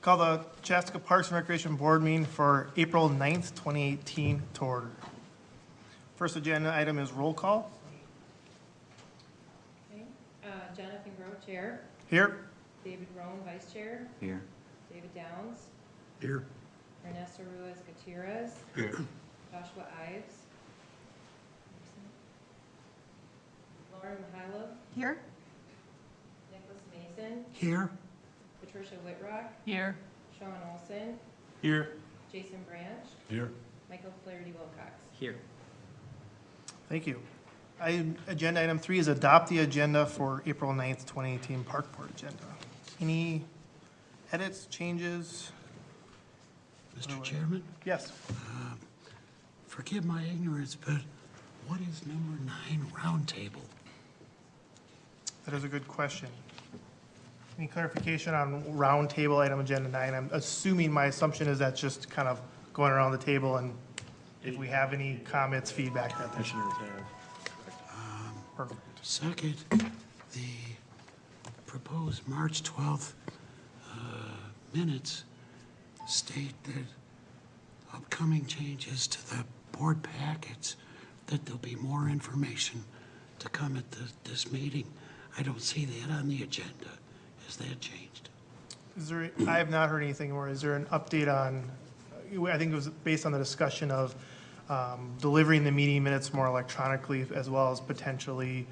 Call the Chaska Parks and Recreation Board meeting for April 9th, 2018 to order. First agenda item is roll call. Okay. Jonathan Grove, Chair. Here. David Roan, Vice Chair. Here. David Downs. Here. Ernesto Ruiz Gutierrez. Here. Joshua Ives. Lauren Mihайлov. Here. Nicholas Mason. Here. Patricia Whitrock. Here. Sean Olson. Here. Jason Branch. Here. Michael Flaherty Wilcox. Here. Thank you. Agenda item 3 is adopt the agenda for April 9th, 2018 Park Board agenda. Any edits, changes? Mr. Chairman, Yes. forgive my ignorance, but what is number 9 roundtable? That is a good question. Any clarification on roundtable item agenda 9? I'm assuming, my assumption is that's just kind of going around the table, and if we have any comments, feedback, that they should have. Perfect. Second, the proposed March 12th minutes state that upcoming changes to the board packets, that there'll be more information to come at this meeting. I don't see that on the agenda. Has that changed? Is there, I have not heard anything more. Is there an update on, I think it was based on the discussion of delivering the meeting minutes more electronically, as well as potentially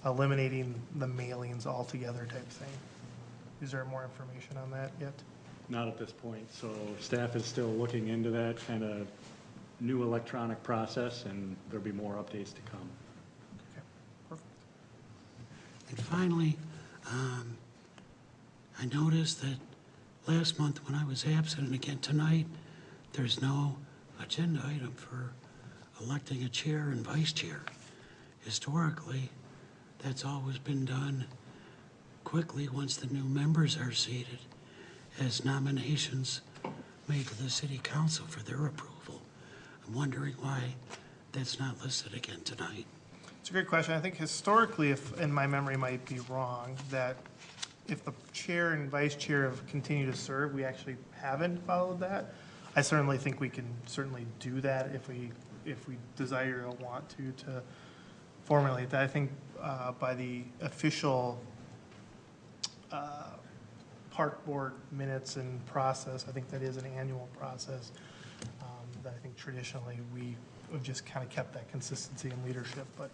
eliminating the mailings altogether type thing? Is there more information on that yet? Not at this point, so staff is still looking into that kind of new electronic process, and there'll be more updates to come. Okay, perfect. And finally, I noticed that last month when I was absent, and again tonight, there's no agenda item for electing a chair and vice chair. Historically, that's always been done quickly once the new members are seated, as nominations made to the city council for their approval. I'm wondering why that's not listed again tonight. It's a great question. I think historically, if, and my memory might be wrong, that if the chair and vice chair have continued to serve, we actually haven't followed that. I certainly think we can certainly do that if we desire or want to formulate that. I think by the official park board minutes and process, I think that is an annual process that I think traditionally we have just kind of kept that consistency in leadership. But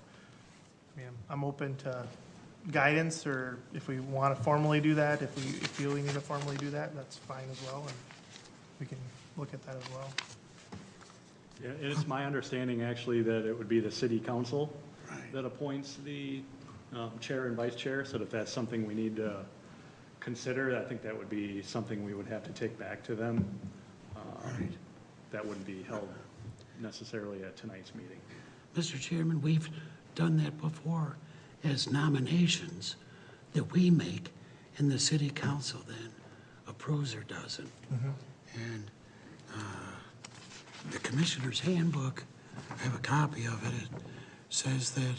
I mean, I'm open to guidance, or if we want to formally do that, if we feel we need to formally do that, that's fine as well, and we can look at that as well. Yeah, and it's my understanding actually that it would be the city council Right. that appoints the chair and vice chair, so if that's something we need to consider, I think that would be something we would have to take back to them. Right. That wouldn't be held necessarily at tonight's meeting. Mr. Chairman, we've done that before as nominations that we make, and the city council then approves or doesn't. And the commissioner's handbook, I have a copy of it, it says that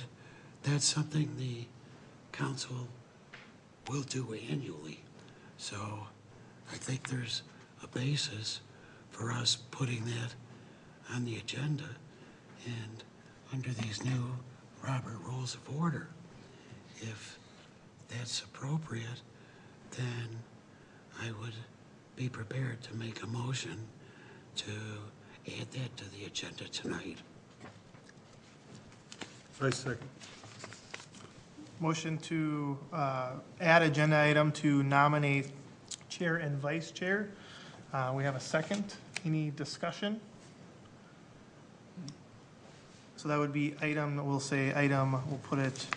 that's something the council will do annually. So I think there's a basis for us putting that on the agenda, and under these new Robert Rules of Order, if that's appropriate, then I would be prepared to make a motion to add that to the agenda tonight. I second. Motion to add agenda item to nominate chair and vice chair. We have a second. Any discussion? So that would be item, we'll put it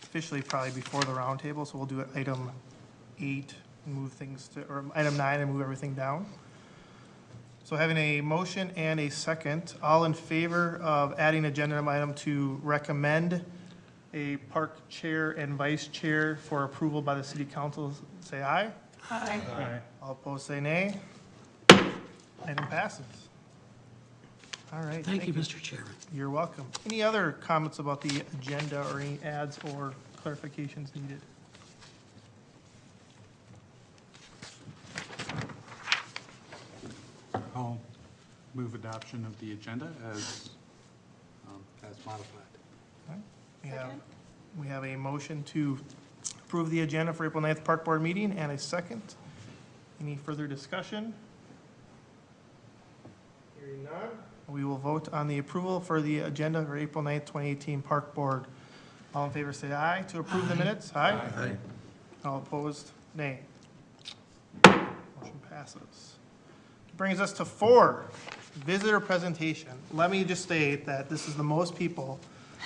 officially probably before the roundtable, so we'll do it item 8 and move things to, or item 9 and move everything down. So having a motion and a second, all in favor of adding agenda item to recommend a park chair and vice chair for approval by the city council, say aye. Aye. Aye. All opposed, say nay. Item passes. All right. Thank you, Mr. Chairman. You're welcome. Any other comments about the agenda or any adds or clarifications needed? I'll move adoption of the agenda as modified. We have a motion to approve the agenda for April 9th Park Board meeting and a second. Any further discussion? Hearing none, we will vote on the approval for the agenda for April 9th, 2018 Park Board. All in favor say aye to approve the minutes. Aye. Aye. All opposed, nay. Motion passes. Brings us to 4, visitor presentation. Let me just state that this is the most people,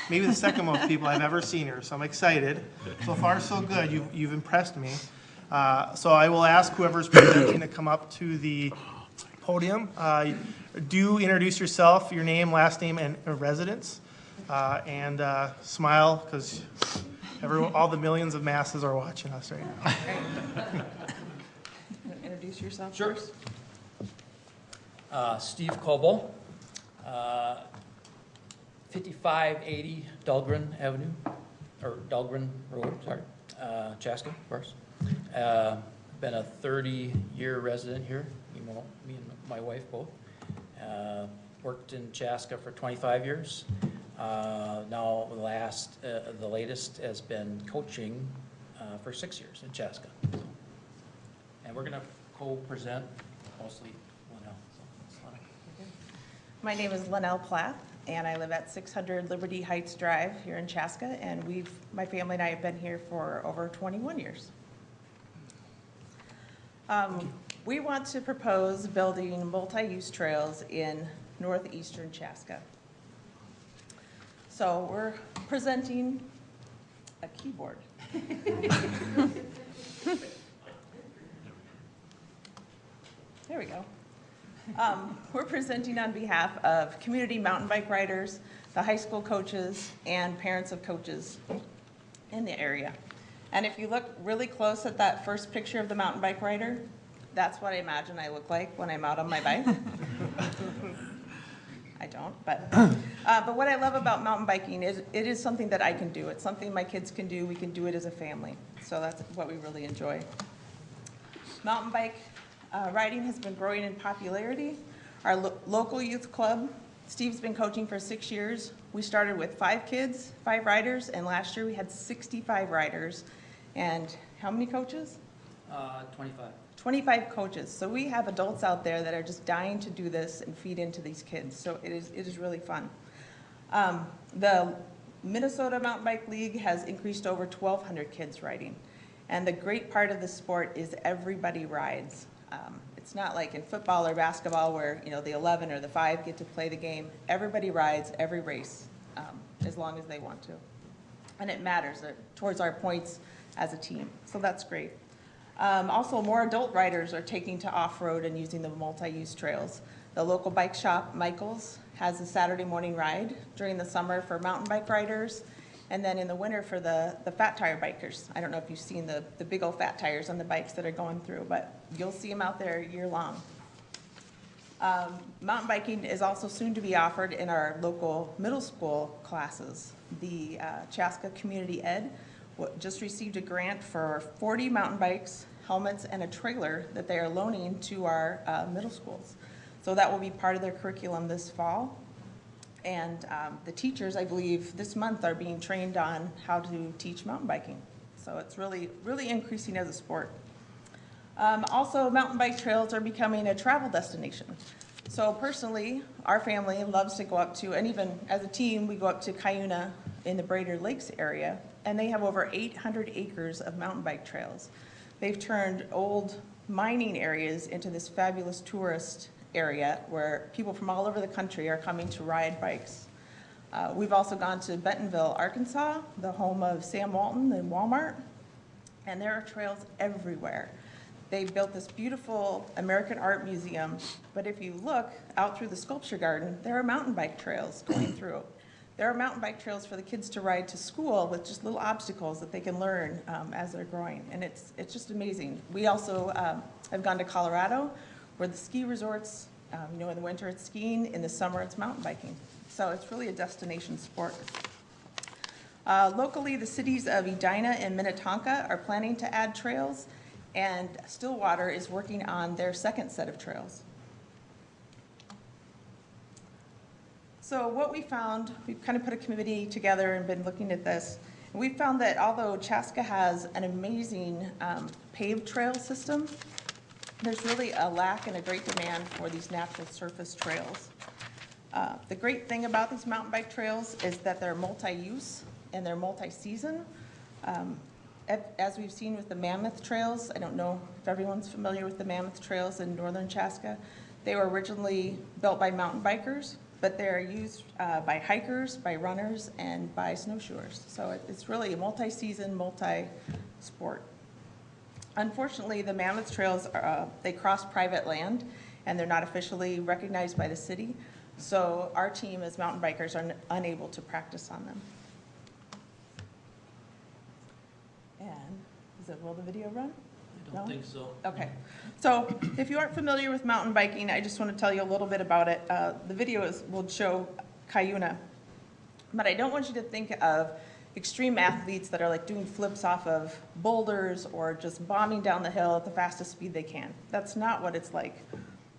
maybe the second most people I've ever seen here, so I'm excited. So far, so good. You've impressed me. So I will ask whoever's presenting to come up to the podium. Do introduce yourself, your name, last name, and residence, and smile, because all the millions of masses are watching us right now. Introduce yourself Sure. first. Steve Coble, 5580 Dahlgren Avenue, or Dahlgren Road, sorry, Chaska, of course. Been a 30-year resident here, me and my wife both. Worked in Chaska for 25 years. Now the latest has been coaching for 6 years in Chaska. And we're gonna co-present mostly Linnell. So, My name is Linnell Plath, and I live at 600 Liberty Heights Drive here in Chaska, and my family and I have been here for over 21 years. We want to propose building multi-use trails in northeastern Chaska. So we're presenting a keyboard. There we go. We're presenting on behalf of community mountain bike riders, the high school coaches, and parents of coaches in the area. And if you look really close at that first picture of the mountain bike rider, that's what I imagine I look like when I'm out on my bike. I don't, but what I love about mountain biking is it is something that I can do. It's something my kids can do. We can do it as a family. So that's what we really enjoy. Mountain bike riding has been growing in popularity. Our local youth club, Steve's been coaching for 6 years. We started with 5 kids, 5 riders, and last year we had 65 riders. And how many coaches? 25. 25 coaches. So we have adults out there that are just dying to do this and feed into these kids. So it is really fun. The Minnesota Mountain Bike League has increased over 1,200 kids riding. And the great part of the sport is everybody rides. It's not like in football or basketball where the 11 or the 5 get to play the game. Everybody rides every race as long as they want to. And it matters towards our points as a team. So that's great. Also, more adult riders are taking to off-road and using the multi-use trails. The local bike shop, Michael's, has a Saturday morning ride during the summer for mountain bike riders, and then in the winter for the fat tire bikers. I don't know if you've seen the big old fat tires on the bikes that are going through, but you'll see them out there year long. Mountain biking is also soon to be offered in our local middle school classes. The Chaska Community Ed just received a grant for 40 mountain bikes, helmets, and a trailer that they are loaning to our middle schools. So that will be part of their curriculum this fall. And the teachers, I believe, this month are being trained on how to teach mountain biking. So it's really, really increasing as a sport. Also, mountain bike trails are becoming a travel destination. So personally, our family loves to go up to, and even as a team, we go up to Cuyuna in the Brainerd Lakes area, and they have over 800 acres of mountain bike trails. They've turned old mining areas into this fabulous tourist area where people from all over the country are coming to ride bikes. We've also gone to Bentonville, Arkansas, the home of Sam Walton and Walmart, and there are trails everywhere. They've built this beautiful American art museum, but if you look out through the sculpture garden, there are mountain bike trails going through. There are mountain bike trails for the kids to ride to school with just little obstacles that they can learn as they're growing, and it's just amazing. We also have gone to Colorado, where the ski resorts, in the winter it's skiing, in the summer it's mountain biking. So it's really a destination sport. Locally, the cities of Edina and Minnetonka are planning to add trails, and Stillwater is working on their second set of trails. So what we found, we've kind of put a committee together and been looking at this. And we found that although Chaska has an amazing paved trail system, there's really a lack and a great demand for these natural surface trails. The great thing about these mountain bike trails is that they're multi-use and they're multi-season. As we've seen with the Mammoth Trails, I don't know if everyone's familiar with the Mammoth Trails in northern Chaska. They were originally built by mountain bikers, but they're used by hikers, by runners, and by snowshoers. So it's really a multi-season, multi-sport. Unfortunately, the Mammoth Trails, they cross private land, and they're not officially recognized by the city. So our team as mountain bikers are unable to practice on them. And will the video run? I don't No? think so. Okay. So if you aren't familiar with mountain biking, I just want to tell you a little bit about it. The video will show Cuyuna, but I don't want you to think of extreme athletes that are like doing flips off of boulders or just bombing down the hill at the fastest speed they can. That's not what it's like.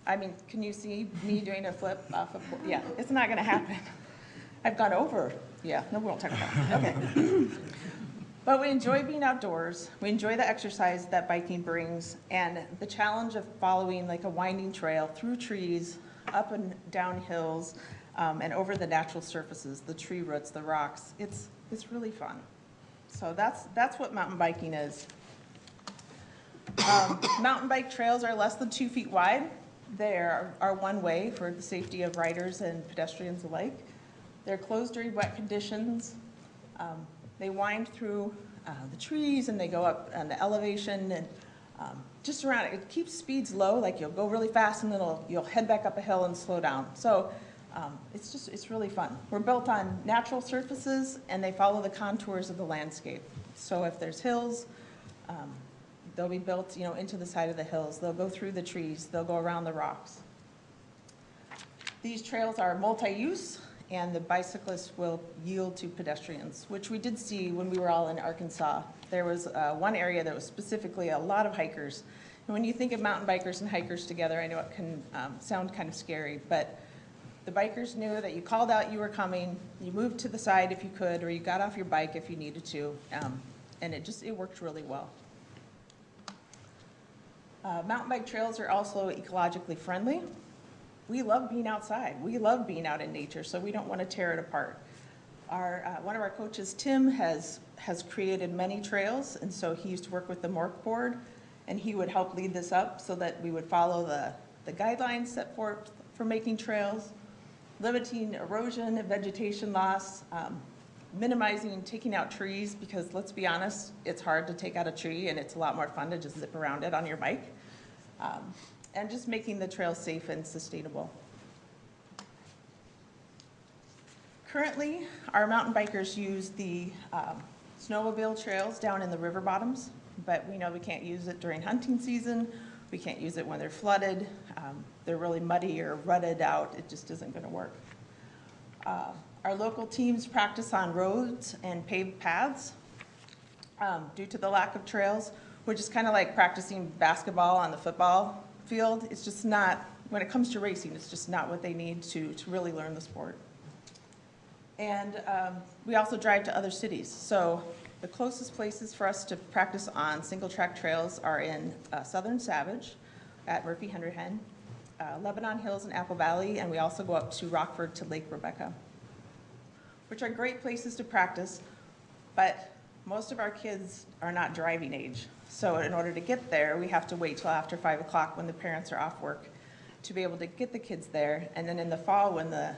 I mean, can you see me doing a flip off of, yeah, it's not going to happen. I've gone over, yeah, no, we won't talk about it. Okay. But we enjoy being outdoors. We enjoy the exercise that biking brings and the challenge of following like a winding trail through trees, up and down hills, and over the natural surfaces, the tree roots, the rocks. It's really fun. So that's what mountain biking is. Mountain bike trails are less than 2 feet wide. They are one way for the safety of riders and pedestrians alike. They're closed during wet conditions. They wind through the trees and they go up on the elevation and just around it. It keeps speeds low, like you'll go really fast and then you'll head back up a hill and slow down. So it's really fun. We're built on natural surfaces and they follow the contours of the landscape. So if there's hills, they'll be built, into the side of the hills. They'll go through the trees. They'll go around the rocks. These trails are multi-use, and the bicyclists will yield to pedestrians, which we did see when we were all in Arkansas. There was one area that was specifically a lot of hikers. And when you think of mountain bikers and hikers together, I know it can sound kind of scary, but the bikers knew that you called out you were coming, you moved to the side if you could, or you got off your bike if you needed to, and it worked really well. Mountain bike trails are also ecologically friendly. We love being outside. We love being out in nature, so we don't want to tear it apart. One of our coaches, Tim, has created many trails, and so he used to work with the MORC board, and he would help lead this up so that we would follow the guidelines set forth for making trails, limiting erosion and vegetation loss, minimizing taking out trees, because let's be honest, it's hard to take out a tree and it's a lot more fun to just zip around it on your bike. And just making the trail safe and sustainable. Currently, our mountain bikers use the snowmobile trails down in the river bottoms, but we know we can't use it during hunting season. We can't use it when they're flooded. They're really muddy or rutted out. It just isn't going to work. Our local teams practice on roads and paved paths due to the lack of trails, which is kind of like practicing basketball on the football field. It's just not, when it comes to racing, it's just not what they need to really learn the sport. And we also drive to other cities. So the closest places for us to practice on single track trails are in Southern Savage at Murphy-Henderhen, Lebanon Hills and Apple Valley, and we also go up to Rockford to Lake Rebecca, which are great places to practice, but most of our kids are not driving age. So in order to get there, we have to wait till after 5 o'clock when the parents are off work to be able to get the kids there. And then in the fall, when the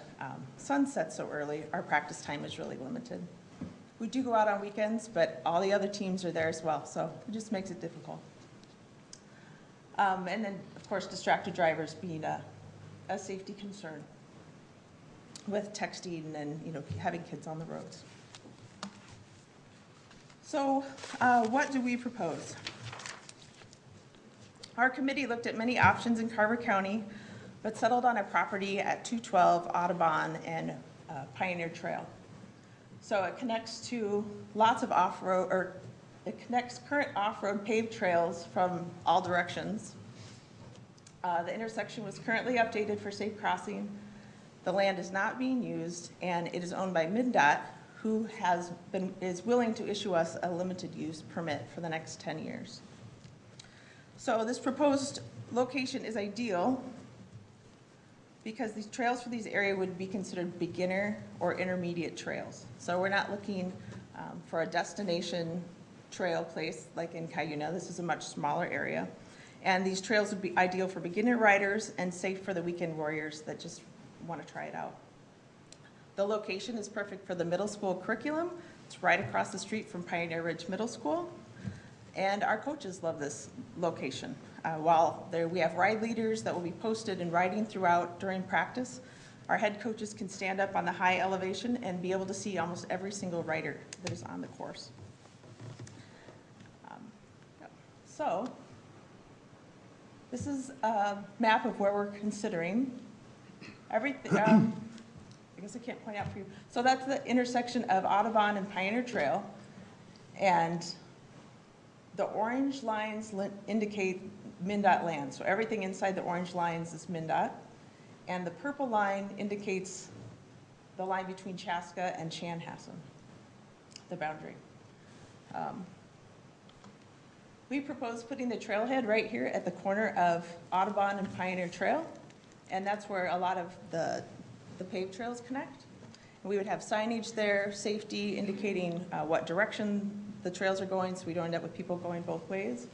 sun sets so early, our practice time is really limited. We do go out on weekends, but all the other teams are there as well, so it just makes it difficult. And then, of course, distracted drivers being a safety concern with texting and having kids on the roads. So what do we propose? Our committee looked at many options in Carver County, but settled on a property at 212 Audubon and Pioneer Trail. So it connects to lots of off-road, or it connects current off-road paved trails from all directions. The intersection was currently updated for safe crossing. The land is not being used, and it is owned by MnDOT, who is willing to issue us a limited use permit for the next 10 years. So this proposed location is ideal because these trails for these areas would be considered beginner or intermediate trails. So we're not looking for a destination trail place like in Cuyuna. This is a much smaller area. And these trails would be ideal for beginner riders and safe for the weekend warriors that just want to try it out. The location is perfect for the middle school curriculum. It's right across the street from Pioneer Ridge Middle School. And our coaches love this location. We have ride leaders that will be posted and riding throughout during practice. Our head coaches can stand up on the high elevation and be able to see almost every single rider that is on the course. So this is a map of where we're considering everything. I guess I can't point out for you. So that's the intersection of Audubon and Pioneer Trail. And the orange lines indicate MnDOT land. So everything inside the orange lines is MnDOT. And the purple line indicates the line between Chaska and Chanhassen, the boundary. We propose putting the trailhead right here at the corner of Audubon and Pioneer Trail. And that's where a lot of the paved trails connect. And we would have signage there, safety indicating what direction the trails are going so we don't end up with people going both ways.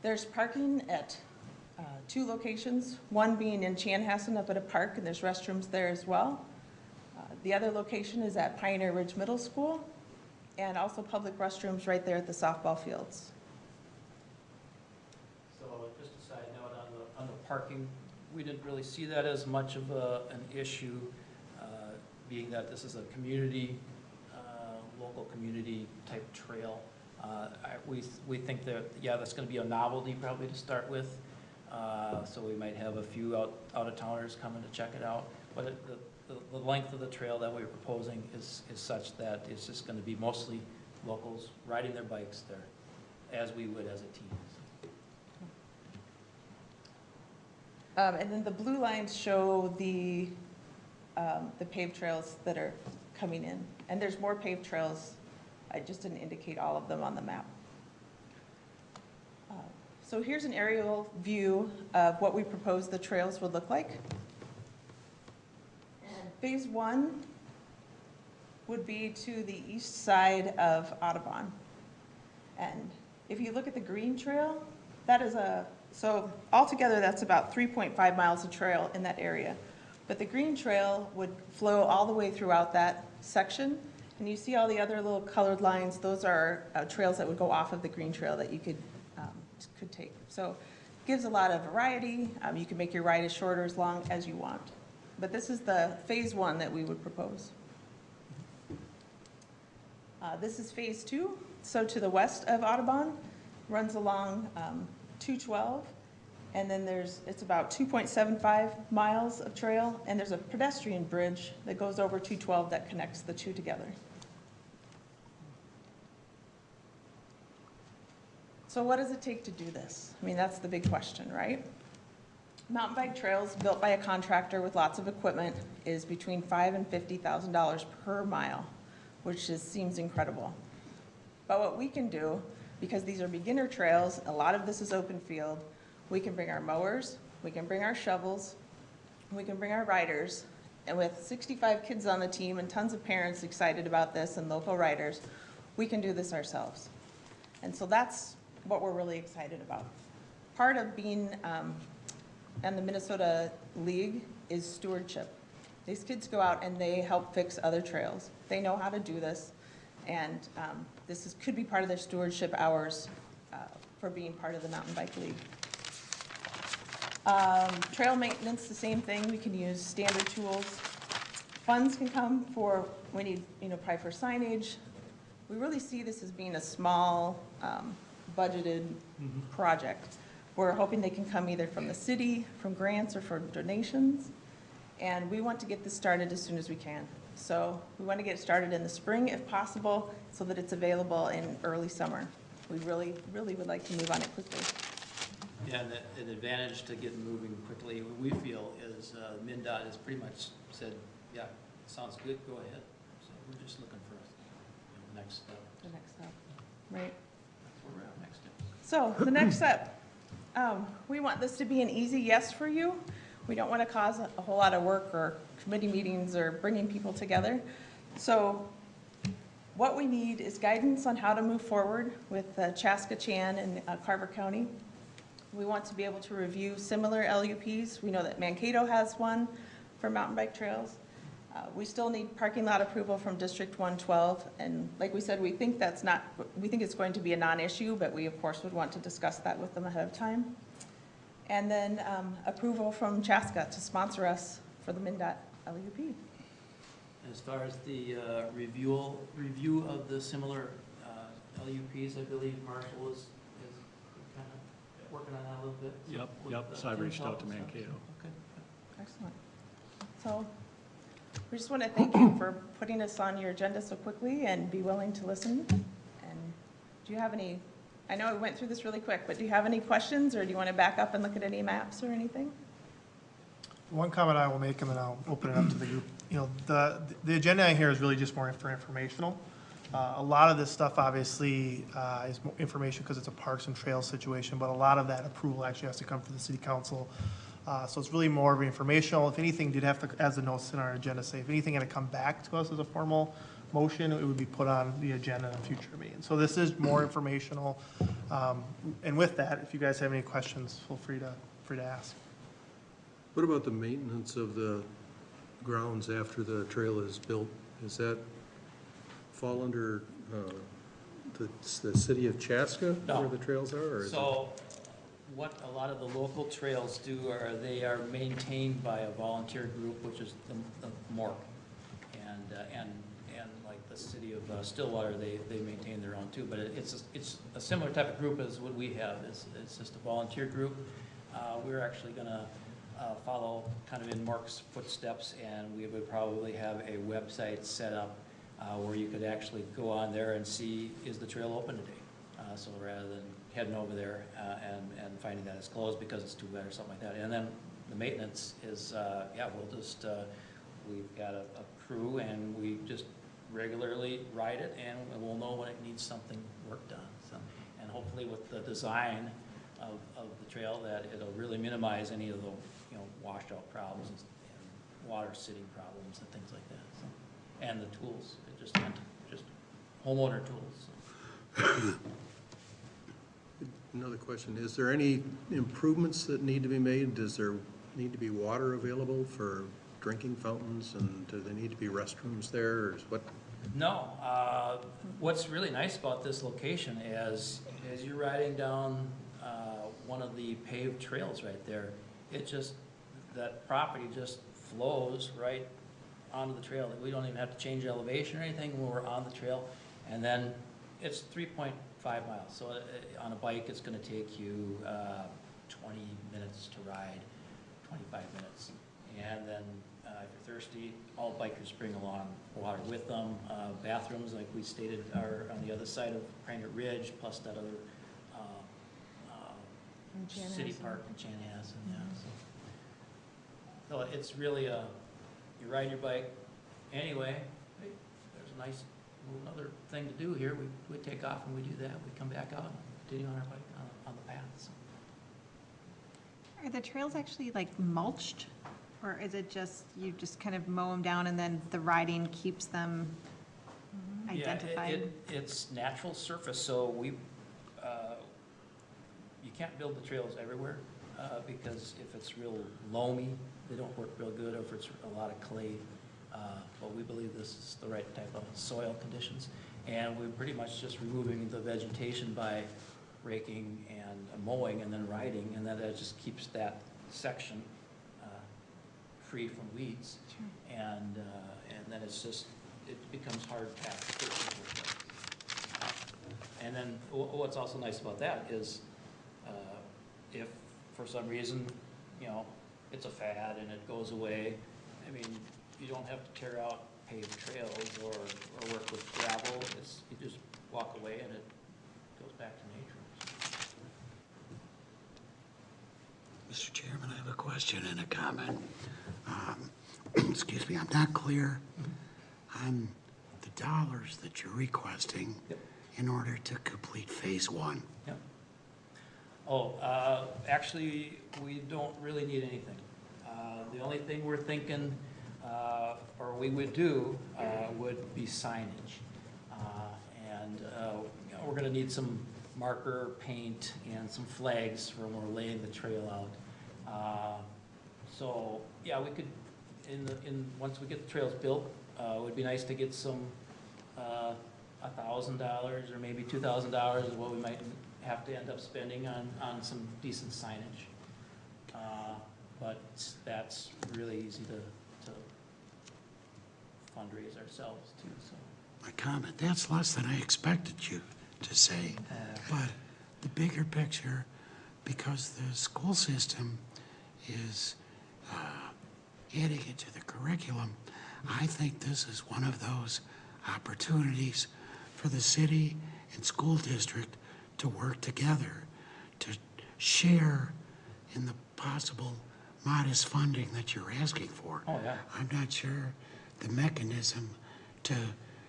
There's parking at 2 locations, one being in Chanhassen up at a park, and there's restrooms there as well. The other location is at Pioneer Ridge Middle School, and also public restrooms right there at the softball fields. So just a side note on the parking, we didn't really see that as much of an issue, being that this is a community, local community type trail. We think that, yeah, that's going to be a novelty probably to start with. So we might have a few out-of-towners coming to check it out. But the length of the trail that we're proposing is such that it's just going to be mostly locals riding their bikes there, as we would as a team. And then the blue lines show the paved trails that are coming in. And there's more paved trails. I just didn't indicate all of them on the map. So here's an aerial view of what we propose the trails would look like. And phase 1 would be to the east side of Audubon. And if you look at the green trail, that is so altogether that's about 3.5 miles of trail in that area. But the green trail would flow all the way throughout that section. And you see all the other little colored lines, those are trails that would go off of the green trail that you could take. So it gives a lot of variety. You can make your ride as short or as long as you want. But this is the phase 1 that we would propose. This is phase 2. So to the west of Audubon, runs along 212. And then it's about 2.75 miles of trail. And there's a pedestrian bridge that goes over 212 that connects the two together. So what does it take to do this? I mean, that's the big question, right? Mountain bike trails built by a contractor with lots of equipment is between $5,000 and $50,000 per mile, which seems incredible. But what we can do, because these are beginner trails, a lot of this is open field, we can bring our mowers, we can bring our shovels, we can bring our riders, and with 65 kids on the team and tons of parents excited about this and local riders, we can do this ourselves. And so that's what we're really excited about. Part of being in the Minnesota League is stewardship. These kids go out and they help fix other trails. They know how to do this, and could be part of their stewardship hours for being part of the Mountain Bike League. Trail maintenance, the same thing. We can use standard tools. Funds can come for, we need, probably for signage. We really see this as being a small, budgeted project. We're hoping they can come either from the city, from grants, or for donations. And we want to get this started as soon as we can. So we want to get it started in the spring if possible, so that it's available in early summer. We really, really would like to move on it quickly. Yeah, and an advantage to getting moving quickly, we feel, is MinDOT has pretty much said, yeah, sounds good, go ahead. So we're just looking for the next step. The next step, right? That's where we're at, next step. So the next step, we want this to be an easy yes for you. We don't want to cause a whole lot of work or committee meetings or bringing people together. So what we need is guidance on how to move forward with Chaska, Chan, and Carver County. We want to be able to review similar LUPs. We know that Mankato has one for mountain bike trails. We still need parking lot approval from District 112, and like we said, we think it's going to be a non-issue, but we of course would want to discuss that with them ahead of time. And then approval from Chaska to sponsor us for the MnDOT LUP. As far as the review of the similar LUPs, I believe Marshall is kind of working on that a little bit. Yep, so I've reached out to Mankato. Okay. Excellent. So we just want to thank you for putting us on your agenda so quickly and be willing to listen. And do you have any, I know we went through this really quick, but do you have any questions, or do you want to back up and look at any maps or anything? One comment I will make, and then I'll open it up to the group. You know, the agenda here is really just more for informational. A lot of this stuff obviously is information because it's a parks and trails situation, but a lot of that approval actually has to come from the city council. So it's really more of informational. If anything did have to, as the notes in our agenda say, if anything had to come back to us as a formal motion, it would be put on the agenda in a future meeting. So this is more informational. And with that, if you guys have any questions, feel free to ask. What about the maintenance of the grounds after the trail is built? Does that fall under the city of Chaska, No. where the trails are? Or is So what a lot of the local trails do are they are maintained by a volunteer group, which is the MORC. And like the city of Stillwater, they maintain their own too. But it's a similar type of group as what we have. It's just a volunteer group. We're actually going to follow kind of in MORC's footsteps, and we would probably have a website set up where you could actually go on there and see, is the trail open today? So rather than heading over there and finding that it's closed because it's too wet or something like that. And then the maintenance is, we'll just, we've got a crew, and we just regularly ride it, and we'll know when it needs something work done. So, and hopefully with the design of the trail, that it'll really minimize any of the, washed out problems and water sitting problems and things like that. So, and the tools, just homeowner tools. So. Another question, is there any improvements that need to be made? Does there need to be water available for drinking fountains, and do there need to be restrooms there, or is what? No. What's really nice about this location is, as you're riding down one of the paved trails right there, that property just flows right onto the trail. We don't even have to change elevation or anything when we're on the trail. And then it's 3.5 miles. So on a bike, it's going to take you 20 minutes to ride, 25 minutes. And then if you're thirsty, all bikers bring along water with them. Bathrooms, like we stated, are on the other side of Cranger Ridge, plus that other city park in Chanhassen. Yeah. So it's really you ride your bike anyway. Hey, there's a nice another thing to do here. We take off and we do that. We come back out and continue on our bike on the path. So. Are the trails actually like mulched, or is it just you just kind of mow them down and then the riding keeps them identified? Yeah, it's natural surface, so you can't build the trails everywhere because if it's real loamy, they don't work real good, or if it's a lot of clay. But we believe this is the right type of soil conditions. And we're pretty much just removing the vegetation by raking and mowing and then riding, and then that just keeps that section free from weeds. Sure. And then it becomes hard path for people. And then what's also nice about that is if for some reason, it's a fad and it goes away, I mean, you don't have to tear out paved trails or work with gravel. You just walk away and it goes back to nature. Mr. Chairman, I have a question and a comment. Excuse me, I'm not clear on the dollars that you're requesting in order to complete phase one. Yep. Oh, actually, we don't really need anything. The only thing we're thinking, or we would do, would be signage. And you know, we're gonna need some marker, paint, and some flags when we're laying the trail out. So, yeah, we could, once we get the trails built, it would be nice to get some, $1,000 or maybe $2,000 is what we might have to end up spending on some decent signage. But that's really easy to fundraise ourselves too, so. My comment, that's less than I expected you to say. But the bigger picture, because the school system is adding it to the curriculum, I think this is one of those opportunities for the city and school district to work together, to share in the possible modest funding that you're asking for. Oh, yeah. I'm not sure the mechanism to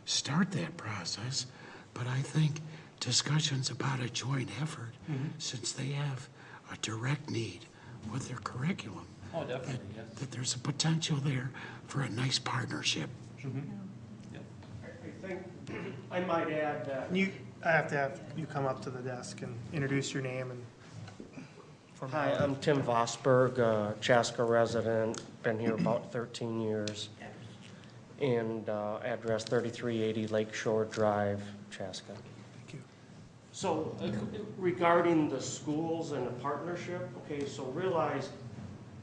start that process, but I think discussions about a joint effort, since they have a direct need with their curriculum, Oh, definitely, yes. that there's a potential there for a nice partnership. I think I might add that. I have to have you come up to the desk and introduce your name and. Hi, I'm Tim Vosberg, Chaska resident, been here about 13 years. And address 3380 Lakeshore Drive, Chaska. Thank you. So regarding the schools and the partnership, okay, so realize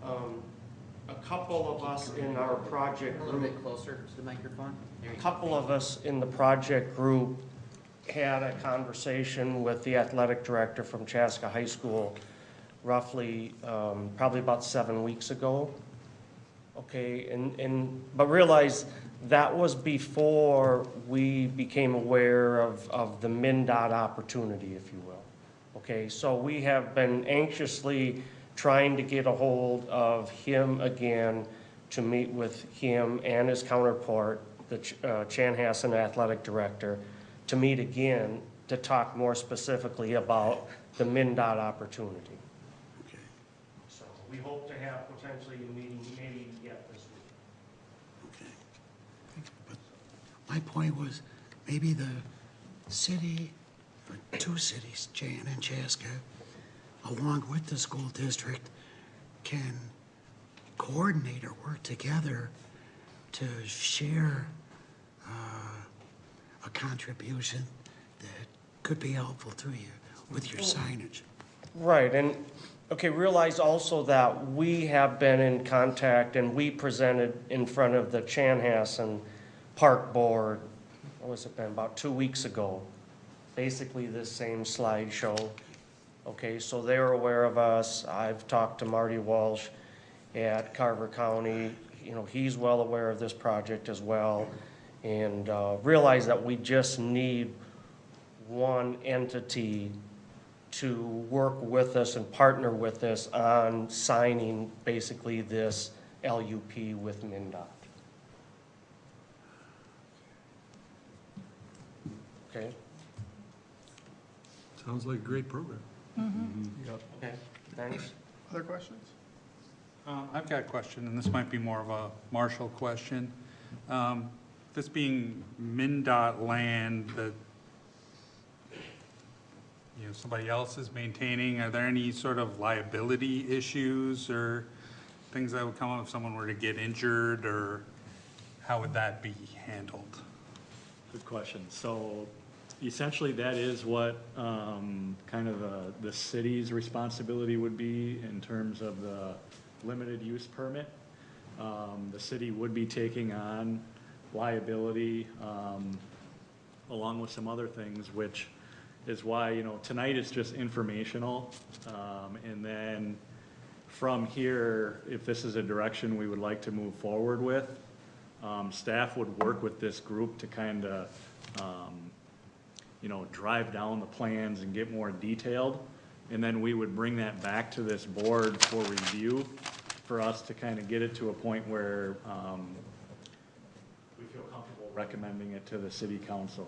a couple of us in our project A little group, bit closer to the microphone. There a you go. couple of us in the project group had a conversation with the athletic director from Chaska High School roughly, probably about 7 weeks ago. Okay, but realize that was before we became aware of the MnDOT opportunity, if you will. Okay, so we have been anxiously trying to get a hold of him again to meet with him and his counterpart, the Chanhassen Athletic Director, to meet again to talk more specifically about the MnDOT opportunity. Okay. So we hope to have potentially a meeting maybe yet this week. Okay. But my point was, maybe the city, or two cities, Jan and Chaska, along with the school district, can coordinate or work together to share a contribution that could be helpful to you with your signage. Right, and, okay, realize also that we have been in contact and we presented in front of the Chanhassen Park Board, what was it been, about 2 weeks ago, basically this same slideshow. Okay, so they're aware of us. I've talked to Marty Walsh at Carver County. You know, he's well aware of this project as well. And realize that we just need one entity to work with us and partner with us on signing basically this LUP with MnDOT. Okay? Sounds like a great program. Okay, thanks. Other questions? I've got a question, and this might be more of a Marshall question. This being MnDOT land that, you know, somebody else is maintaining, are there any sort of liability issues or things that would come up if someone were to get injured, or how would that be handled? Good question. So essentially, that is what kind of the city's responsibility would be in terms of the limited use permit. The city would be taking on liability along with some other things, which is why, you know, tonight is just informational. And then from here, if this is a direction we would like to move forward with, staff would work with this group to kind of, you know, drive down the plans and get more detailed. And then we would bring that back to this board for review, for us to kind of get it to a point where we feel comfortable recommending it to the city council.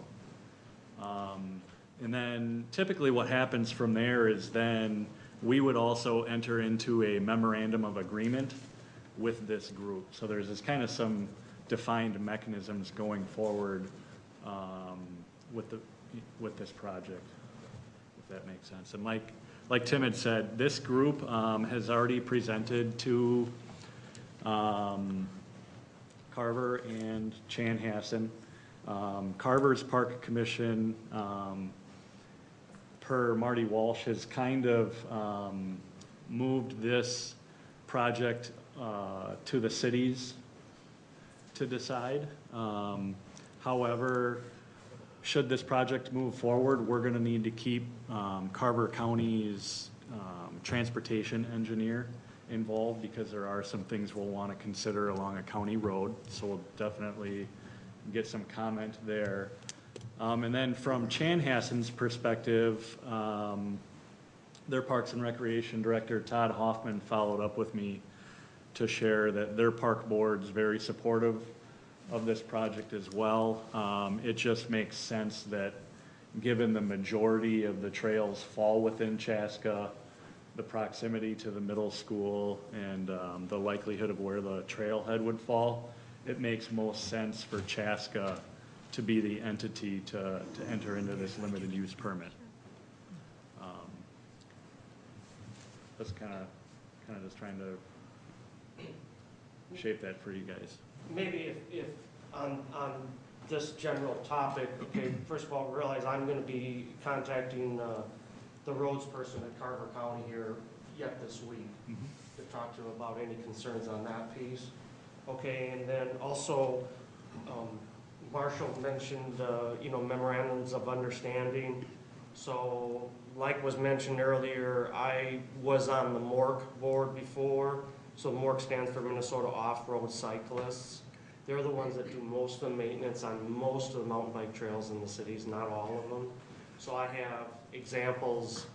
And then typically what happens from there is then we would also enter into a memorandum of agreement with this group. So there's this kind of some defined mechanisms going forward with this project, if that makes sense. And like Tim had said, this group has already presented to Carver and Chanhassen. Carver's Park Commission, per Marty Walsh, has kind of moved this project to the cities to decide. However, should this project move forward, we're gonna need to keep Carver County's transportation engineer involved, because there are some things we'll wanna consider along a county road, so we'll definitely get some comment there. And then from Chanhassen's perspective, their Parks and Recreation Director, Todd Hoffman, followed up with me to share that their park board's very supportive of this project as well. It just makes sense that, given the majority of the trails fall within Chaska, the proximity to the middle school, and the likelihood of where the trailhead would fall, it makes most sense for Chaska to be the entity to enter into this limited use permit. That's kind of just trying to shape that for you guys. Maybe if on this general topic, okay, first of all, realize I'm gonna be contacting the roads person at Carver County here yet this week to talk to him about any concerns on that piece. Okay, and then also, Marshall mentioned, memorandums of understanding. So, like was mentioned earlier, I was on the MORC board before. So MORC stands for Minnesota Off-Road Cyclists. They're the ones that do most of the maintenance on most of the mountain bike trails in the cities, not all of them. So I have examples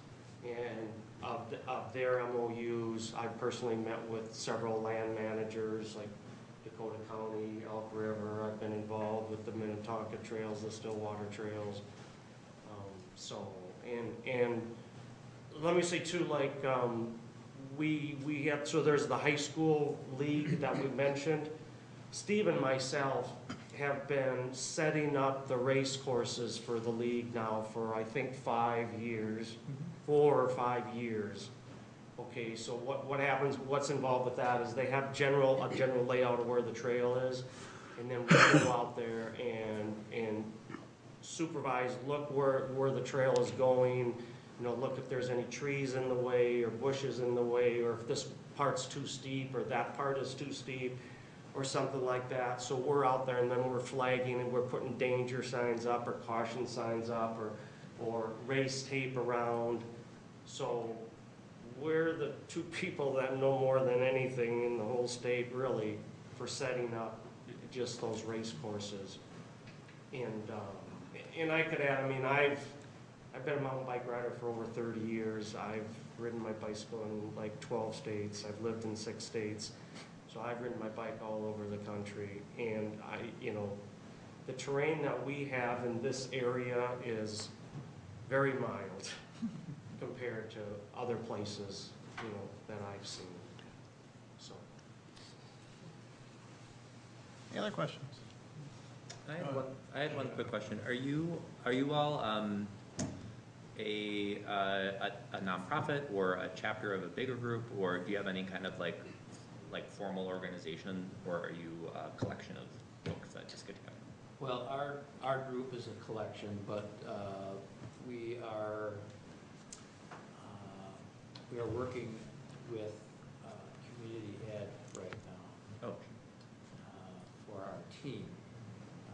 of their MOUs. I've personally met with several land managers, like Dakota County, Elk River. I've been involved with the Minnetonka trails, the Stillwater trails. And let me say too, like, we have, so there's the high school league that we mentioned. Steve and myself have been setting up the race courses for the league now for, I think, 5 years, 4 or 5 years. Okay, so what happens, what's involved with that is they have a general layout of where the trail is, and then we go out there and supervise, look where the trail is going, look if there's any trees in the way or bushes in the way, or if this part's too steep or that part is too steep or something like that. So we're out there and then we're flagging and we're putting danger signs up or caution signs up or race tape around. So we're the two people that know more than anything in the whole state, really, for setting up just those race courses. And I could add, I mean, I've been a mountain bike rider for over 30 years. I've ridden my bicycle in like 12 states. I've lived in 6 states. So I've ridden my bike all over the country. And the terrain that we have in this area is very mild compared to other places, that I've seen. So. Any other questions? I had one quick question. Are you all a nonprofit or a chapter of a bigger group, or do you have any kind of like formal organization, or are you a collection of folks that just get together? Well, our group is a collection, but we are working with Community Ed right now. Oh. For our team.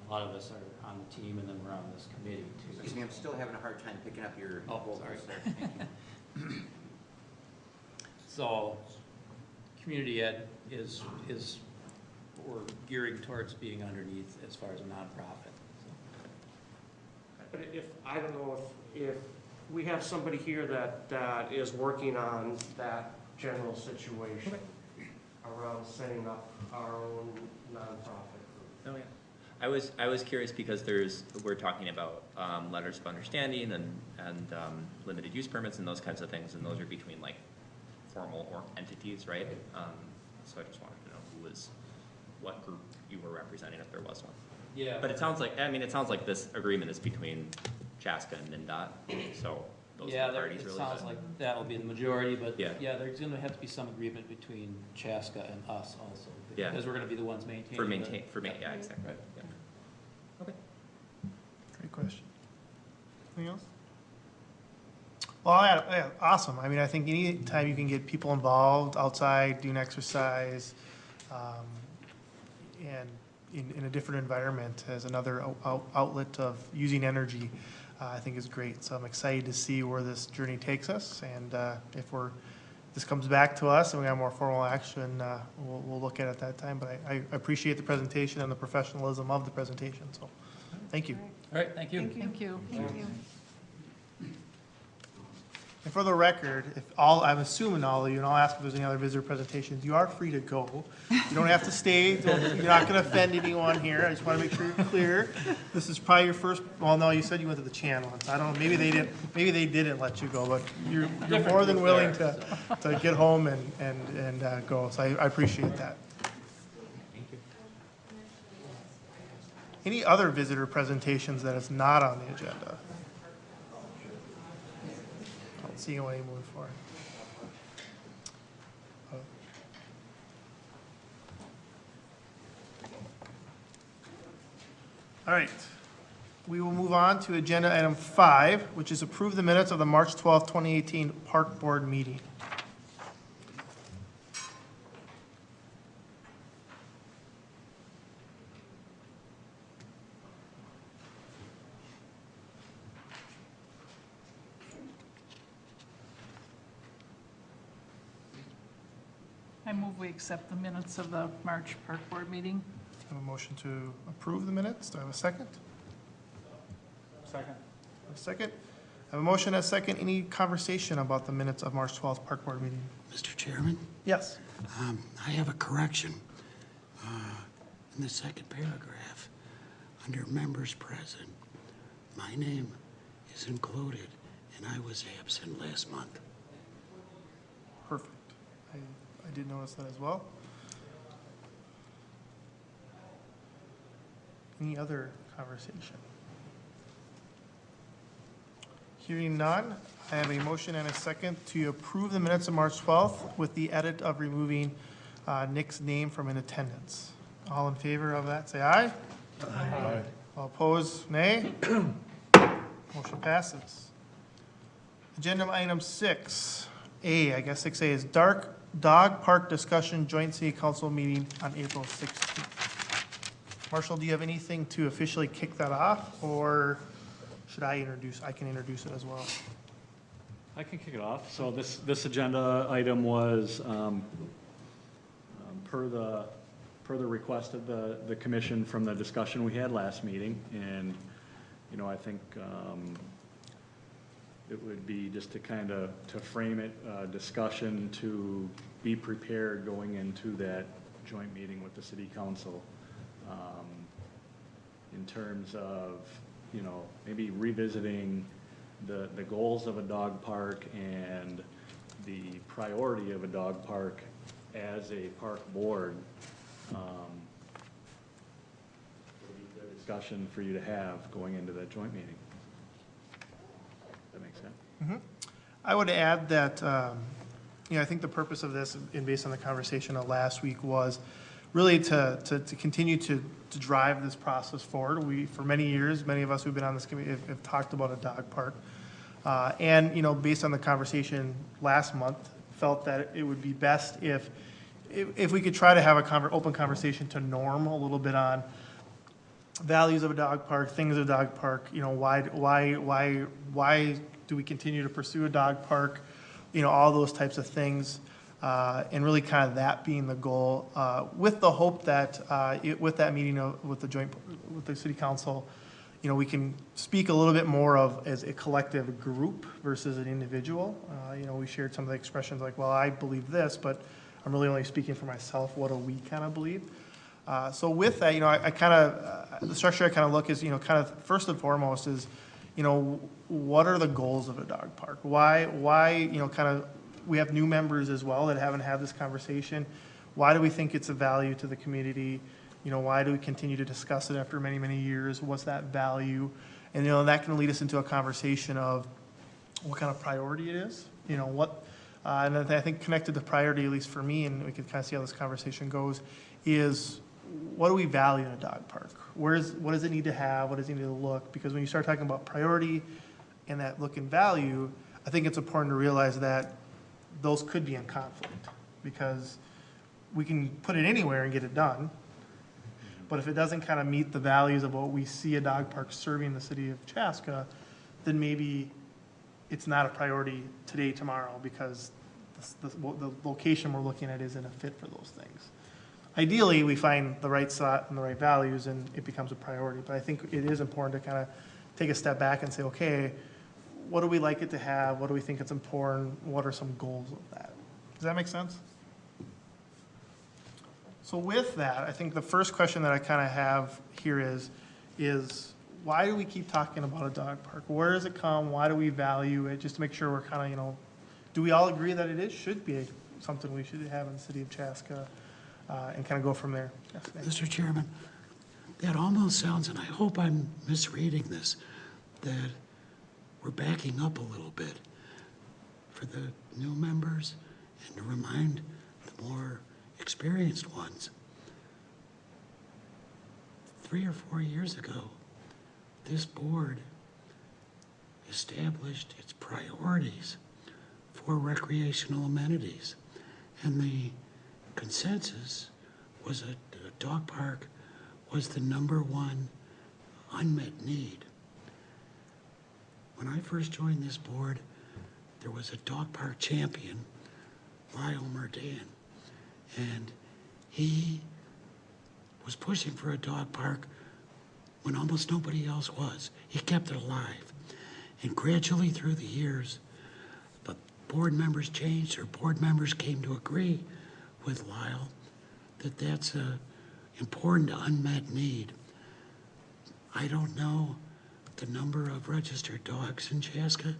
A lot of us are on the team, and then we're on this committee too. Excuse me, I'm still having a hard time picking up your vocals there. Thank you. So, Community Ed is we're gearing towards being underneath as far as a nonprofit. But I don't know if we have somebody here that is working on that general situation around setting up our own nonprofit group. Oh, yeah. I was curious because we're talking about letters of understanding and limited use permits and those kinds of things, and those are between like formal or entities, right? So I just wanted to know what group you were representing, if there was one. Yeah. But it sounds like this agreement is between Chaska and NINDOT, so those are the parties really. It sounds like that'll be the majority, but Yeah. yeah, there's gonna have to be some agreement between Chaska and us also. Yeah. Because we're gonna be the ones maintaining. Yeah, exactly. Right. Yeah. Okay. Great question. Anything else? Well, yeah, awesome. I mean, I think anytime you can get people involved outside, doing exercise, and in a different environment as another outlet of using energy, I think is great. So I'm excited to see where this journey takes us. And if this comes back to us and we have more formal action, we'll look at it at that time. But I appreciate the presentation and the professionalism of the presentation. So thank you. All right, thank you. Thank you. Thank you. And for the record, I'm assuming all of you, and I'll ask if there's any other visitor presentations, you are free to go. You don't have to stay, you're not gonna offend anyone here, I just wanna make sure you're clear. This is probably your first, well, no, you said you went to the channel, so I don't know, maybe they didn't let you go, but you're more than willing to get home and go, so I appreciate that. Any other visitor presentations that is not on the agenda? See what you're moving for. All right. We will move on to agenda item 5, which is approve the minutes of the March 12th, 2018 Park Board meeting. I move we accept the minutes of the March Park Board meeting. I have a motion to approve the minutes. Do I have a second? Second. A second. I have a motion and a second. Any conversation about the minutes of March 12th Park Board meeting? Mr. Chairman, Yes. I have a correction. In the second paragraph, under members present, my name is included, and I was absent last month. Perfect. I did notice that as well. Any other conversation? Hearing none, I have a motion and a second to approve the minutes of March 12th with the edit of removing Nick's name from in attendance. All in favor of that, say aye. Aye. All opposed, nay. Motion passes. Agenda item 6A, I guess 6A is dog park discussion joint city council meeting on April 16th. Marshall, do you have anything to officially kick that off, or should I introduce? I can introduce it as well. I can kick it off. So this agenda item was per the request of the commission from the discussion we had last meeting. And, you know, I think it would be just to frame it, discussion to be prepared going into that joint meeting with the city council, in terms of, you know, maybe revisiting the goals of a dog park and the priority of a dog park as a park board. It'll be a good discussion for you to have going into that joint meeting. Does that make sense? Mm-hmm. I would add that, I think the purpose of this, and based on the conversation of last week, was really to continue to drive this process forward. For many years, many of us who've been on this committee have talked about a dog park. And, based on the conversation last month, felt that it would be best if we could try to have an open conversation to norm a little bit on values of a dog park, things of a dog park, why do we continue to pursue a dog park, all those types of things, and really kind of that being the goal, with the hope that with that meeting with the city council, we can speak a little bit more of as a collective group versus an individual. We shared some of the expressions like, well, I believe this, but I'm really only speaking for myself. What do we kind of believe? So with that, I kind of, the structure I kind of look is, kind of first and foremost is, what are the goals of a dog park? Why, kind of, we have new members as well that haven't had this conversation. Why do we think it's a value to the community? Why do we continue to discuss it after many, many years? What's that value? And, that can lead us into a conversation of what kind of priority it is, and I think connected to priority, at least for me, and we can kind of see how this conversation goes, is what do we value in a dog park? What does it need to have? What does it need to look? Because when you start talking about priority and that look and value, I think it's important to realize that those could be in conflict, because we can put it anywhere and get it done. But if it doesn't kind of meet the values of what we see a dog park serving the city of Chaska, then maybe it's not a priority today, tomorrow, because the location we're looking at isn't a fit for those things. Ideally, we find the right spot and the right values, and it becomes a priority. But I think it is important to kind of take a step back and say, okay, what do we like it to have? What do we think it's important? What are some goals of that? Does that make sense? So with that, I think the first question that I kind of have here is why do we keep talking about a dog park? Where does it come? Why do we value it? Just to make sure we're kind of, do we all agree that should be something we should have in the city of Chaska, and kind of go from there? Yes, thank you. Mr. Chairman, that almost sounds, and I hope I'm misreading this, that we're backing up a little bit for the new members and to remind the more experienced ones. 3 or 4 years ago, this board established its priorities for recreational amenities. And the consensus was that a dog park was the #1 unmet need. When I first joined this board, there was a dog park champion, Lyle Murdan, and he was pushing for a dog park when almost nobody else was. He kept it alive. And gradually through the years, the board members changed, or board members came to agree with Lyle that that's a important unmet need. I don't know the number of registered dogs in Chaska,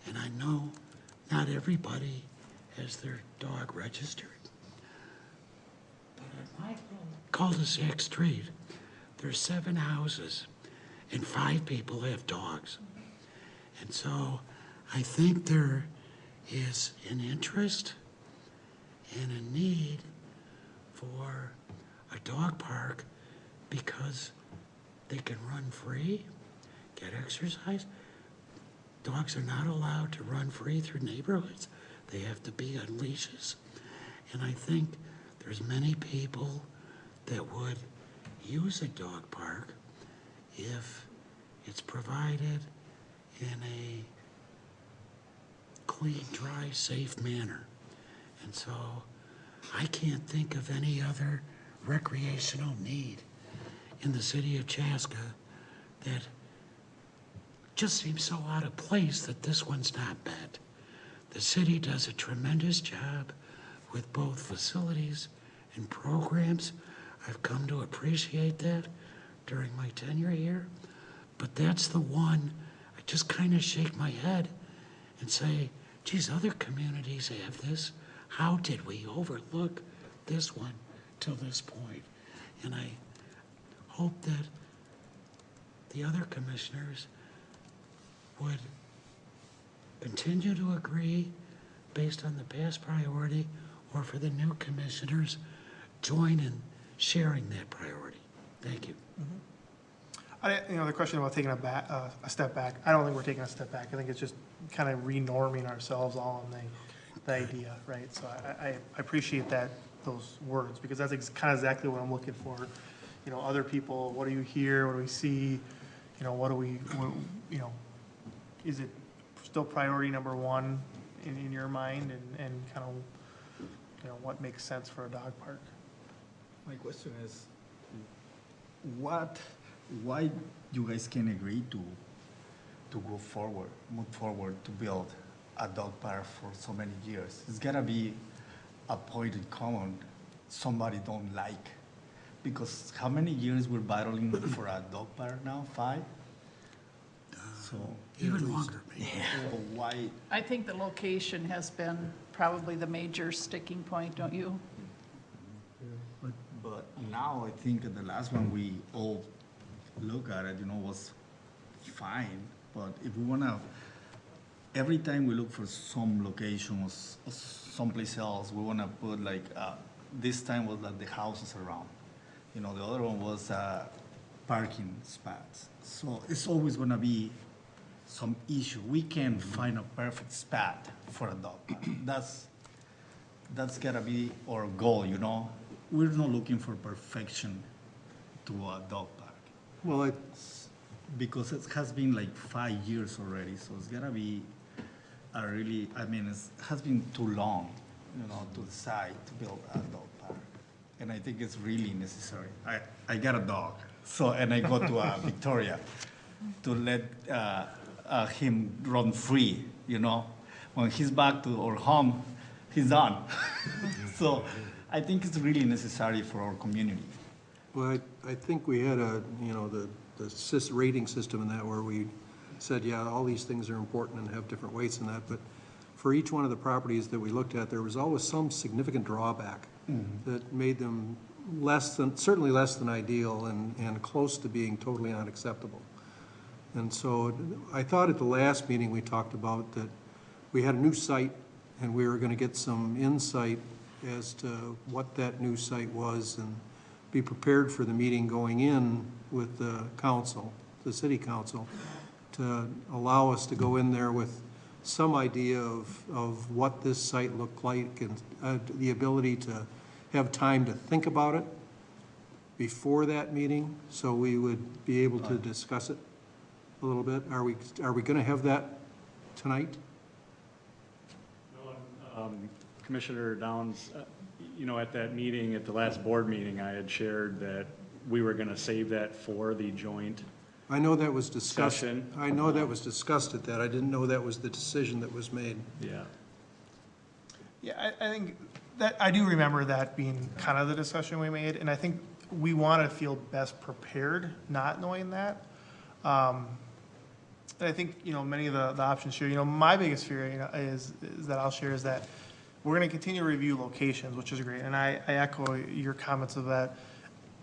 and I know not everybody has their dog registered. But on my cul-de-sac street, there's 7 houses and 5 people have dogs. And so I think there is an interest and a need for a dog park because they can run free, get exercise. Dogs are not allowed to run free through neighborhoods. They have to be on leashes. And I think there's many people that would use a dog park if it's provided in a clean, dry, safe manner. And so I can't think of any other recreational need in the city of Chaska that just seems so out of place that this one's not met. The city does a tremendous job with both facilities and programs. I've come to appreciate that during my tenure here, but that's the one I just kind of shake my head and say, geez, other communities have this. How did we overlook this one till this point? And I hope that the other commissioners would continue to agree based on the past priority, or for the new commissioners, join in sharing that priority. Thank you. The question about taking a step back, I don't think we're taking a step back. I think it's just kind of renorming ourselves all on the idea, right? So I appreciate those words, because that's kind of exactly what I'm looking for. Other people, what do you hear? What do we see? Is it still priority #1 in your mind, and kind of, what makes sense for a dog park? My question is, what why you guys can agree to move forward to build a dog park for so many years? It's gotta be a point in common somebody don't like. Because how many years we're battling for a dog park now? 5? So. Even longer, maybe. So why? I think the location has been probably the major sticking point, don't you? But now I think the last one we all look at it, was fine. But if we wanna, every time we look for some location or someplace else, we wanna put like, this time was like the houses around. The other one was parking spots. So it's always gonna be some issue. We can't find a perfect spot for a dog park. That's gotta be our goal, We're not looking for perfection to a dog park. Well, Because it has been like 5 years already, so it's gotta be it has been too long, to decide to build a dog park. And I think it's really necessary. I got a dog, and I go to Victoria to let him run free, When he's back to our home, he's done. So I think it's really necessary for our community. well, I think we had the rating system in that where we said, yeah, all these things are important and have different weights in that, but for each one of the properties that we looked at, there was always some significant drawback that made them certainly less than ideal and close to being totally unacceptable. And so I thought at the last meeting we talked about that we had a new site and we were going to get some insight as to what that new site was and be prepared for the meeting going in with the council, the city council, to allow us to go in there with some idea of what this site looked like and the ability to have time to think about it before that meeting, so we would be able to discuss it a little bit. Are we going to have that tonight? Commissioner Downs, at that meeting, at the last board meeting, I had shared that we were going to save that for the joint I know that was discussed. session. I know that was discussed at that. I didn't know that was the decision that was made. Yeah. Yeah, I think that, I do remember that being kind of the discussion we made, and I think we want to feel best prepared, not knowing that. And I think, many of the options here, my biggest fear, is that I'll share is that we're going to continue to review locations, which is great, and I echo your comments of that.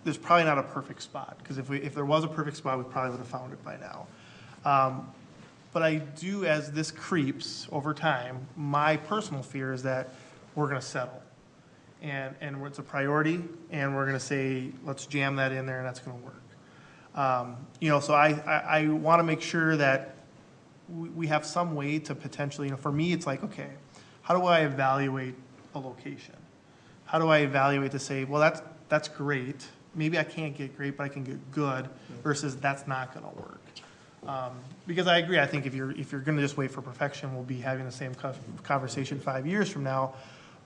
There's probably not a perfect spot, because if there was a perfect spot, we probably would have found it by now. But I do, as this creeps over time, my personal fear is that we're going to settle. And it's a priority, and we're going to say, let's jam that in there, and that's going to work. So I want to make sure that we have some way to potentially, for me, it's like, okay, how do I evaluate a location? How do I evaluate to say, well, that's great. Maybe I can't get great, but I can get good, versus that's not going to work. Because I agree, I think if you're going to just wait for perfection, we'll be having the same conversation 5 years from now.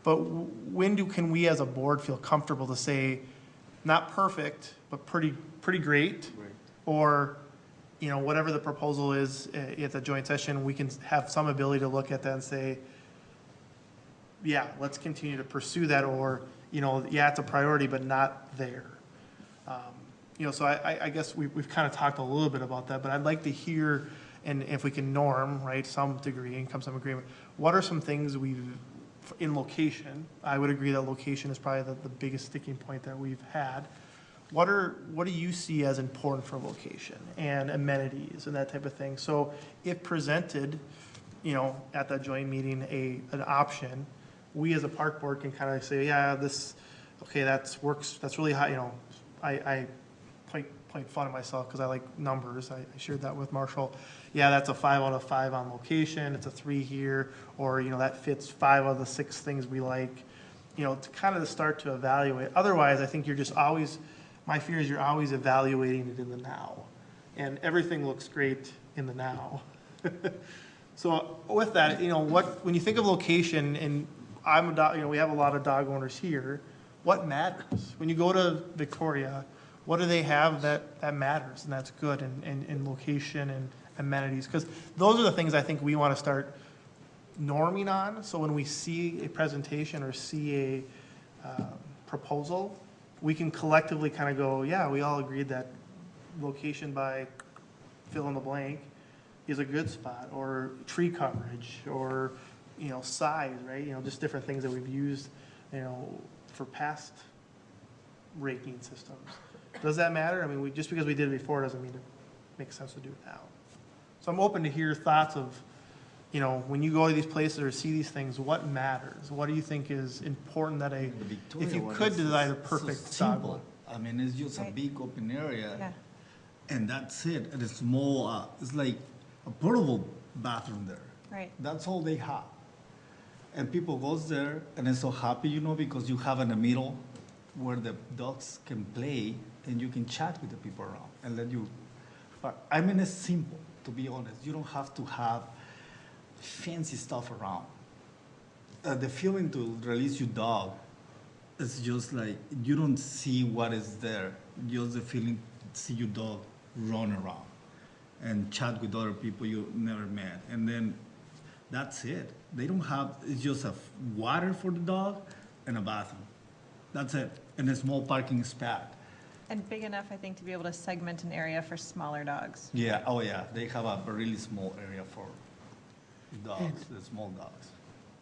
But when can we as a board feel comfortable to say, not perfect, but pretty great? Right. Or, whatever the proposal is at the joint session, we can have some ability to look at that and say, yeah, let's continue to pursue that, or, yeah, it's a priority, but not there. So I guess we've kind of talked a little bit about that, but I'd like to hear, and if we can norm, right, some degree and come to some agreement, what are some things in location? I would agree that location is probably the biggest sticking point that we've had. What do you see as important for location and amenities and that type of thing? So if presented, at that joint meeting, an option, we as a park board can kind of say, yeah, that works, that's really high, I point fun at myself because I like numbers. I shared that with Marshall. Yeah, that's a 5 out of 5 on location. It's a 3 here, or that fits 5 out of the 6 things we like. To kind of start to evaluate. Otherwise, I think you're just always. My fear is you're always evaluating it in the now, and everything looks great in the now. So with that, when you think of location, and we have a lot of dog owners here. What matters when you go to Victoria? what do they have that matters and that's good in location and amenities? Because those are the things I think we want to start norming on. So when we see a presentation or see a proposal, we can collectively kind of go, yeah, we all agreed that location by fill in the blank is a good spot, or tree coverage, or, size, right? Just different things that we've used, for past rating systems. Does that matter? I mean, just because we did it before doesn't mean it makes sense to do it now. So I'm open to hear thoughts of, when you go to these places or see these things, what matters? What do you think is important that if you could design a perfect dog simple. I mean, it's just a big open area, Yeah. and that's it. And it's small. It's like a portable bathroom there. Right. That's all they have. And people goes there and they're so happy, because you have in the middle where the dogs can play and you can chat with the people around and let you. But I mean, it's simple, to be honest. You don't have to have fancy stuff around. The feeling to release your dog is just like, you don't see what is there. Just the feeling to see your dog run around and chat with other people you never met. And then that's it. They don't have, it's just a water for the dog and a bathroom. That's it. And a small parking spot. And big enough, I think, to be able to segment an area for smaller dogs. Yeah, oh yeah, they have a really small area for dogs, the small dogs.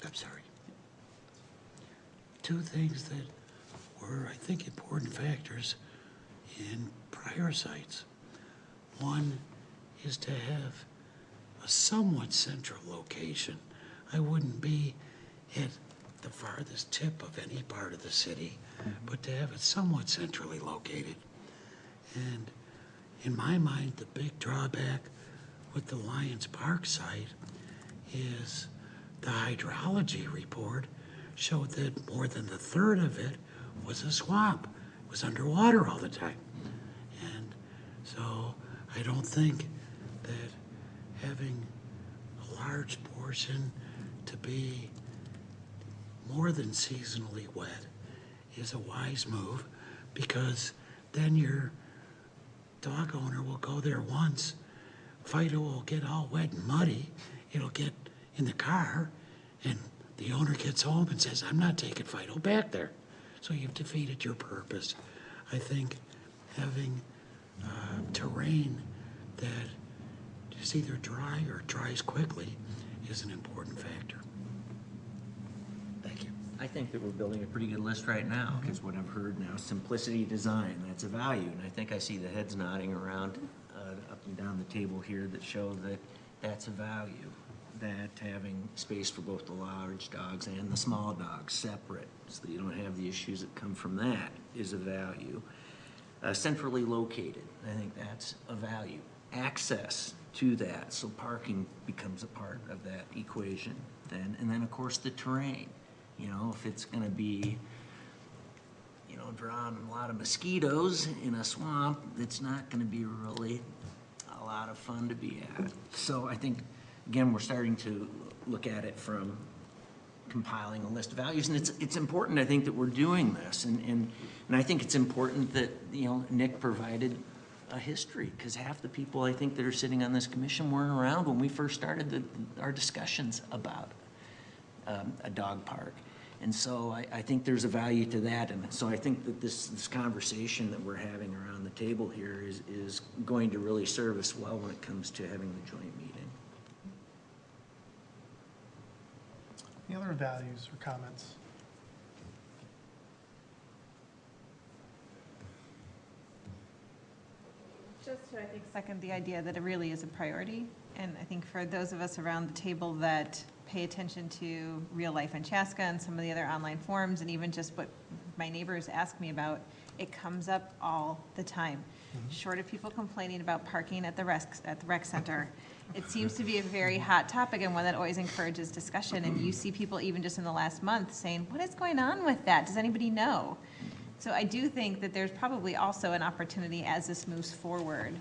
I'm sorry. Two things that were, I think, important factors in prior sites. One is to have a somewhat central location. I wouldn't be at the farthest tip of any part of the city, but to have it somewhat centrally located. And in my mind, the big drawback with the Lions Park site is the hydrology report showed that more than a third of it was a swamp. It was underwater all the time. And so I don't think that having a large portion to be more than seasonally wet is a wise move, because then your dog owner will go there once, Fido will get all wet and muddy, it'll get in the car, and the owner gets home and says, I'm not taking Fido back there. So you've defeated your purpose. I think having terrain that is either dry or dries quickly is an important factor. Thank you. I think that we're building a pretty good list right now, because what I've heard now, simplicity design, that's a value. And I think I see the heads nodding around up and down the table here that show that that's a value. That having space for both the large dogs and the small dogs separate, so that you don't have the issues that come from that, is a value. Centrally located, I think that's a value. Access to that, so parking becomes a part of that equation then. And then, of course, the terrain. If it's going to be, drawing a lot of mosquitoes in a swamp, it's not going to be really a lot of fun to be at. So I think, again, we're starting to look at it from compiling a list of values, and it's important, I think, that we're doing this, and I think it's important that, Nick provided a history, because half the people, I think, that are sitting on this commission weren't around when we first started our discussions about a dog park. And so I think there's a value to that, and so I think that this conversation that we're having around the table here is going to really serve us well when it comes to having the joint meeting. Any other values or comments? Just to, I think, second the idea that it really is a priority. And I think for those of us around the table that pay attention to real life in Chaska and some of the other online forums, and even just what my neighbors ask me about, it comes up all the time. Short of people complaining about parking at the rec center, it seems to be a very hot topic and one that always encourages discussion. And you see people even just in the last month saying, what is going on with that? Does anybody know? So I do think that there's probably also an opportunity as this moves forward,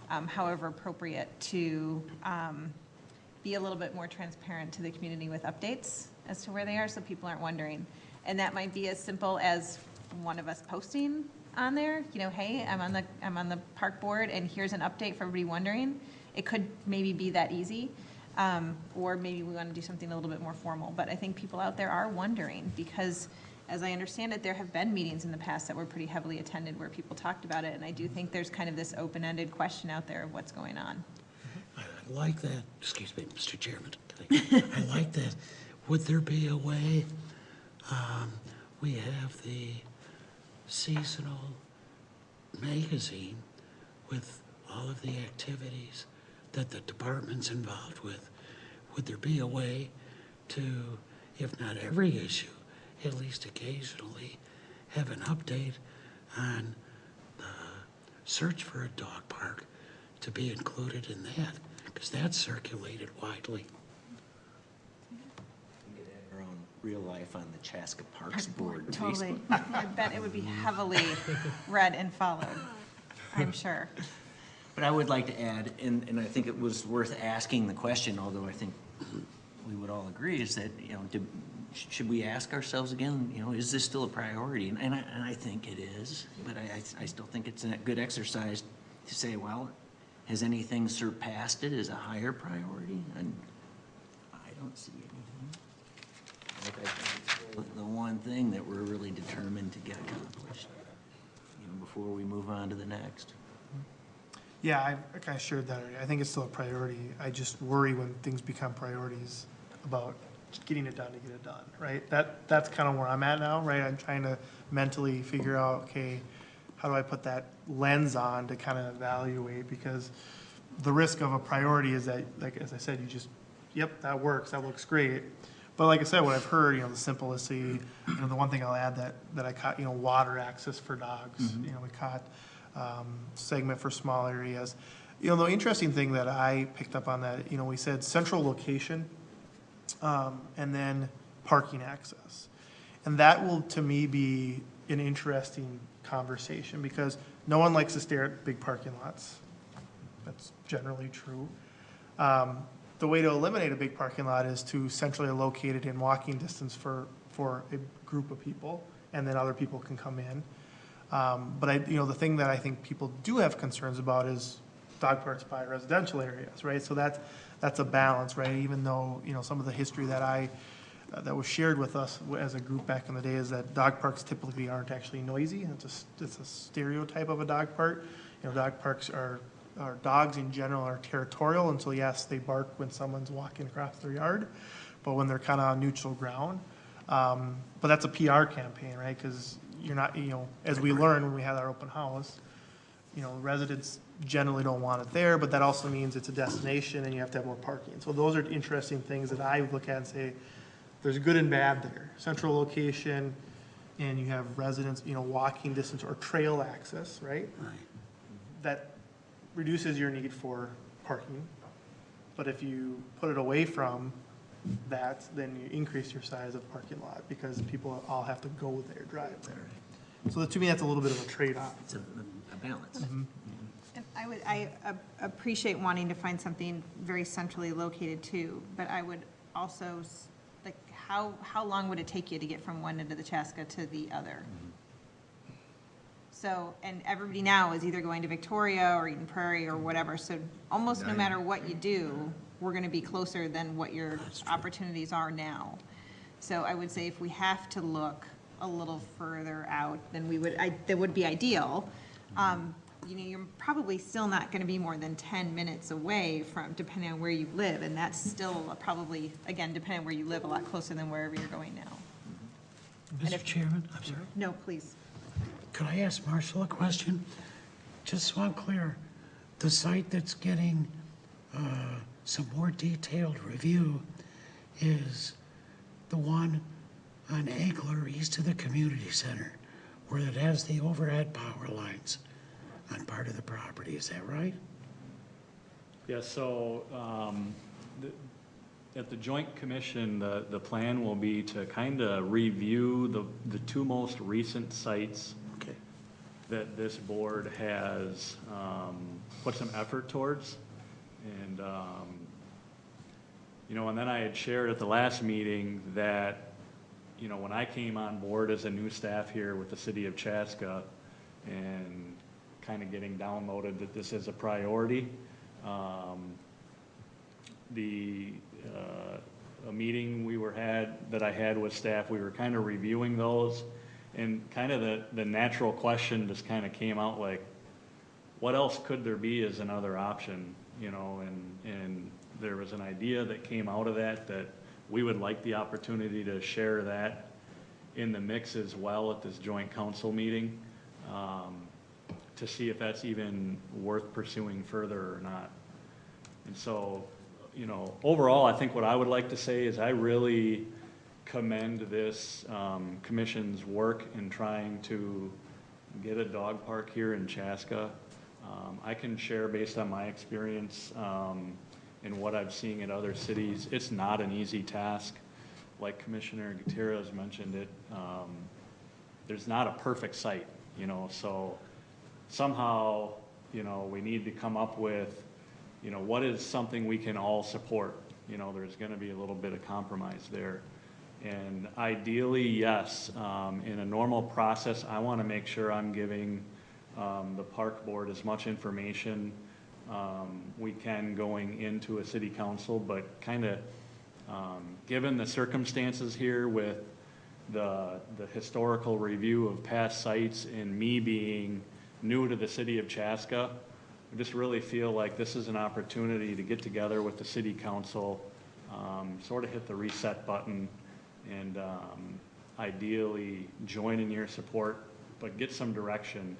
however appropriate, to be a little bit more transparent to the community with updates as to where they are, so people aren't wondering. And that might be as simple as one of us posting on there, you know, hey, I'm on the park board and here's an update for everybody wondering. It could maybe be that easy. Or maybe we want to do something a little bit more formal. But I think people out there are wondering because, as I understand it, there have been meetings in the past that were pretty heavily attended where people talked about it. And I do think there's kind of this open-ended question out there of what's going on. I like that, excuse me, Mr. Chairman. I like that. Would there be a way, we have the seasonal magazine with all of the activities that the department's involved with. Would there be a way to, if not every issue, at least occasionally, have an update on the search for a dog park to be included in that? Because that's circulated widely. We could add our own real life on the Chaska Parks Board Totally. Facebook. I bet it would be heavily read and followed, I'm sure. But I would like to add, and I think it was worth asking the question, although I think we would all agree, is that, you know, should we ask ourselves again, you know, is this still a priority? And I think it is, but I still think it's a good exercise to say, well, has anything surpassed it as a higher priority? And I don't see anything. I think it's still the one thing that we're really determined to get accomplished, you know, before we move on to the next. Yeah, I kind of shared that already. I think it's still a priority. I just worry when things become priorities about getting it done to get it done, right? That's kind of where I'm at now, right? I'm trying to mentally figure out, okay, how do I put that lens on to kind of evaluate? Because the risk of a priority is that, like, as I said, you just, yep, that looks great. But like I said, what I've heard, you know, the simplicity, you know, the one thing I'll add that I caught, you know, water access for dogs, Mm-hmm. you know, we caught segment for small areas. You know, the interesting thing that I picked up on that, you know, we said central location, and then parking access. And that will, to me, be an interesting conversation because no one likes to stare at big parking lots. That's generally true. The way to eliminate a big parking lot is to centrally locate it in walking distance for a group of people, and then other people can come in. But you know, the thing that I think people do have concerns about is dog parks by residential areas, right? So that's a balance, right? Even though, you know, some of the history that that was shared with us as a group back in the day is that dog parks typically aren't actually noisy. It's a stereotype of a dog park. You know, dog parks are dogs in general are territorial, and so yes, they bark when someone's walking across their yard, but when they're kind of on neutral ground. But that's a PR campaign, right? Because you're not, you know, as we learned when we had our open house, you know, residents generally don't want it there, but that also means it's a destination and you have to have more parking. So those are interesting things that I look at and say, there's good and bad there. Central location, and you have residents, you know, walking distance or trail access, right? Right. That reduces your need for parking. But if you put it away from that, then you increase your size of parking lot because people all have to go there, drive there. So to me, that's a little bit of a trade-off. It's a balance. Mm-hmm. And I appreciate wanting to find something very centrally located too, but I would also, like, how long would it take you to get from one end of the Chaska to the other? So, and everybody now is either going to Victoria or Eden Prairie or whatever, so almost no matter what you do, we're gonna be closer than what your opportunities are now. So I would say if we have to look a little further out, then that would be ideal. You know, you're probably still not gonna be more than 10 minutes away from, depending on where you live, and that's still probably, again, depending on where you live, a lot closer than wherever you're going now. Mr. Chairman, I'm sorry. No, please. Could I ask Marshall a question? Just so I'm clear, the site that's getting some more detailed review is the one on Egler east of the community center, where it has the overhead power lines on part of the property. Is that right? Yeah, so at the Joint Commission, the plan will be to kind of review the two most recent sites that this board has put some effort towards. And, you know, and then I had shared at the last meeting that, you know, when I came on board as a new staff here with the city of Chaska, and kind of getting downloaded that this is a priority. A meeting that I had with staff, we were kind of reviewing those, and kind of the natural question just kind of came out like, what else could there be as another option, you know, and there was an idea that came out of that we would like the opportunity to share that in the mix as well at this joint council meeting, to see if that's even worth pursuing further or not. And so, you know, overall, I think what I would like to say is I really commend this commission's work in trying to get a dog park here in Chaska. I can share based on my experience and what I've seen at other cities, it's not an easy task. Like Commissioner Gutierrez mentioned it, there's not a perfect site, you know, so somehow, you know, we need to come up with, you know, what is something we can all support? You know, there's gonna be a little bit of compromise there. And ideally, yes, in a normal process, I wanna make sure I'm giving the park board as much information we can going into a city council, but kind of given the circumstances here with the historical review of past sites and me being new to the city of Chaska, I just really feel like this is an opportunity to get together with the city council, sort of hit the reset button, and ideally join in your support, but get some direction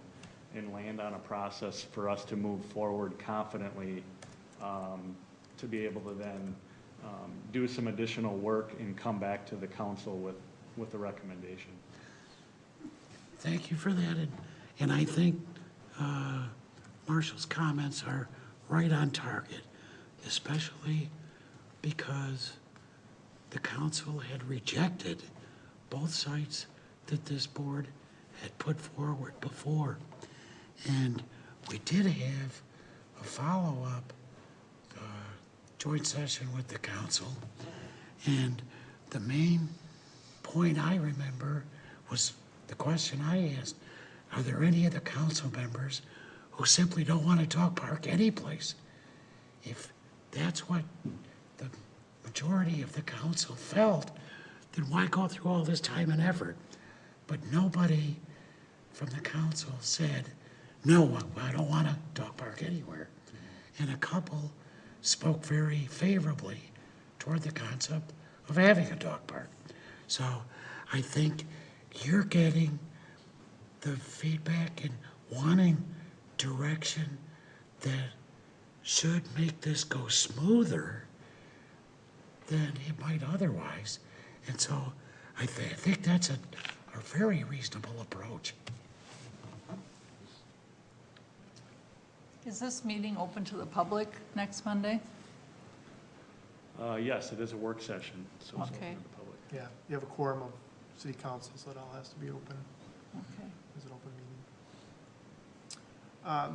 and land on a process for us to move forward confidently, to be able to then do some additional work and come back to the council with a recommendation. Thank you for that, and I think Marshall's comments are right on target, especially because the council had rejected both sites that this board had put forward before. And we did have a follow-up joint session with the council. And the main point I remember was the question I asked, are there any of the council members who simply don't want a dog park anyplace? If that's what the majority of the council felt, then why go through all this time and effort? But nobody from the council said, no, I don't want a dog park anywhere. And a couple spoke very favorably toward the concept of having a dog park. So I think you're getting the feedback and wanting direction that should make this go smoother than it might otherwise. And so I think that's a very reasonable approach. Is this meeting open to the public next Monday? Yes, it is a work session, so it's open Okay. to the public. Yeah, you have a quorum of city council, so it all has to be open. Okay. It's an open meeting.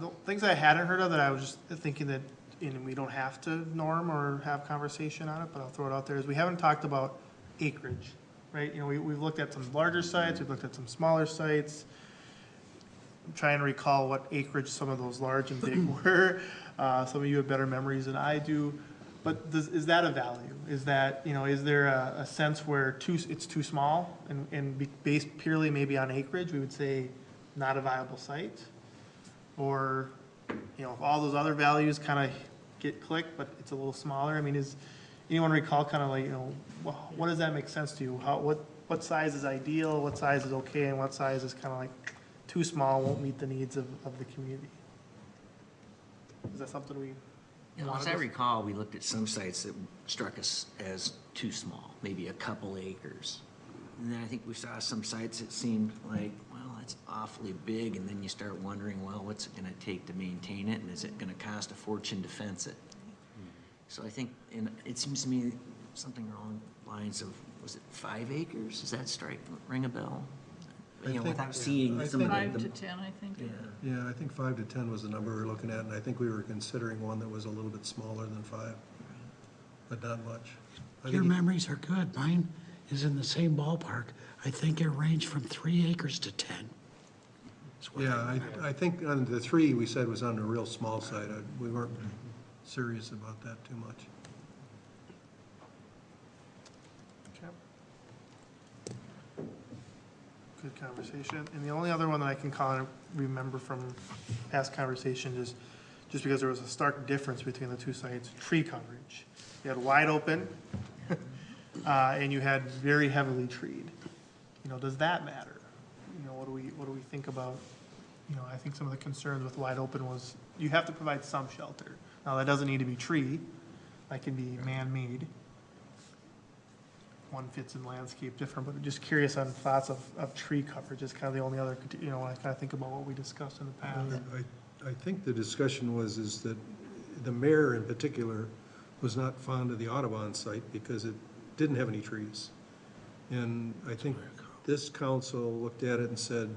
The things I hadn't heard of that I was just thinking that, and we don't have to norm or have conversation on it, but I'll throw it out there, is we haven't talked about acreage, right? You know, we've looked at some larger sites, we've looked at some smaller sites. I'm trying to recall what acreage some of those large and big were. Some of you have better memories than I do. But is that a value? Is that, you know, is there a sense where it's too small and based purely maybe on acreage, we would say not a viable site? Or, you know, if all those other values kind of get clicked, but it's a little smaller, I mean, is anyone recall kind of like, you know, what does that make sense to you? What size is ideal, what size is okay, and what size is kind of like too small, won't meet the needs of the community? Is that something we As I recall, we looked at some sites that struck us as too small, maybe a couple acres. And then I think we saw some sites that seemed like, well, that's awfully big, and then you start wondering, well, what's it gonna take to maintain it, and is it gonna cost a fortune to fence it? So I think, and it seems to me something along the lines of, was it 5 acres? Does that ring a bell? You know, without seeing some of the. 5 to 10, I think. Yeah, I think 5 to 10 was the number we were looking at, and I think we were considering one that was a little bit smaller than 5, but not much. Your memories are good. Mine is in the same ballpark. I think it ranged from 3 acres to 10. is what Yeah, I think on the 3 we said was on the real small side. We weren't serious about that too much. Good conversation. And the only other one that I can kind of remember from past conversation is just because there was a stark difference between the two sites, tree coverage. You had wide open, and you had very heavily treed. You know, does that matter? You know, what do we think about, you know, I think some of the concerns with wide open was you have to provide some shelter. Now, that doesn't need to be tree, that can be man-made. One fits in landscape different, but just curious on thoughts of tree coverage is kind of the only other, you know, when I kind of think about what we discussed in the past. I think the discussion is that the mayor in particular was not fond of the Audubon site because it didn't have any trees. And I think this council looked at it and said,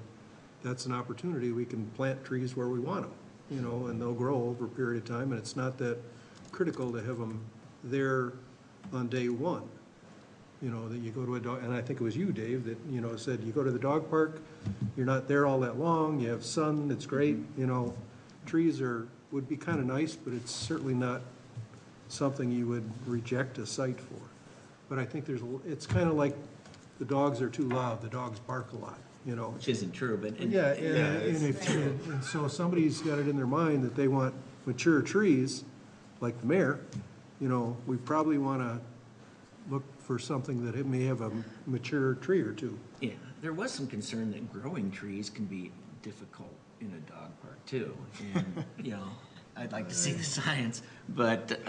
that's an opportunity, we can plant trees where we want them, you know, and they'll grow over a period of time, and it's not that critical to have them there on day one. You know, that you go to a dog, and I think it was you, Dave, that, you know, said you go to the dog park, you're not there all that long, you have sun, it's great, you know. Trees would be kind of nice, but it's certainly not something you would reject a site for. But I think it's kind of like the dogs are too loud, the dogs bark a lot, you know. Which isn't true, but. Yeah, and so somebody's got it in their mind that they want mature trees, like the mayor, you know, we probably want to look for something that it may have a mature tree or two. Yeah, there was some concern that growing trees can be difficult in a dog park too. And, you know, I'd like to see the science, but,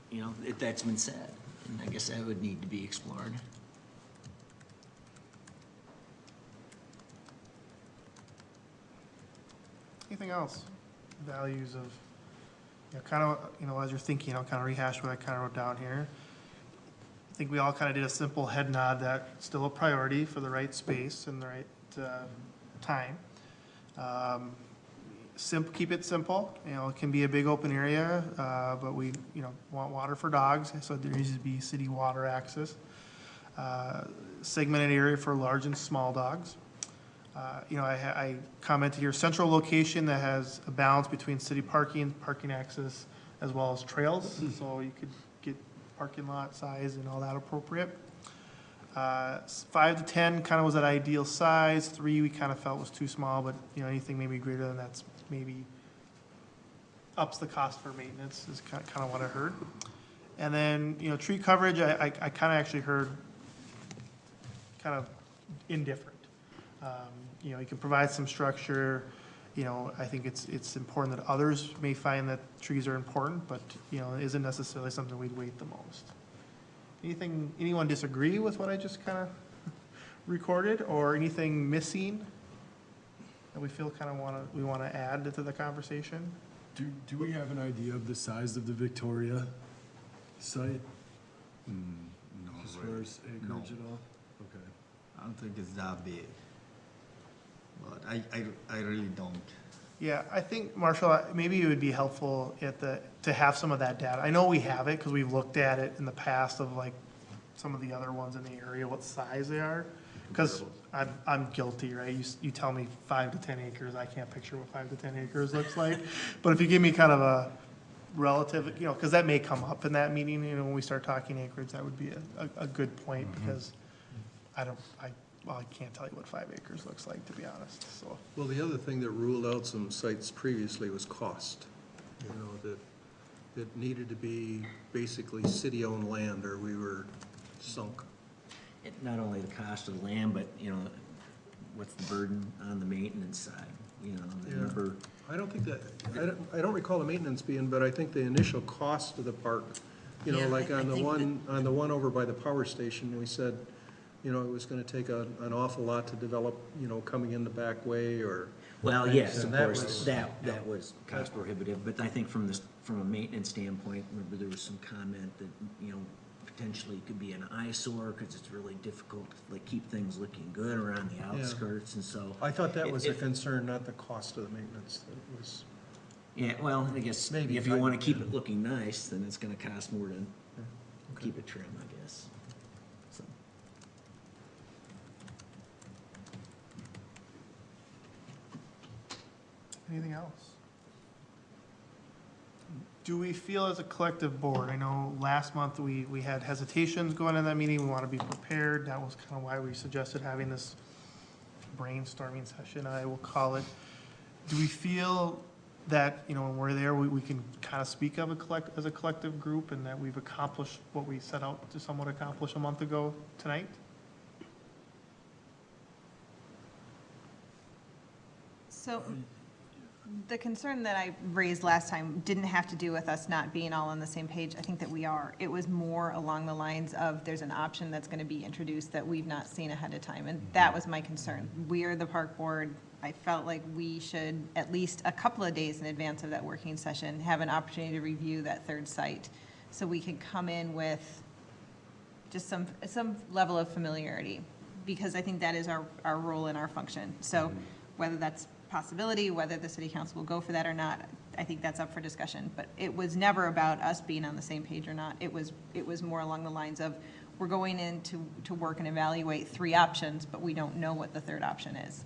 you know, that's been said. And I guess that would need to be explored. Anything else? Values of, you know, kind of, you know, as you're thinking, I'll kind of rehash what I kind of wrote down here. I think we all kind of did a simple head nod that still a priority for the right space and the right time. Keep it simple. You know, it can be a big open area, but we, you know, want water for dogs, so there needs to be city water access. Segmented area for large and small dogs. You know, I commented here, central location that has a balance between city parking access, as well as trails, so you could get parking lot size and all that appropriate. 5 to 10 kind of was that ideal size. 3 we kind of felt was too small, but, you know, anything maybe greater than that's maybe ups the cost for maintenance is kind of what I heard. And then, you know, tree coverage, I kind of actually heard kind of indifferent. You know, you can provide some structure. You know, I think it's important that others may find that trees are important, but, you know, it isn't necessarily something we'd weight the most. Anyone disagree with what I just kind of recorded, or anything missing that we feel kind of we want to add to the conversation? Do we have an idea of the size of the Victoria site? No, As far really. as acreage No. at all? Okay. I don't think it's that big. But I really don't. Yeah, I think, Marshall, maybe it would be helpful to have some of that data. I know we have it because we've looked at it in the past of like some of the other ones in the area, what size they are. Because I'm guilty, right? You tell me 5 to 10 acres, I can't picture what 5 to 10 acres looks like. But if you give me kind of a relative, you know, because that may come up in that meeting, you know, when we start talking acreage, that would be a good point, because I can't tell you what 5 acres looks like, to be honest, so. Well, the other thing that ruled out some sites previously was cost. You know, that it needed to be basically city-owned land or we were sunk. Not only the cost of the land, but, you know, what's the burden on the maintenance side, you know, remember. I don't think that, I don't recall the maintenance being, but I think the initial cost of the park, you know, Yeah, like I on the think one over by the power station, we said, you know, it was gonna take an awful lot to develop, you know, coming in the back way or. Well, yes, of And that course, was- that was cost prohibitive, but I think from a maintenance standpoint, remember there was some comment that, you know, potentially it could be an eyesore, because it's really difficult to like keep things looking good around the outskirts, and so. I thought that was a concern, not the cost of the maintenance, that was. Yeah, well, I guess Maybe if you want to keep it looking nice, then it's gonna cost more to keep it trim, I guess. So. Anything else? Do we feel as a collective board, I know last month we had hesitations going in that meeting, we want to be prepared. That was kind of why we suggested having this brainstorming session, I will call it. Do we feel that, when we're there, we can kind of speak of as a collective group and that we've accomplished what we set out to somewhat accomplish a month ago tonight? So the concern that I raised last time didn't have to do with us not being all on the same page. I think that we are. It was more along the lines of there's an option that's going to be introduced that we've not seen ahead of time. And that was my concern. We are the park board. I felt like we should, at least a couple of days in advance of that working session, have an opportunity to review that third site so we could come in with just some level of familiarity, because I think that is our role and our function. So whether that's possibility, whether the city council will go for that or not, I think that's up for discussion. But it was never about us being on the same page or not. It was more along the lines of, we're going in to work and evaluate 3 options, but we don't know what the third option is.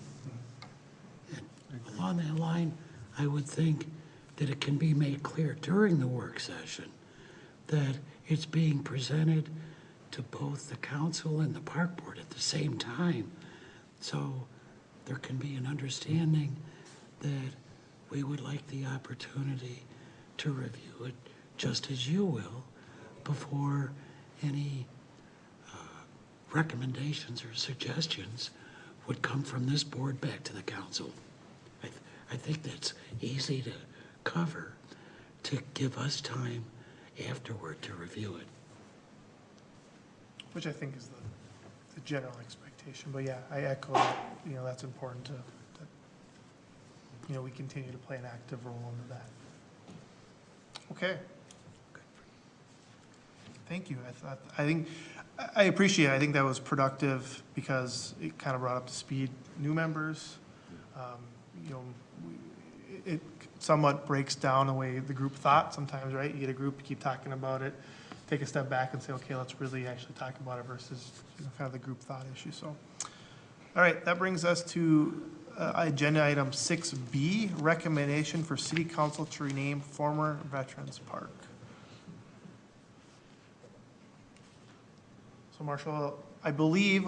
Along that line, I would think that it can be made clear during the work session that it's being presented to both the council and the park board at the same time. So there can be an understanding that we would like the opportunity to review it just as you will before any recommendations or suggestions would come from this board back to the council. I think that's easy to cover, to give us time afterward to review it. Which I think is the general expectation, but yeah, I echo that, that's important that we continue to play an active role into that. Okay. Thank you. I appreciate it. I think that was productive because it kind of brought up to speed new members. It somewhat breaks down the way the group thought sometimes, right? You get a group, keep talking about it, take a step back and say, okay, let's really actually talk about it versus kind of the group thought issue. So, all right, that brings us to agenda item 6B, recommendation for city council to rename former Veterans Park. So Marshall, I believe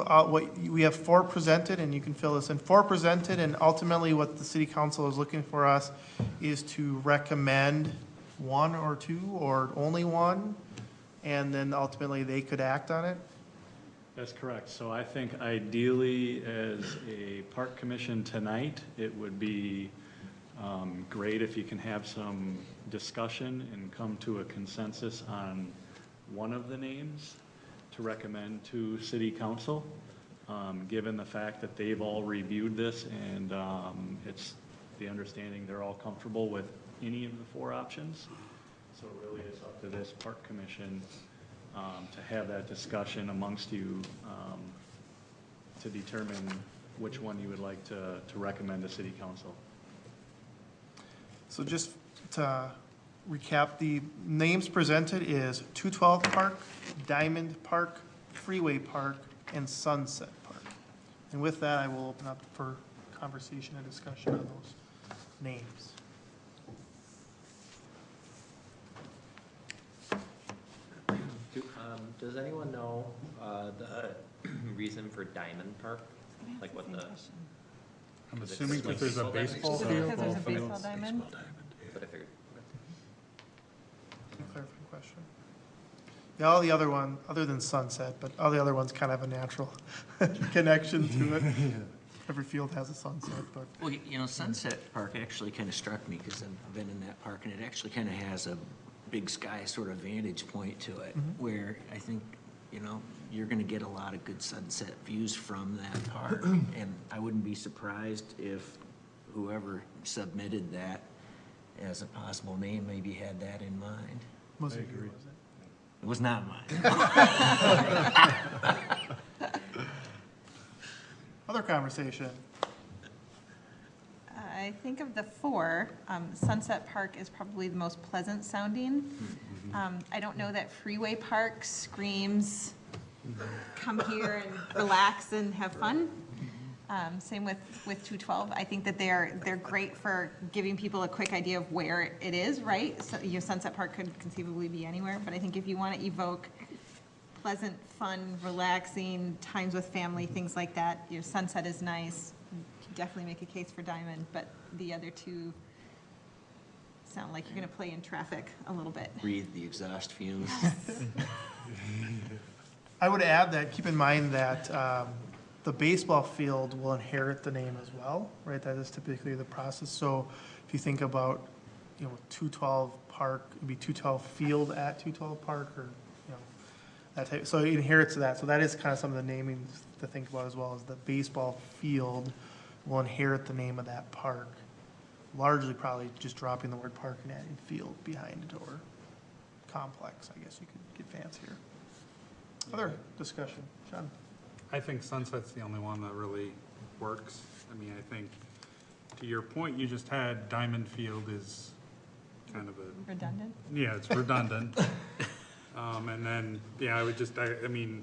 we have 4 presented, and you can fill this in. 4 presented, and ultimately what the city council is looking for us is to recommend 1 or 2 or only 1, and then ultimately they could act on it? That's correct. So I think ideally, as a park commission tonight, it would be great if you can have some discussion and come to a consensus on one of the names to recommend to city council, given the fact that they've all reviewed this and it's the understanding they're all comfortable with any of the 4 options. So really it's up to this park commission to have that discussion amongst you to determine which one you would like to recommend to city council. So just to recap, the names presented is 212 Park, Diamond Park, Freeway Park, and Sunset Park. And with that, I will open up for conversation and discussion on those names. Does anyone know the reason for Diamond Park? Like what the... I'm assuming that there's a baseball Is it field. because there's a baseball diamond? But I figured... Clarifying question. Yeah, all the other one, other than Sunset, but all the other ones kind of have a natural connection to it. Every field has a sunset, but. Well, Sunset Park actually kind of struck me because I've been in that park and it actually kind of has a big sky sort of vantage point to it, where I think, you're going to get a lot of good sunset views from that park. And I wouldn't be surprised if whoever submitted that as a possible name maybe had that in mind. Was it you, was it? It was not mine. Other conversation. I think of the 4, Sunset Park is probably the most pleasant sounding. I don't know that Freeway Park screams, come here and relax and have fun. Same with 212. I think that they're great for giving people a quick idea of where it is, right? So your Sunset Park could conceivably be anywhere, but I think if you want to evoke pleasant, fun, relaxing times with family, things like that, your Sunset is nice. You can definitely make a case for Diamond, but the other two sound like you're going to play in traffic a little bit. Breathe the exhaust fumes. I would add that, keep in mind that the baseball field will inherit the name as well, right? That is typically the process. So if you think about, 212 Park, it'd be 212 Field at 212 Park, or, that type. So it inherits that. So that is kind of some of the naming to think about, as well as the baseball field will inherit the name of that park. Largely probably just dropping the word park and adding field behind it, or complex, I guess you could get fancier. Other discussion, Sean? I think Sunset's the only one that really works. I mean, I think, to your point, you just had Diamond Field is kind of a. Redundant? Yeah, it's redundant. And then, I would just, I mean,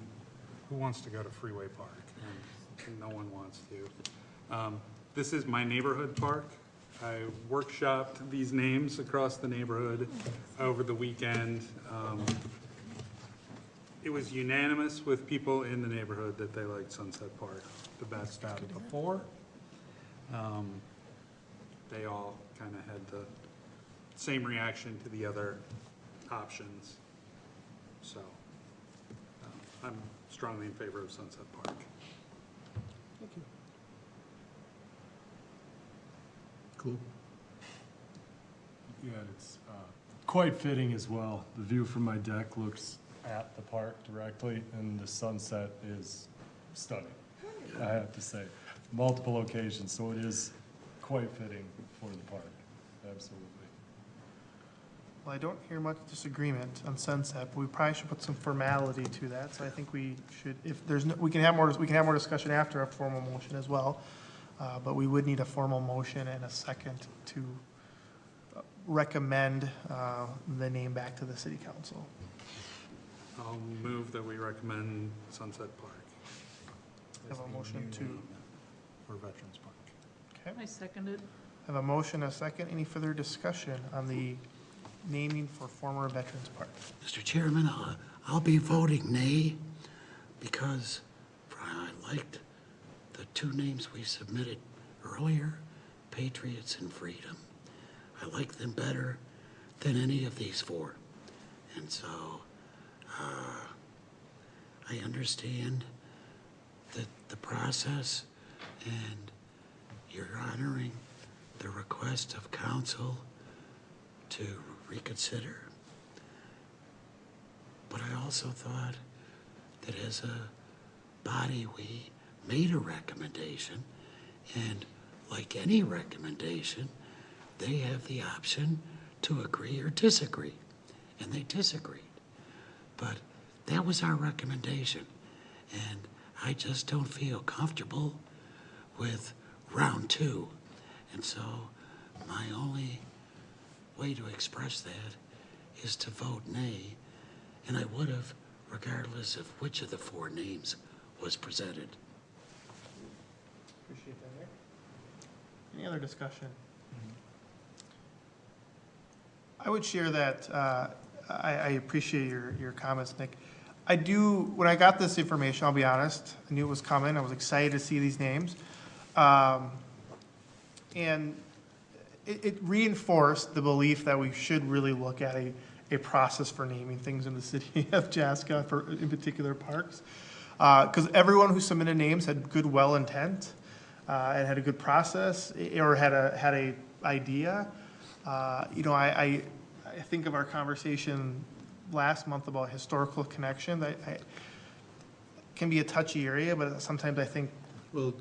who wants to go to Freeway Park? And no one wants to. This is my neighborhood park. I workshopped these names across the neighborhood over the weekend. It was unanimous with people in the neighborhood that they liked Sunset Park the best out of the four. They all kind of had the same reaction to the other options. So I'm strongly in favor of Sunset Park. Thank you. Cool. Yeah, it's quite fitting as well. The view from my deck looks at the park directly, and the sunset is stunning, I have to say. Multiple occasions, so it is quite fitting for the park, absolutely. Well, I don't hear much disagreement on Sunset, but we probably should put some formality to that. So I think we should, if there's no, we can have more discussion after a formal motion as well. But we would need a formal motion and a second to recommend the name back to the city council. I'll move that we recommend Sunset Park. Have a motion to, For Veterans Park. okay. I second it. Have a motion, a second. Any further discussion on the naming for former Veterans Park? Mr. Chairman, I'll be voting nay because I liked the two names we submitted earlier, Patriots and Freedom. I like them better than any of these four. And so I understand the process, and you're honoring the request of council to reconsider. But I also thought that as a body, we made a recommendation, and like any recommendation, they have the option to agree or disagree, and they disagreed. But that was our recommendation, and I just don't feel comfortable with round two. And so my only way to express that is to vote nay, and I would have, regardless of which of the four names was presented. Appreciate that, Nick. Any other discussion? I would share that, I appreciate your comments, Nick. I do, when I got this information, I'll be honest, I knew it was coming. I was excited to see these names. And it reinforced the belief that we should really look at a process for naming things in the city of Chaska, for, in particular, parks. Because everyone who submitted names had good well intent, and had a good process, or had a idea. I think of our conversation last month about historical connection. That can be a touchy area, but sometimes I think, Well,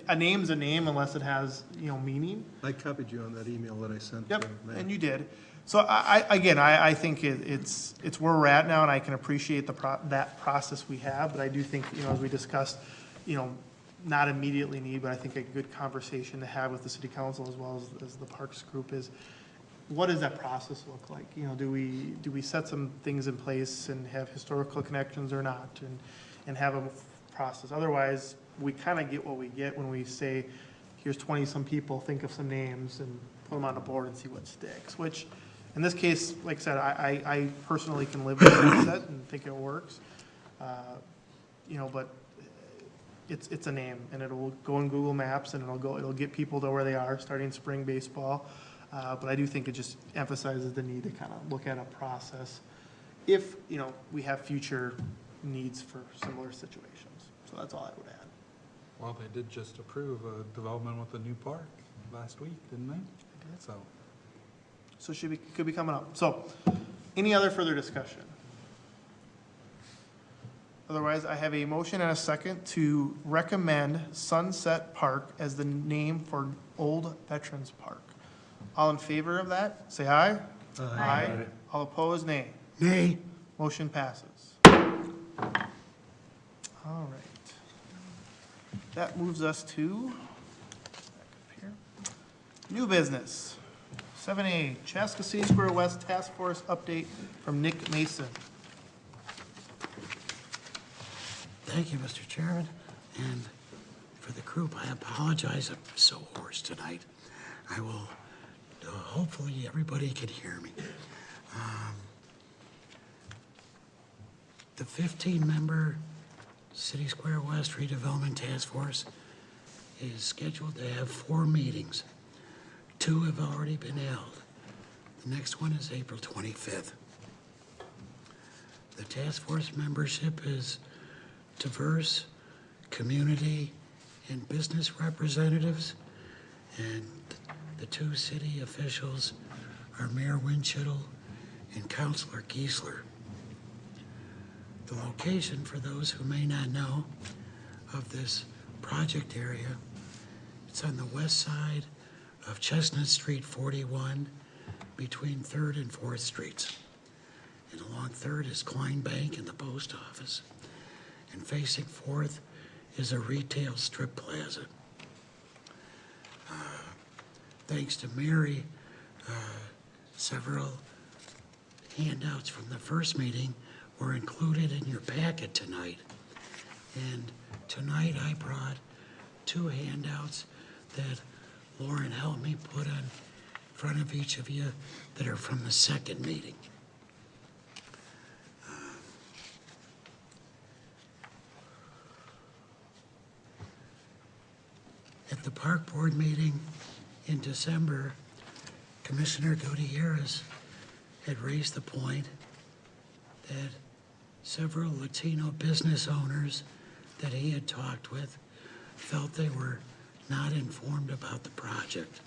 a name's a name unless it has, meaning. I copied you on that email that I sent. Yep, to Matt. and you did. So I think it's where we're at now, and I can appreciate that process we have, but I do think, as we discussed, not immediately need, but I think a good conversation to have with the city council as well as the parks group is, what does that process look like? Do we set some things in place and have historical connections or not, and have a process? Otherwise, we kind of get what we get when we say, here's 20-some people, think of some names and put them on the board and see what sticks, which, in this case, like I said, I personally can live with Sunset and think it works. You know, but it's a name, and it'll go in Google Maps, and it'll get people to where they are starting spring baseball. But I do think it just emphasizes the need to kind of look at a process if, you know, we have future needs for similar situations. So that's all I would add. Well, they did just approve a development with a new park last week, didn't they? So, Could be coming up. So, any other further discussion? Otherwise, I have a motion and a second to recommend Sunset Park as the name for Old Veterans Park. All in favor of that, say aye. Aye. All opposed, nay. Nay. Motion passes. All right. That moves us to back up here. New business. 7A, Chaska City Square West Task Force update from Nick Mason. Thank you, Mr. Chairman. And for the group, I apologize, I'm so hoarse tonight. I will, hopefully everybody can hear me. The 15-member City Square West Redevelopment Task Force is scheduled to have 4 meetings. 2 have already been held. The next one is April 25th. The task force membership is diverse, community and business representatives, and the 2 city officials are Mayor Winchittle and Councilor Giesler. The location, for those who may not know, of this project area, it's on the west side of Chestnut Street 41 between 3rd and 4th Streets. And along 3rd is Klein Bank and the post office. And facing 4th is a retail strip plaza. Thanks to Mary, several handouts from the first meeting were included in your packet tonight. And tonight I brought 2 handouts that Lauren helped me put in front of each of you that are from the second meeting. At the park board meeting in December, Commissioner Gutierrez had raised the point that several Latino business owners that he had talked with felt they were not informed about the project.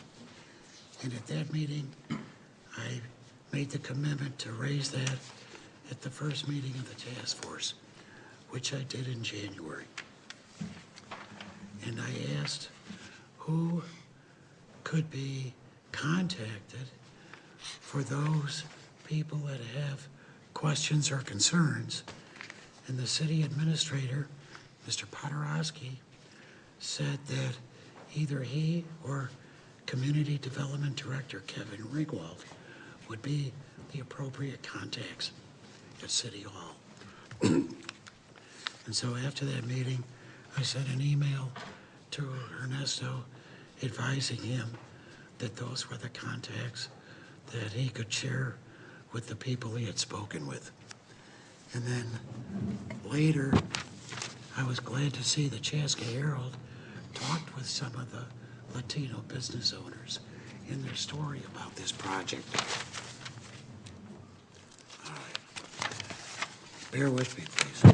And at that meeting, I made the commitment to raise that at the first meeting of the task force, which I did in January. And I asked who could be contacted for those people that have questions or concerns. And the city administrator, Mr. Podorowski, said that either he or Community Development Director Kevin Ringwald would be the appropriate contacts at City Hall. And so after that meeting, I sent an email to Ernesto advising him that those were the contacts that he could share with the people he had spoken with. And then later, I was glad to see the Chaska Herald talked with some of the Latino business owners in their story about this project. All right. Bear with me, please.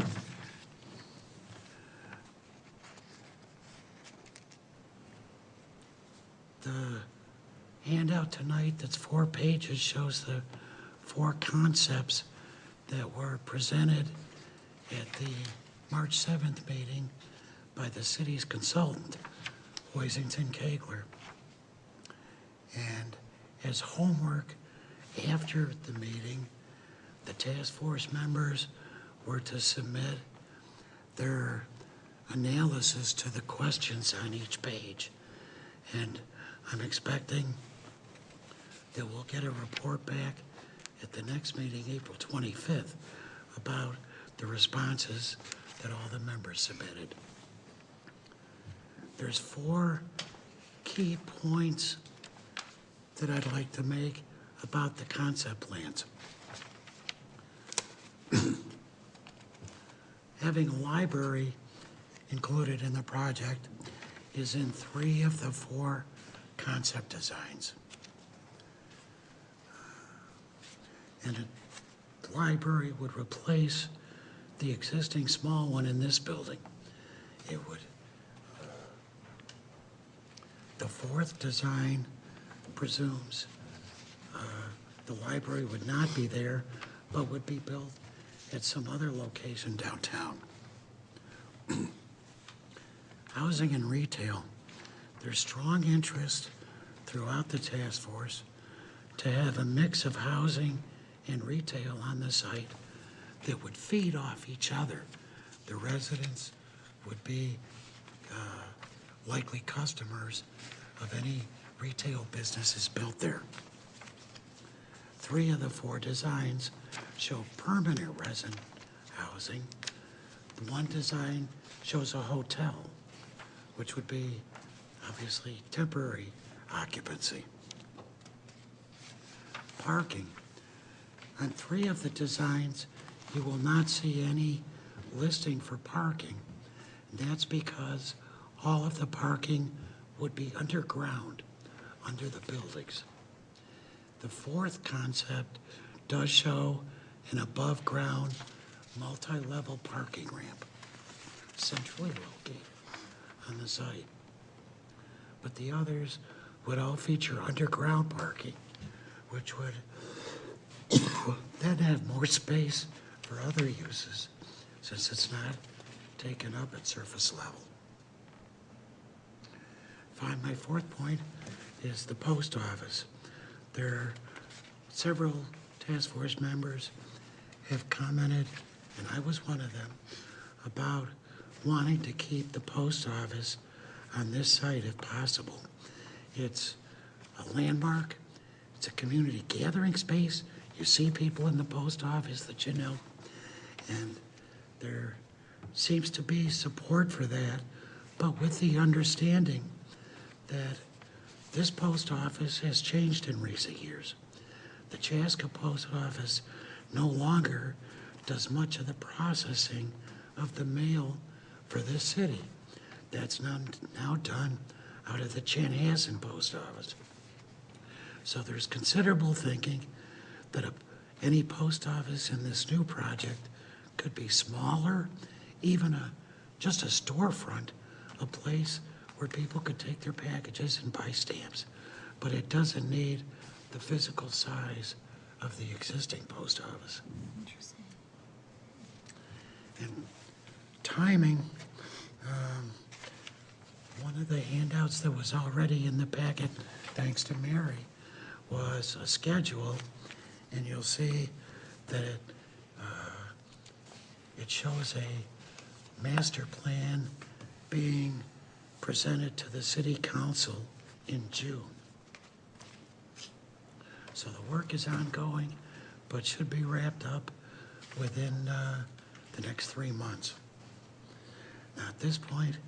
The handout tonight that's 4 pages shows the 4 concepts that were presented at the March 7th meeting by the city's consultant, Hoisington Kegler. And as homework after the meeting, the task force members were to submit their analysis to the questions on each page. And I'm expecting that we'll get a report back at the next meeting, April 25th, about the responses that all the members submitted. there's 4 key points that I'd like to make about the concept plans. Having a library included in the project is in 3 of the 4 concept designs. And a library would replace the existing small one in this building. It would, the 4th design presumes the library would not be there, but would be built at some other location downtown. Housing and retail, there's strong interest throughout the task force to have a mix of housing and retail on the site that would feed off each other. The residents would be likely customers of any retail businesses built there. 3 of the 4 designs show permanent resident housing. The 1 design shows a hotel, which would be obviously temporary occupancy. Parking. On 3 of the designs, you will not see any listing for parking. That's because all of the parking would be underground, under the buildings. The 4th concept does show an above-ground, multi-level parking ramp, centrally located on the site. But the others would all feature underground parking, which would then have more space for other uses, since it's not taken up at surface level. My 4th point is the post office. There are several task force members have commented, and I was one of them, about wanting to keep the post office on this site if possible. It's a landmark, it's a community gathering space. You see people in the post office that you know, and there seems to be support for that, but with the understanding that this post office has changed in recent years. The Chaska post office no longer does much of the processing of the mail for this city. That's now done out of the Chanhassen post office. So there's considerable thinking that any post office in this new project could be smaller, even just a storefront, a place where people could take their packages and buy stamps. But it doesn't need the physical size of the existing post office. Interesting. And timing, one of the handouts that was already in the packet, thanks to Mary, was a schedule, and you'll see that it shows a master plan being presented to the city council in June. So the work is ongoing, but should be wrapped up within the next 3 months. Now, at this point,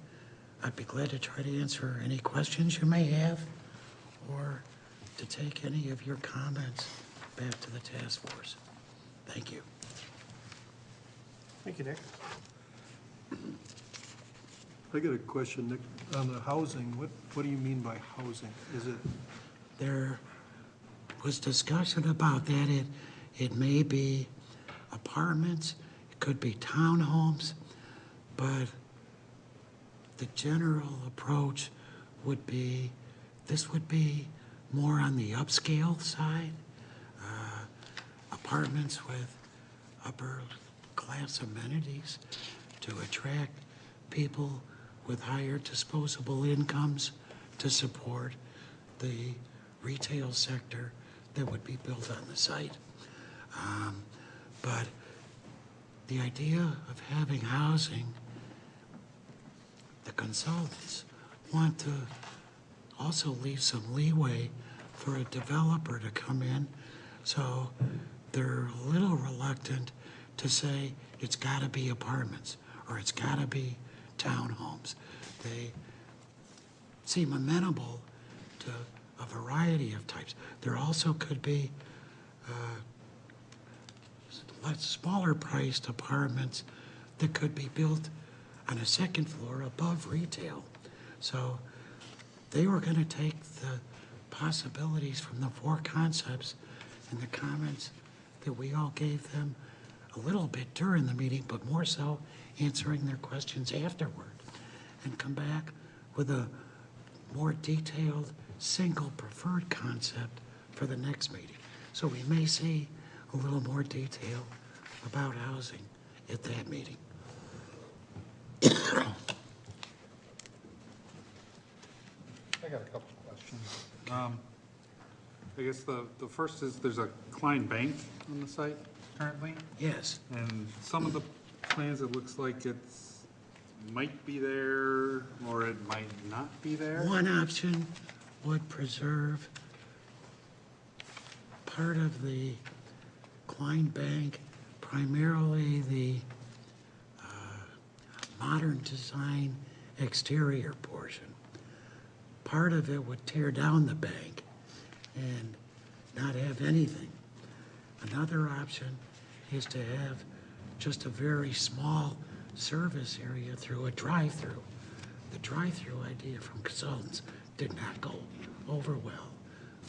I'd be glad to try to answer any questions you may have, or to take any of your comments back to the task force. Thank you. Thank you, Nick. I got a question, Nick, on the housing. What do you mean by housing? Is it, There was discussion about that. It may be apartments, it could be townhomes, but the general approach would be, this would be more on the upscale side, apartments with upper class amenities to attract people with higher disposable incomes to support the retail sector that would be built on the site. But the idea of having housing, the consultants want to also leave some leeway for a developer to come in. So they're a little reluctant to say it's got to be apartments or it's got to be townhomes. seem amenable to a variety of types. There also could be smaller priced apartments that could be built on a second floor above retail. So they were going to take the possibilities from the four concepts and the comments that we all gave them a little bit during the meeting, but more so answering their questions afterward, and come back with a more detailed single preferred concept for the next meeting. So we may see a little more detail about housing at that meeting. I got a couple of questions. I guess the first is, there's a Klein Bank on the site currently, Yes, and some of the plans, it looks like it's might be there, or it might not be there. one option would preserve part of the Klein Bank, primarily the modern design exterior portion. Part of it would tear down the bank and not have anything. Another option is to have just a very small service area through a drive-through. The drive-through idea from consultants did not go over well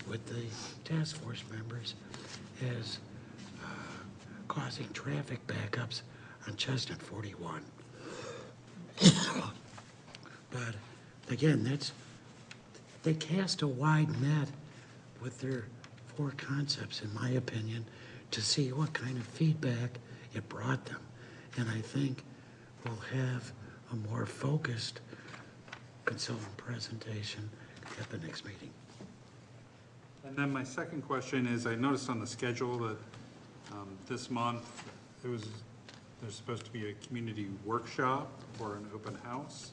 with the task force members as causing traffic backups on Chestnut 41. But again, they cast a wide net with their four concepts, in my opinion, to see what kind of feedback it brought them. And I think we'll have a more focused consultant presentation at the next meeting. And then my second question is, I noticed on the schedule that this month, there's supposed to be a community workshop or an open house,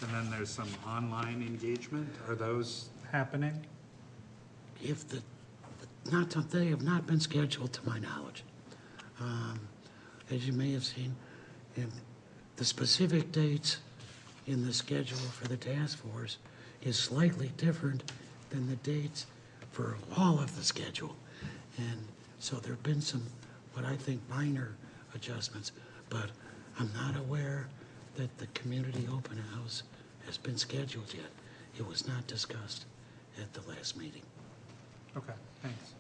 and then there's some online engagement. Are those happening? If they have not been scheduled to my knowledge. As you may have seen, in the specific dates in the schedule for the task force is slightly different than the dates for all of the schedule. And so there have been some, what I think, minor adjustments, but I'm not aware that the community open house has been scheduled yet. It was not discussed at the last meeting. Okay, thanks.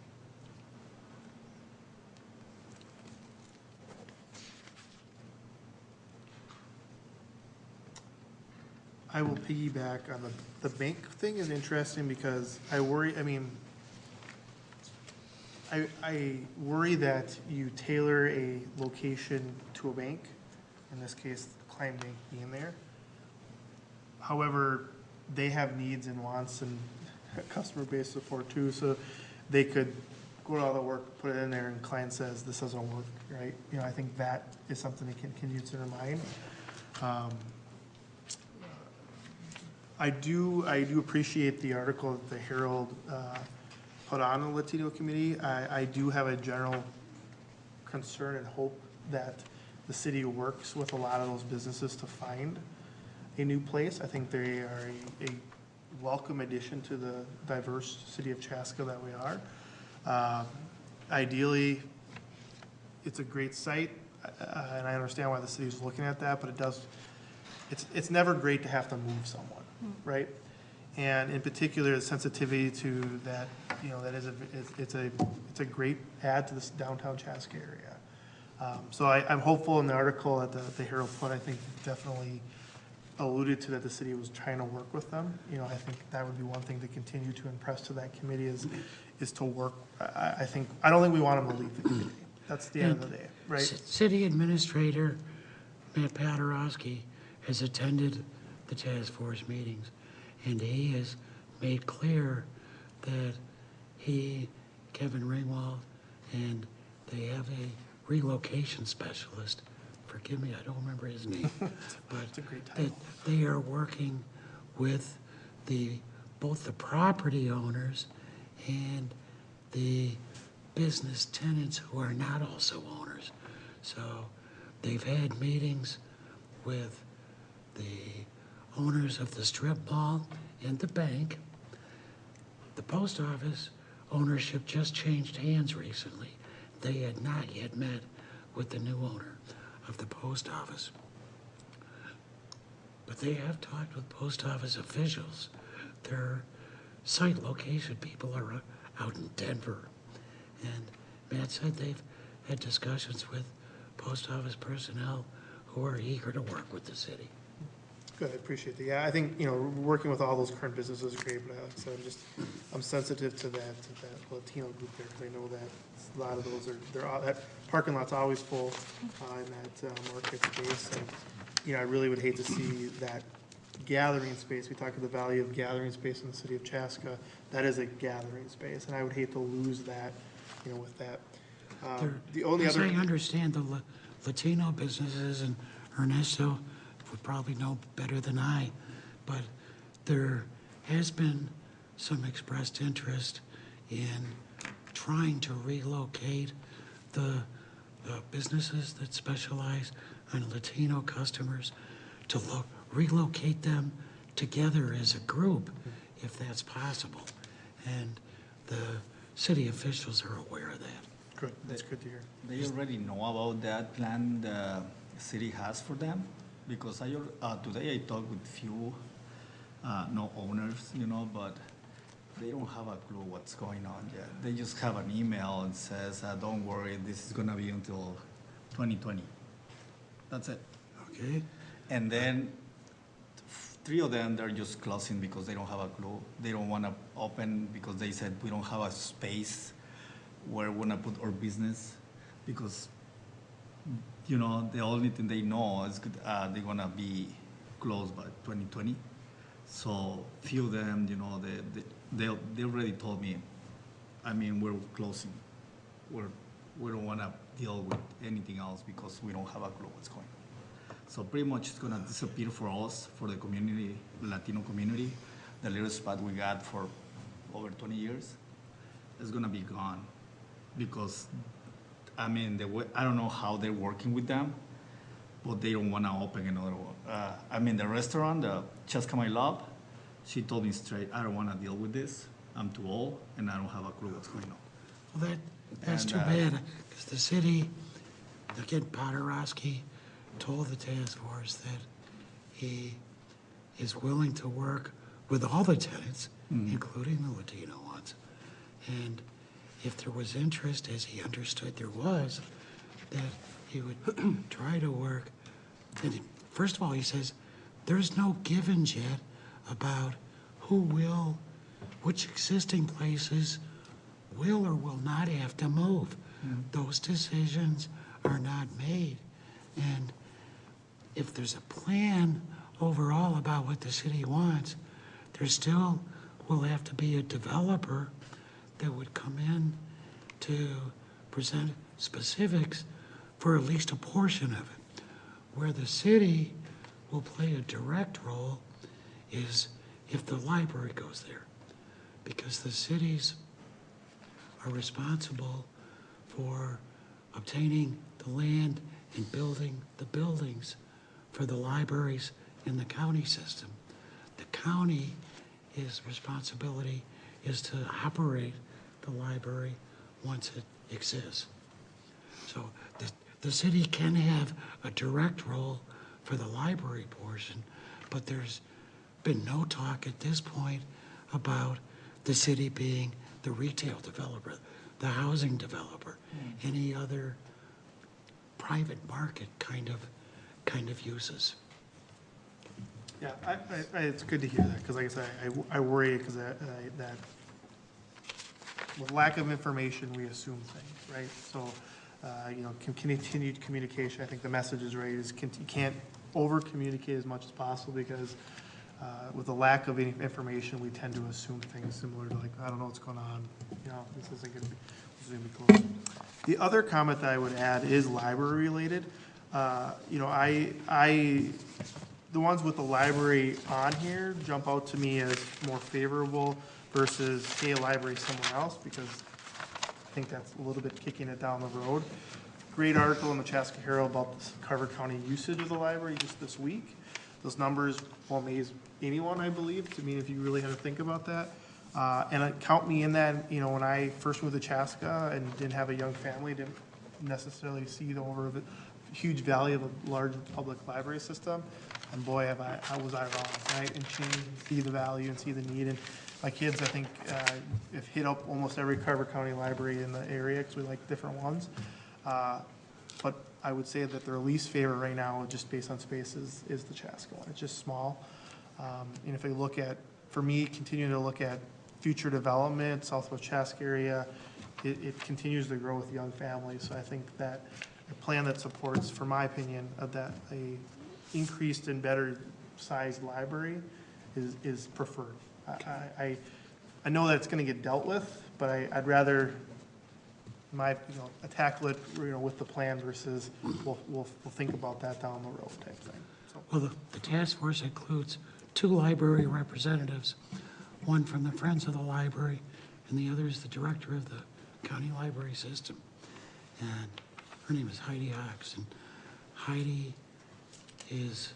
I will piggyback on the bank thing is interesting because I worry, I worry that you tailor a location to a bank, in this case, Klein Bank being there. However, they have needs and wants and customer base support too, so they could go to all the work, put it in there, and client says, this doesn't work, right? I think that is something to continue to remind. I do appreciate the article that the Herald put on the Latino community. I do have a general concern and hope that the city works with a lot of those businesses to find a new place. I think they are a welcome addition to the diverse city of Chaska that we are. Ideally, it's a great site, and I understand why the city is looking at that, but it's never great to have to move someone, right? And in particular, the sensitivity to that, it's a great add to this downtown Chaska area. So I'm hopeful in the article that the Herald put, I think definitely alluded to that the city was trying to work with them. I think that would be one thing to continue to impress to that committee is to work. I don't think we want them to leave the committee. That's the end of the day, right? City Administrator Matt Paderowski has attended the task force meetings, and he has made clear that he, Kevin Ringwald, and they have a relocation specialist. Forgive me, I don't remember his name, but It's a great title. that they are working with both the property owners and the business tenants who are not also owners. So they've had meetings with the owners of the strip mall and the bank. The post office ownership just changed hands recently. They had not yet met with the new owner of the post office. But they have talked with post office officials. Their site location people are out in Denver. And Matt said they've had discussions with post office personnel who are eager to work with the city. Good, I appreciate that. Yeah, I think, working with all those current businesses is great, but like I said, I'm sensitive to that Latino group there, because I know that a lot of those that parking lot's always full, in that market space. And, I really would hate to see that gathering space. We talked about the value of gathering space in the city of Chaska. That is a gathering space, and I would hate to lose that, with that. The only As other. I understand, the Latino businesses, and Ernesto would probably know better than I, but there has been some expressed interest in trying to relocate the businesses that specialize in Latino customers, to relocate them together as a group, if that's possible. And the city officials are aware of that. Good, that's good to hear. They already know about that plan the city has for them, because today I talked with few, no owners, but they don't have a clue what's going on yet. They just have an email and says, don't worry, this is gonna be until 2020. That's it. Okay? And then 3 of them, they're just closing because they don't have a clue. They don't wanna open because they said we don't have a space where we're gonna put our business, because the only thing they know is they're gonna be closed by 2020. So few of them, they already told me, we're closing. We don't wanna deal with anything else because we don't have a clue what's going on. So pretty much it's gonna disappear for us, for the community, the Latino community. The little spot we got for over 20 years is gonna be gone, because the way, I don't know how they're working with them, but they don't want to open another one. The restaurant, the Chaska My Love, she told me straight, I don't want to deal with this. I'm too old, and I don't have a clue what's going on. Well, that's too bad, because the city, again, Poderowski told the task force that he is willing to work with all the tenants, including the Latino ones. And if there was interest, as he understood there was, that he would try to work. And first of all, he says, there's no givens yet about which existing places will or will not have to move. Those decisions are not made. And if there's a plan overall about what the city wants, there still will have to be a developer that would come in to present specifics for at least a portion of it. Where the city will play a direct role is if the library goes there, because the cities are responsible for obtaining the land and building the buildings for the libraries in the county system. The county responsibility is to operate the library once it exists. So the city can have a direct role for the library portion, but there's been no talk at this point about the city being the retail developer, the housing developer, any other private market kind of uses. Yeah, it's good to hear that, because like I said, I worry because that with lack of information, we assume things, right? So, continued communication, I think the message is right, is you can't over-communicate as much as possible, because with the lack of any information, we tend to assume things similar to, like, I don't know what's going on, this isn't going to be close. The other comment that I would add is library-related. The ones with the library on here jump out to me as more favorable versus, hey, a library somewhere else, because I think that's a little bit kicking it down the road. Great article in the Chaska Herald about the Carver County usage of the library just this week. Those numbers will amaze anyone, I believe, I mean, if you really had to think about that. Count me in that, you know, when I first moved to Chaska and didn't have a young family, didn't necessarily see the huge value of a large public library system. And boy, how was I wrong, right? And see the value and see the need. And my kids, I think, have hit up almost every Carver County library in the area because we like different ones. But I would say that their least favorite right now, just based on space, is the Chaska one. It's just small. And if I look at, for me, continuing to look at future development, Southwest Chaska area, it continues to grow with young families. So I think that a plan that supports, for my opinion, that a increased and better sized library is preferred. I know that it's gonna get dealt with, but I'd rather tackle it, with the plan versus we'll think about that down the road type thing. So. Well, the task force includes 2 library representatives, one from the Friends of the Library, and the other is the director of the county library system. And her name is Heidi Hawks, and Heidi is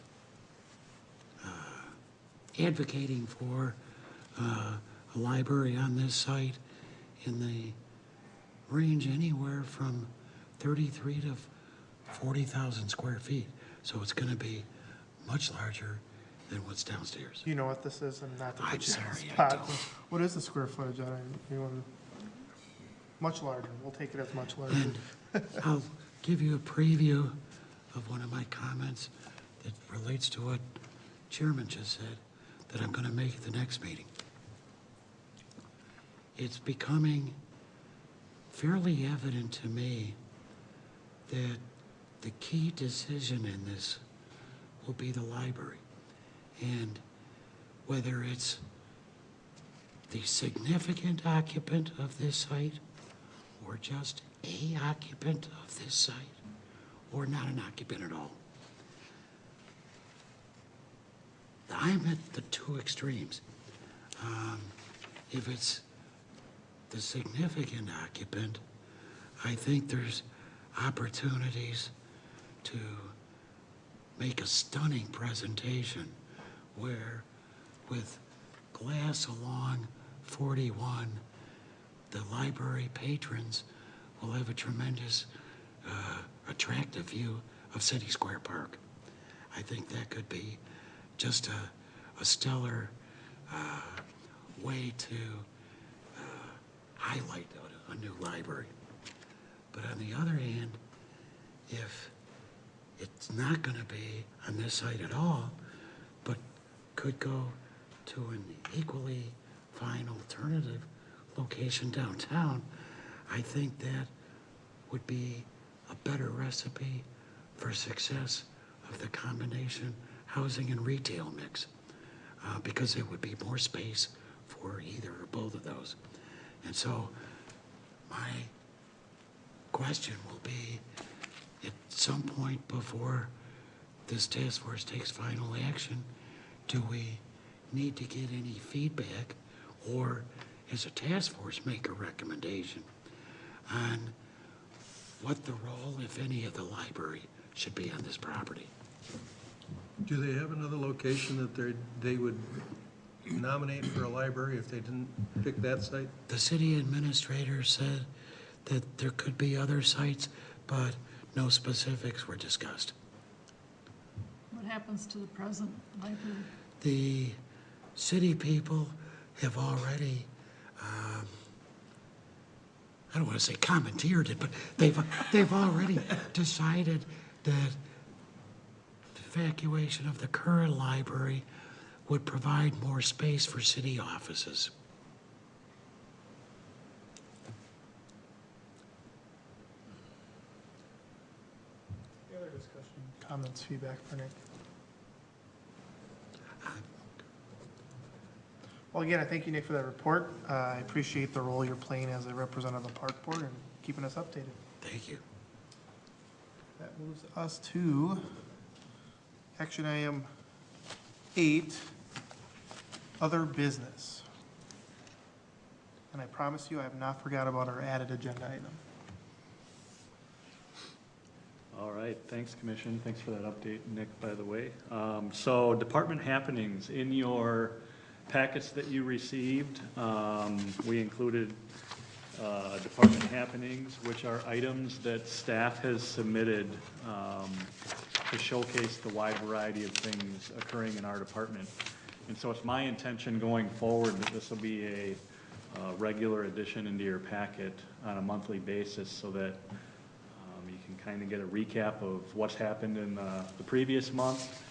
advocating for a library on this site in the range anywhere from 33 to 40,000 square feet. So it's going to be much larger than what's downstairs. You know what this is, and not to I'm put you on the sorry, I spot. don't. What is the square footage on it? Much larger. We'll take it as much larger. And I'll give you a preview of one of my comments that relates to what Chairman just said, that I'm going to make at the next meeting. It's becoming fairly evident to me that the key decision in this will be the library. And whether it's the significant occupant of this site or just a occupant of this site or not an occupant at all. I'm at the 2 extremes. If it's the significant occupant, I think there's opportunities to make a stunning presentation where with glass along 41, the library patrons will have a tremendous, attractive view of City Square Park. I think that could be just a stellar way to highlight a new library. But on the other hand, if it's not going to be on this site at all, but could go to an equally fine alternative location downtown, I think that would be a better recipe for success of the combination housing and retail mix, because there would be more space for either or both of those. And so my question will be, at some point before this task force takes final action, do we need to get any feedback, or as a task force make a recommendation on what the role, if any, of the library should be on this property? Do they have another location that they would nominate for a library if they didn't pick that site? The city administrator said that there could be other sites, but no specifics were discussed. What happens to the present library? The city people have already, I don't want to say commandeered it, but they've already decided that the evacuation of the current library would provide more space for city offices. Any other discussion, comments, feedback for Nick? Well, again, I thank you, Nick, for that report. I appreciate the role you're playing as a representative of the park board and keeping us updated. Thank you. That moves us to action item 8, other business. And I promise you, I have not forgot about our added agenda item. All right, thanks, Commission. Thanks for that update, Nick, by the way. So department happenings, in your packets that you received, we included department happenings, which are items that staff has submitted to showcase the wide variety of things occurring in our department. And so it's my intention going forward that this will be a regular addition into your packet on a monthly basis so that you can kind of get a recap of what's happened in the previous month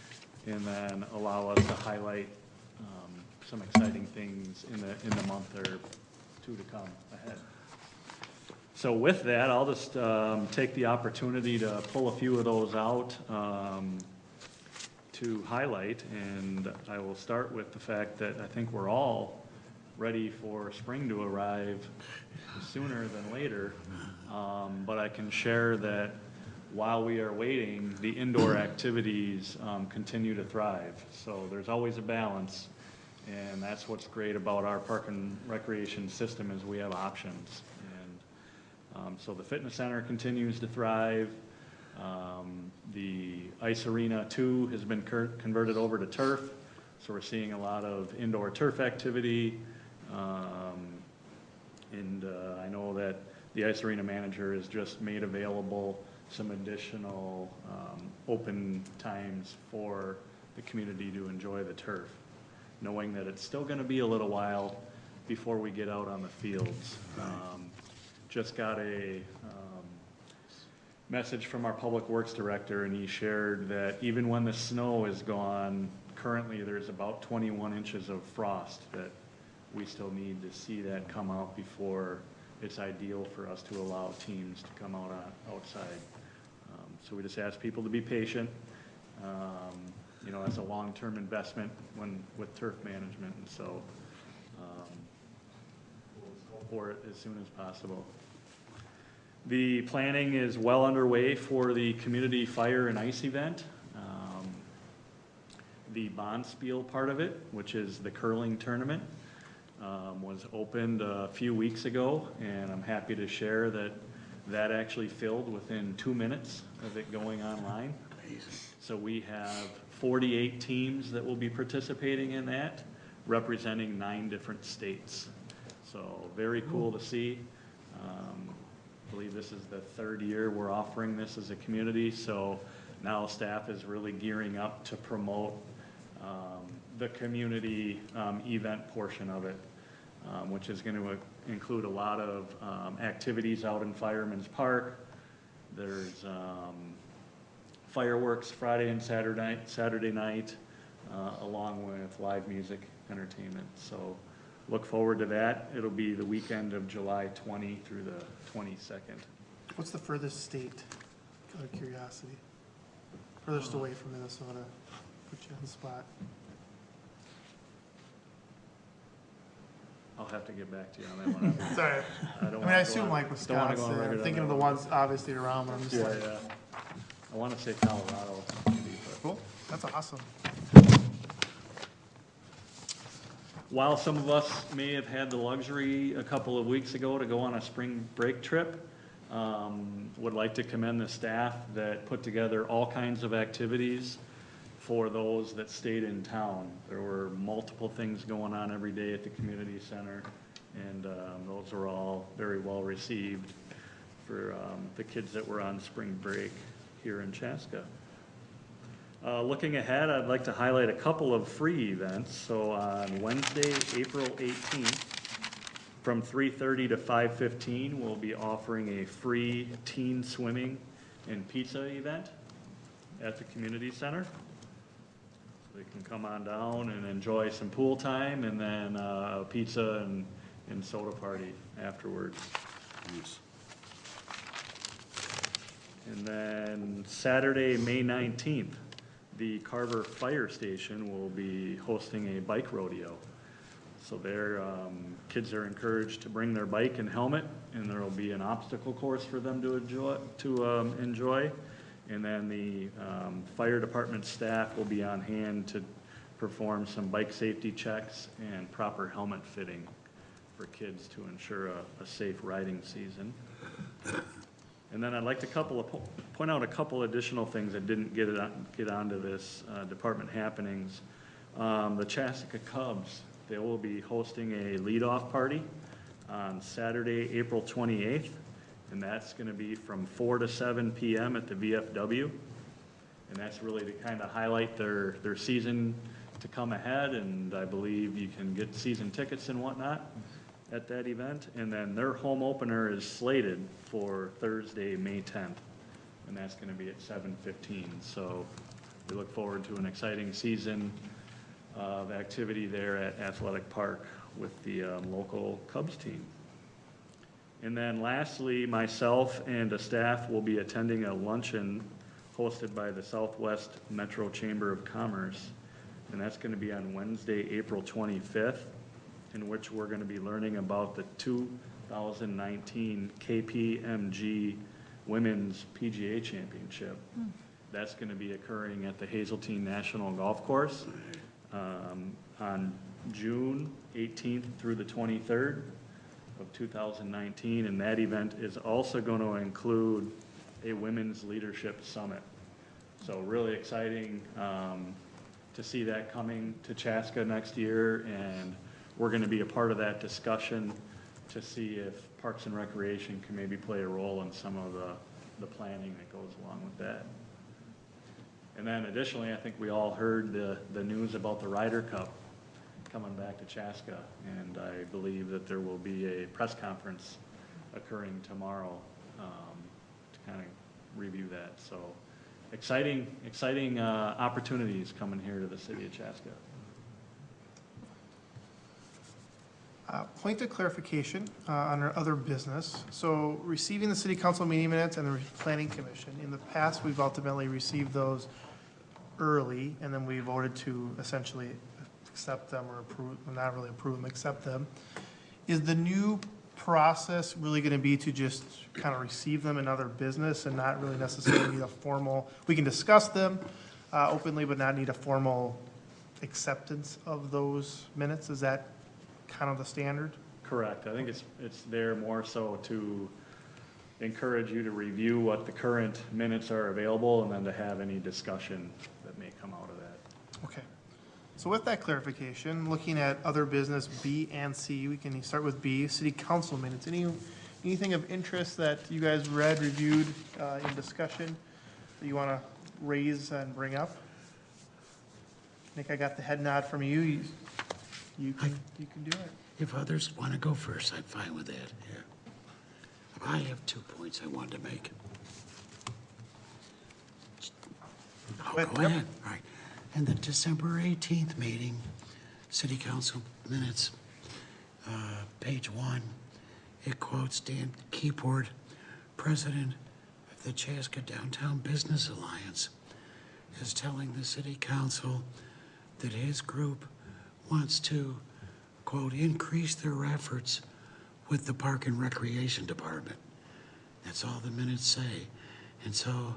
and then allow us to highlight some exciting things in the month or two to come ahead. So with that, I'll just take the opportunity to pull a few of those out to highlight, and I will start with the fact that I think we're all ready for spring to arrive sooner than later, but I can share that while we are waiting, the indoor activities continue to thrive. So there's always a balance, and that's what's great about our park and recreation system is we have options. And so the fitness center continues to thrive. The ice arena 2 has been converted over to turf, so we're seeing a lot of indoor turf activity. I know that the ice arena manager has just made available some additional open times for the community to enjoy the turf, knowing that it's still going to be a little while before we get out on the fields. Just got a message from our Public Works Director, and he shared that even when the snow is gone, currently there's about 21 inches of frost that we still need to see that come out before it's ideal for us to allow teams to come out outside. So we just ask people to be patient. You know, as a long-term investment with turf management, and so we'll go for it as soon as possible. The planning is well underway for the community fire and ice event. The Bonspiel part of it, which is the curling tournament, was opened a few weeks ago, and I'm happy to share that actually filled within 2 minutes of it going online. So we have 48 teams that will be participating in that, representing 9 different states. So very cool to see. I believe this is the 3rd year we're offering this as a community, so now staff is really gearing up to promote the community event portion of it, which is going to include a lot of activities out in Fireman's Park. There's fireworks Friday and Saturday night, along with live music entertainment. So look forward to that. It'll be the weekend of July 20 through the 22nd. What's the furthest state, out of curiosity? Furthest away from Minnesota? Put you on the spot. I'll have to get back to you on that one. Sorry. I assume like Wisconsin. I'm thinking of the ones obviously around, but I'm just like. Yeah. I want to say Colorado. Maybe, but. Cool. That's awesome. While some of us may have had the luxury a couple of weeks ago to go on a spring break trip, would like to commend the staff that put together all kinds of activities for those that stayed in town. There were multiple things going on every day at the community center, and those were all very well received for the kids that were on spring break here in Chaska. Looking ahead, I'd like to highlight a couple of free events. So on Wednesday, April 18th, from 3:30 to 5:15, we'll be offering a free teen swimming and pizza event at the community center. So they can come on down and enjoy some pool time, and then a pizza and soda party afterwards. Nice. And then Saturday, May 19th, the Carver Fire Station will be hosting a bike rodeo. So their kids are encouraged to bring their bike and helmet, and there will be an obstacle course for them to enjoy. And then the fire department staff will be on hand to perform some bike safety checks and proper helmet fitting for kids to ensure a safe riding season. And then I'd like to point out a couple additional things that didn't get onto this department happenings. The Chaska Cubs, they will be hosting a leadoff party on Saturday, April 28th, and that's going to be from 4 to 7 p.m. at the VFW. And that's really to kind of highlight their season to come ahead, and I believe you can get season tickets and whatnot at that event. And then their home opener is slated for Thursday, May 10th, and that's going to be at 7:15. So we look forward to an exciting season of activity there at Athletic Park with the local Cubs team. And then lastly, myself and a staff will be attending a luncheon hosted by the Southwest Metro Chamber of Commerce, and that's going to be on Wednesday, April 25th, in which we're going to be learning about the 2019 KPMG Women's PGA Championship. That's going to be occurring at the Hazeltine National Golf Course on June 18th through the 23rd of 2019, and that event is also going to include a Women's Leadership Summit. So really exciting to see that coming to Chaska next year, and we're going to be a part of that discussion to see if Parks and Recreation can maybe play a role in some of the planning that goes along with that. And then additionally, I think we all heard the news about the Ryder Cup coming back to Chaska, and I believe that there will be a press conference occurring tomorrow to kind of review that. So exciting opportunities coming here to the city of Chaska. Point of clarification on our other business. So receiving the city council meeting minutes and the planning commission, in the past, we've ultimately received those early, and then we voted to essentially accept them or approve, not really approve them, accept them. Is the new process really going to be to just kind of receive them in other business and not really necessarily need a formal, we can discuss them openly, but not need a formal acceptance of those minutes? Is that kind of the standard? Correct. I think it's there more so to encourage you to review what the current minutes are available, and then to have any discussion that may come out of that. Okay. So with that clarification, looking at other business B and C, we can start with B, city council minutes. Anything of interest that you guys read, reviewed, in discussion that you want to raise and bring up? Nick, I got the head nod from you. You can do it. If others want to go first, I'm fine with that, yeah. I have 2 points I wanted to make. Go ahead. All right. In the December 18th meeting, city council minutes, page 1, it quotes Dan Keyport, president of the Chaska Downtown Business Alliance, is telling the city council that his group wants to, quote, increase their efforts with the Park and Recreation Department. That's all the minutes say. And so,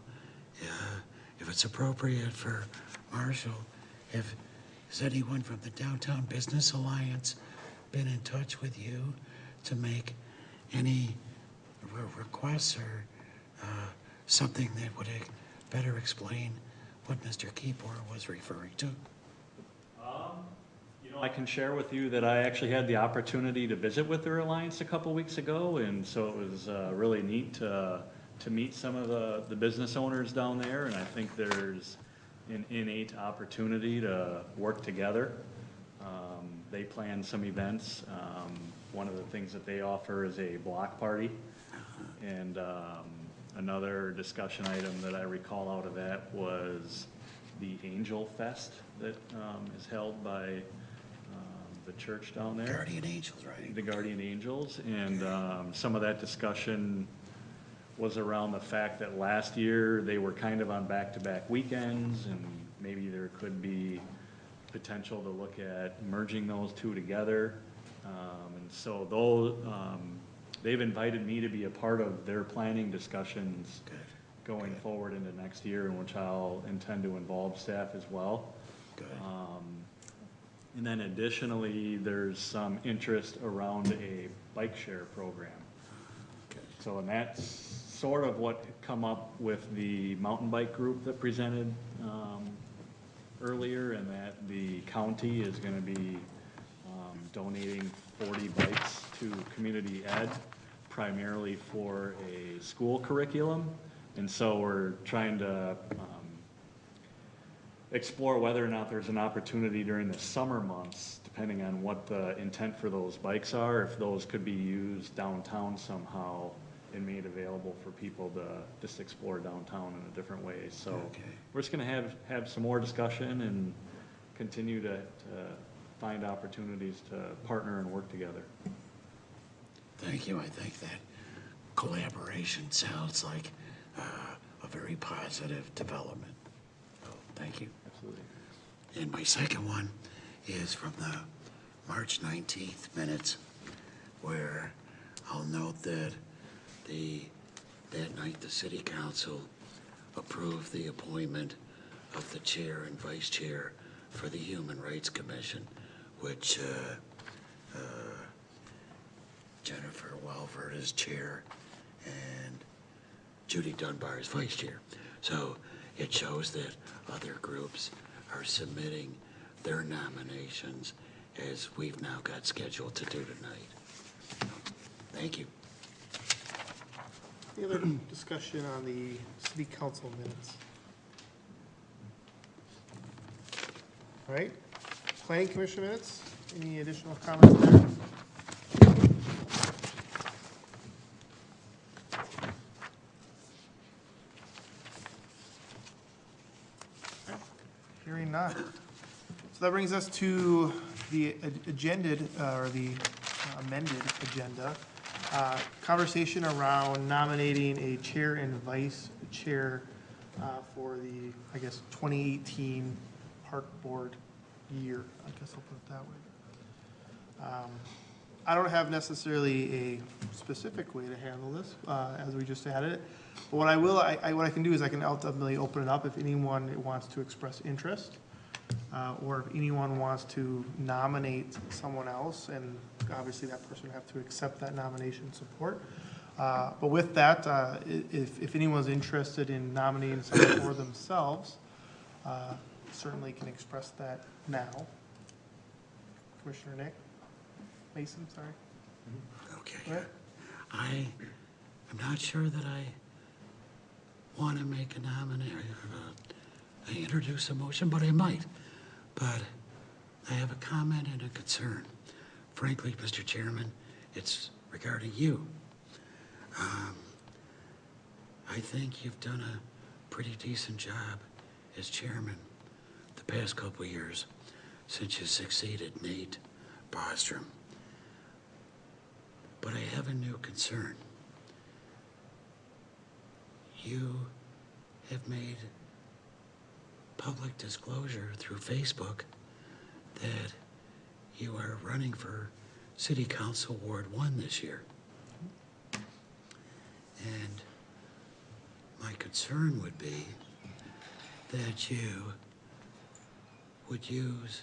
if it's appropriate for Marshall, has anyone from the Downtown Business Alliance been in touch with you to make any requests or something that would better explain what Mr. Keyport was referring to? I can share with you that I actually had the opportunity to visit with their alliance a couple weeks ago, and so it was really neat to meet some of the business owners down there, and I think there's an innate opportunity to work together. They plan some events. One of the things that they offer is a block party, and another discussion item that I recall out of that was the Angel Fest that is held by the church down there. Guardian Angels, right? The Guardian Angels, and some of that discussion was around the fact that last year they were kind of on back-to-back weekends, and maybe there could be potential to look at merging those two together. And so they've invited me to be a part of their planning discussions going forward into next year, in which I'll intend to involve staff as well. And then additionally, there's some interest around a bike share program. So, and that's sort of what had come up with the mountain bike group that presented earlier, and that the county is gonna be donating 40 bikes to community ed, primarily for a school curriculum. And so we're trying to explore whether or not there's an opportunity during the summer months, depending on what the intent for those bikes are, if those could be used downtown somehow and made available for people to just explore downtown in a different way. So we're just gonna have some more discussion and continue to find opportunities to partner and work together. Thank you. I think that collaboration sounds like a very positive development. So, thank you. Absolutely. And my second one is from the March 19th minutes, where I'll note that that night the city council approved the appointment of the chair and vice chair for the Human Rights Commission, which Jennifer Walford is chair and Judy Dunbar is vice chair. So it shows that other groups are submitting their nominations as we've now got scheduled to do tonight. Thank you. Any other discussion on the city council minutes? All right, planning commission minutes, any additional comments there? Okay, hearing none. So that brings us to the agended, or the amended agenda. Conversation around nominating a chair and vice chair for the, I guess, 2018 Park Board year. I guess I'll put it that way. I don't have necessarily a specific way to handle this, as we just added it. But what what I can do is I can ultimately open it up if anyone wants to express interest, or if anyone wants to nominate someone else, and obviously that person would have to accept that nomination support. But with that, if anyone's interested in nominating someone for themselves, certainly can express that now. Commissioner Nick Mason, sorry. Okay. I'm not sure that I want to make a nomination, I introduce a motion, but I might. But I have a comment and a concern. Frankly, Mr. Chairman, it's regarding you. I think you've done a pretty decent job as chairman the past couple of years since you succeeded Nate Bostrom. But I have a new concern. You have made public disclosure through Facebook that you are running for City Council Ward 1 this year. And my concern would be that you would use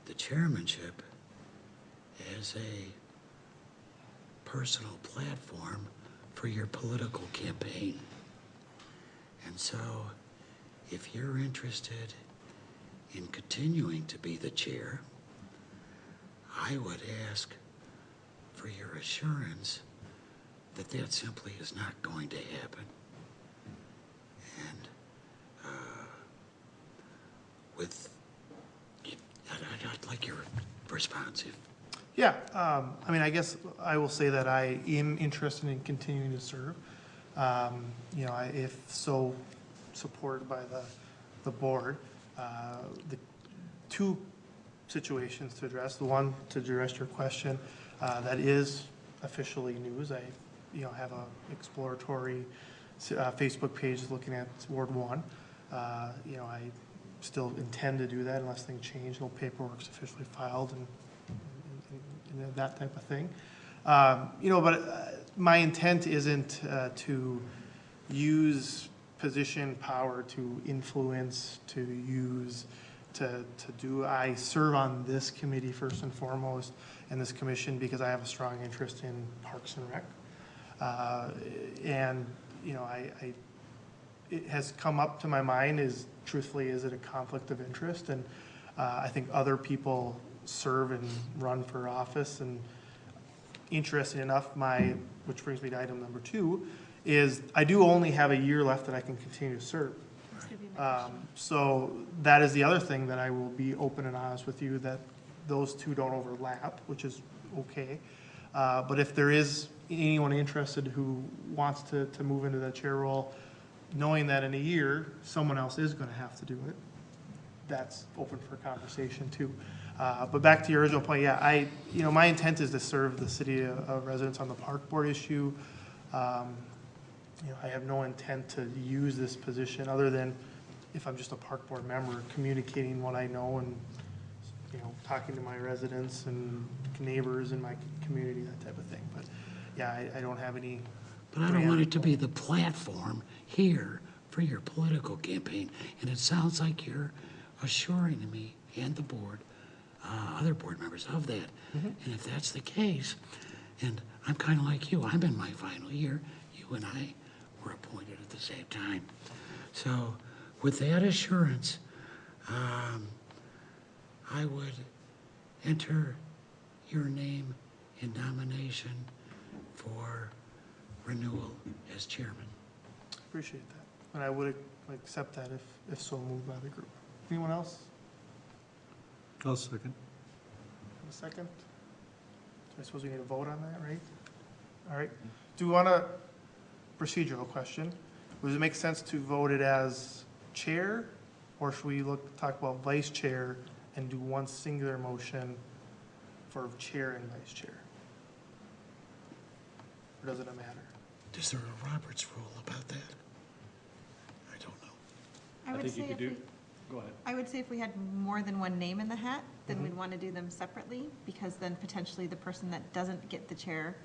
the chairmanship as a personal platform for your political campaign. And so, if you're interested in continuing to be the chair, I would ask for your assurance that that simply is not going to happen. And I'd like your response. Yeah, I mean, I guess I will say that I am interested in continuing to serve. You know, if so supported by the board. The two situations to address. The one, to address your question, that is officially news. I, you know, have a exploratory Facebook page looking at Ward 1. You know, I still intend to do that unless things change. No paperwork's officially filed and that type of thing. You know, but my intent isn't to use position, power to influence, to use, to do. I serve on this committee first and foremost, and this commission, because I have a strong interest in Parks and Rec. And, you know, it has come up to my mind is, truthfully, is it a conflict of interest? And I think other people serve and run for office, and interesting enough, which brings me to item number 2, is I do only have a year left that I can continue to serve. So that is the other thing that I will be open and honest with you, that those two don't overlap, which is okay. But if there is anyone interested who wants to move into that chair role, knowing that in a year, someone else is gonna have to do it, that's open for conversation too. But back to your original point, yeah, my intent is to serve the city of residents on the park board issue. I have no intent to use this position other than if I'm just a park board member, communicating what I know and, talking to my residents and neighbors in my community, that type of thing. But yeah, I don't have any. But I don't want it to be the platform here for your political campaign. And it sounds like you're assuring me and the board, other board members of that. And if that's the case, and I'm kind of like you, I'm in my final year, you and I were appointed at the same time. So with that assurance, I would enter your name in nomination for renewal as chairman. Appreciate that. And I would accept that if so moved by the group. Anyone else? I'll second. A second? So I suppose we need a vote on that, right? All right. Do we want a procedural question? Does it make sense to vote it as chair, or should we talk about vice chair and do one singular motion for chair and vice chair? Or doesn't it matter? Is there a Roberts rule about that? I don't know. I would think you say could if do, we, go ahead. I would say if we had more than one name in the hat, then we'd want to do them separately, because then potentially the person that doesn't get the chair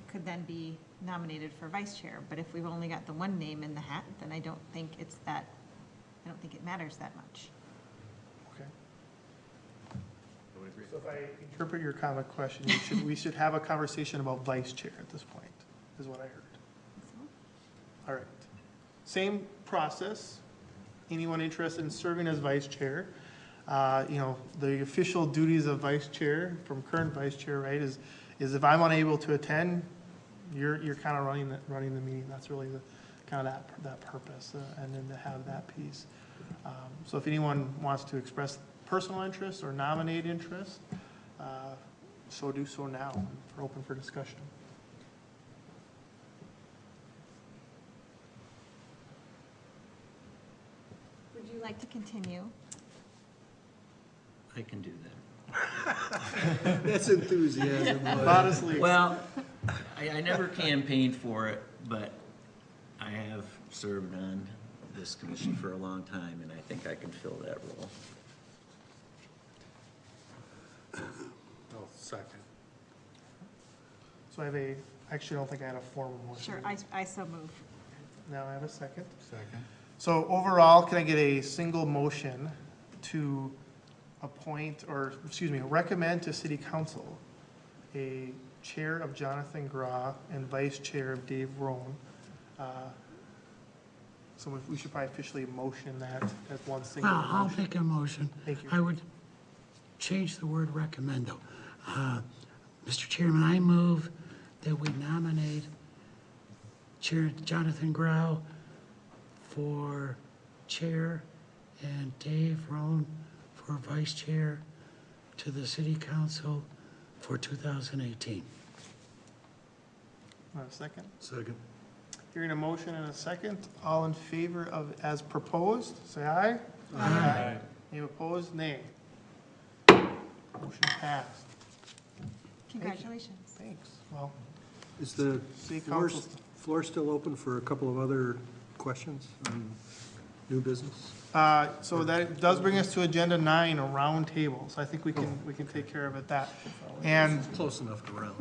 could then be nominated for vice chair. But if we've only got the one name in the hat, then I don't think it matters that much. Okay. So if I interpret your comment question, we should have a conversation about vice chair at this point, is what I heard. All right. Same process. Anyone interested in serving as vice chair? The official duties of vice chair from current vice chair, right, is if I'm unable to attend, you're kind of running the meeting. That's really that purpose, and then to have that piece. So if anyone wants to express personal interest or nominate interest, so do so now. We're open for discussion. Would you like to continue? I can do that. That's enthusiasm. Honestly. Well, I never campaigned for it, but I have served on this commission for a long time, and I think I can fill that role. I'll second. So I actually don't think I had a formal motion. Sure, I so move. Now I have a second. Second. So overall, can I get a single motion to recommend to city council a chair of Jonathan Grau and vice chair of Dave Roan? So we should probably officially motion that as one single Well, I'll motion. make a motion. Thank you. I would change the word recommend, though. Mr. Chairman, I move that we nominate Chair Jonathan Grau for chair and Dave Roan for vice chair to the city council for 2018. Want a second? Second. Hearing a motion and a second, all in favor of as proposed, say aye. Aye. Any opposed, nay. Motion passed. Congratulations. Thanks. Well, Is the City floor, Council- floor still open for a couple of other questions on new business? so that does bring us to agenda 9, a round table. So I think we can take care of it that. And Close enough to round.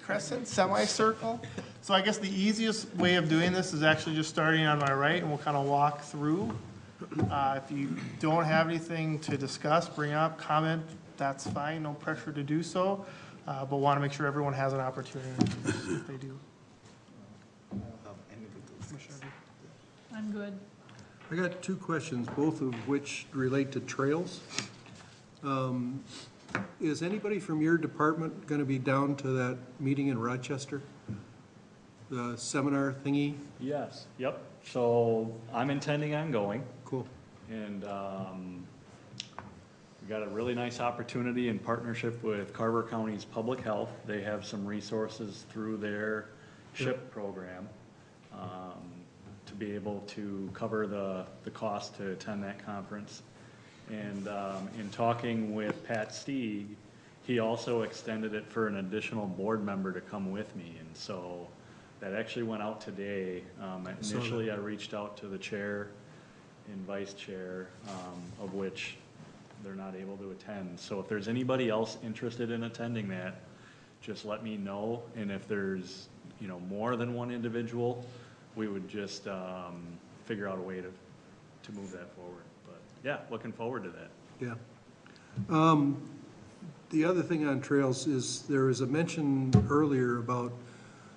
crescent, semicircle. So I guess the easiest way of doing this is actually just starting on my right, and we'll kind of walk through. If you don't have anything to discuss, bring up, comment, that's fine, no pressure to do so. but want to make sure everyone has an opportunity if they do. Commissioner D. I'm good. I got two questions, both of which relate to trails. Is anybody from your department going to be down to that meeting in Rochester? The seminar thingy? Yes, yep. So I'm intending on going. Cool. And we got a really nice opportunity in partnership with Carver County's Public Health. They have some resources through their SHIP program to be able to cover the cost to attend that conference. And in talking with Pat Stieg, he also extended it for an additional board member to come with me. And so that actually went out today. Initially, I reached out to the chair and vice chair, of which they're not able to attend. So if there's anybody else interested in attending that, just let me know. And if there's, more than one individual, we would just figure out a way to move that forward. But yeah, looking forward to that. Yeah. The other thing on trails is there was a mention earlier about